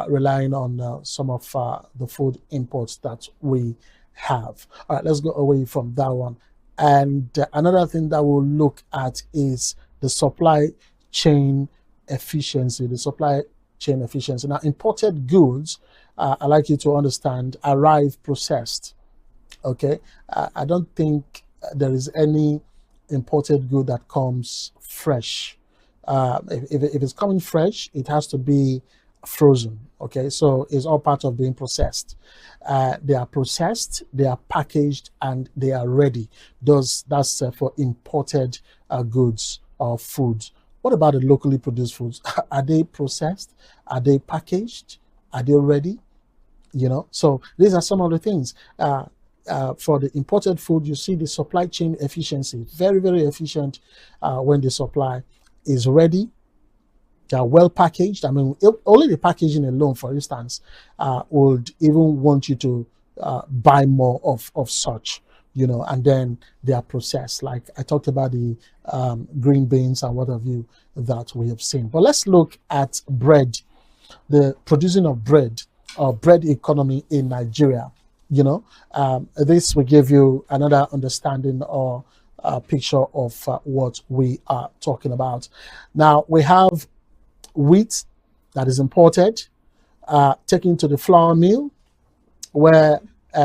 relying on some of the food imports that we have. All right, let's go away from that one. And another thing that we'll look at is the supply chain efficiency. Now, imported goods, I like you to understand, arrive processed. Okay, I don't think there is any imported good that comes fresh. If it's coming fresh, it has to be frozen. Okay, so it's all part of being processed. They are processed, they are packaged, and they are ready. That's for imported goods or foods. What about the locally produced foods? Are they processed? Are they packaged? Are they ready? You know, so these are some of the things. For the imported food, you see the supply chain efficiency, very, very efficient when the supply is ready. They are well packaged. I mean, only the packaging alone, for instance, would even want you to buy more of such, you know, and then they are processed. Like I talked about the green beans and what have you that we have seen. But let's look at bread, the producing of bread or bread economy in Nigeria. You know, this will give you another understanding or picture of what we are talking about. Now, we have wheat that is imported, taken to the flour mill, where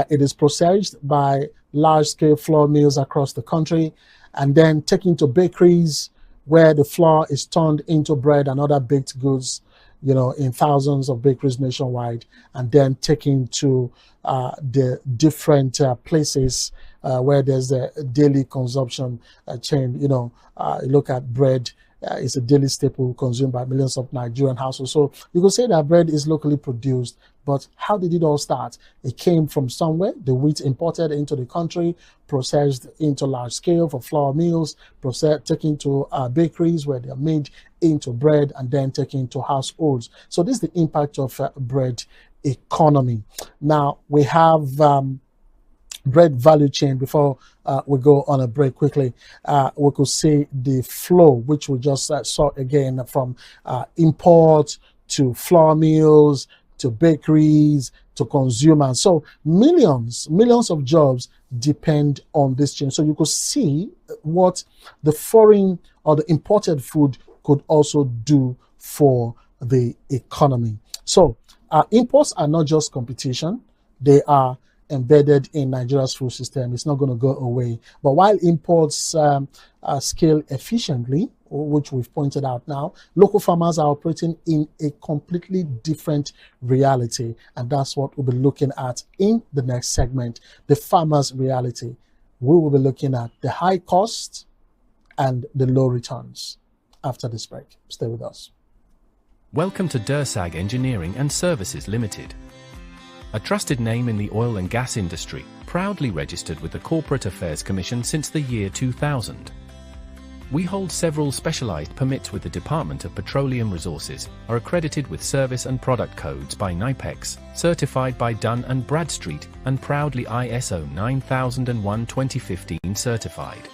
it is processed by large-scale flour mills across the country, and then taken to bakeries, where the flour is turned into bread and other baked goods, in thousands of bakeries nationwide, and then taken to the different places where there's a daily consumption chain. You look at bread. It's a daily staple consumed by millions of Nigerian households. So you could say that bread is locally produced, but how did it all start? It came from somewhere. The wheat imported into the country, processed into large scale for flour mills, taken to bakeries where they are made into bread, and then taken to households. So this is the impact of bread economy. Now we have bread value chain. Before we go on a break quickly, we could see the flow, which we just saw again, from import to flour mills to bakeries to consumers. So millions of jobs depend on this chain. So you could see what the foreign or the imported food could also do for the economy. So imports are not just competition, they are embedded in Nigeria's food system. It's not going to go away. But while imports scale efficiently, which we've pointed out now, local farmers are operating in a completely different reality. And that's what we'll be looking at in the next segment, the farmer's reality. We will be looking at the high cost and the low returns after this break. Stay with us. Welcome to Dursag Engineering and Services Limited. A trusted name in the oil and gas industry, proudly registered with the Corporate Affairs Commission since the year 2000. We hold several specialized permits with the Department of Petroleum Resources, are accredited with service and product codes by NIPEX, certified by Dun & Bradstreet, and proudly ISO 9001:2015 certified.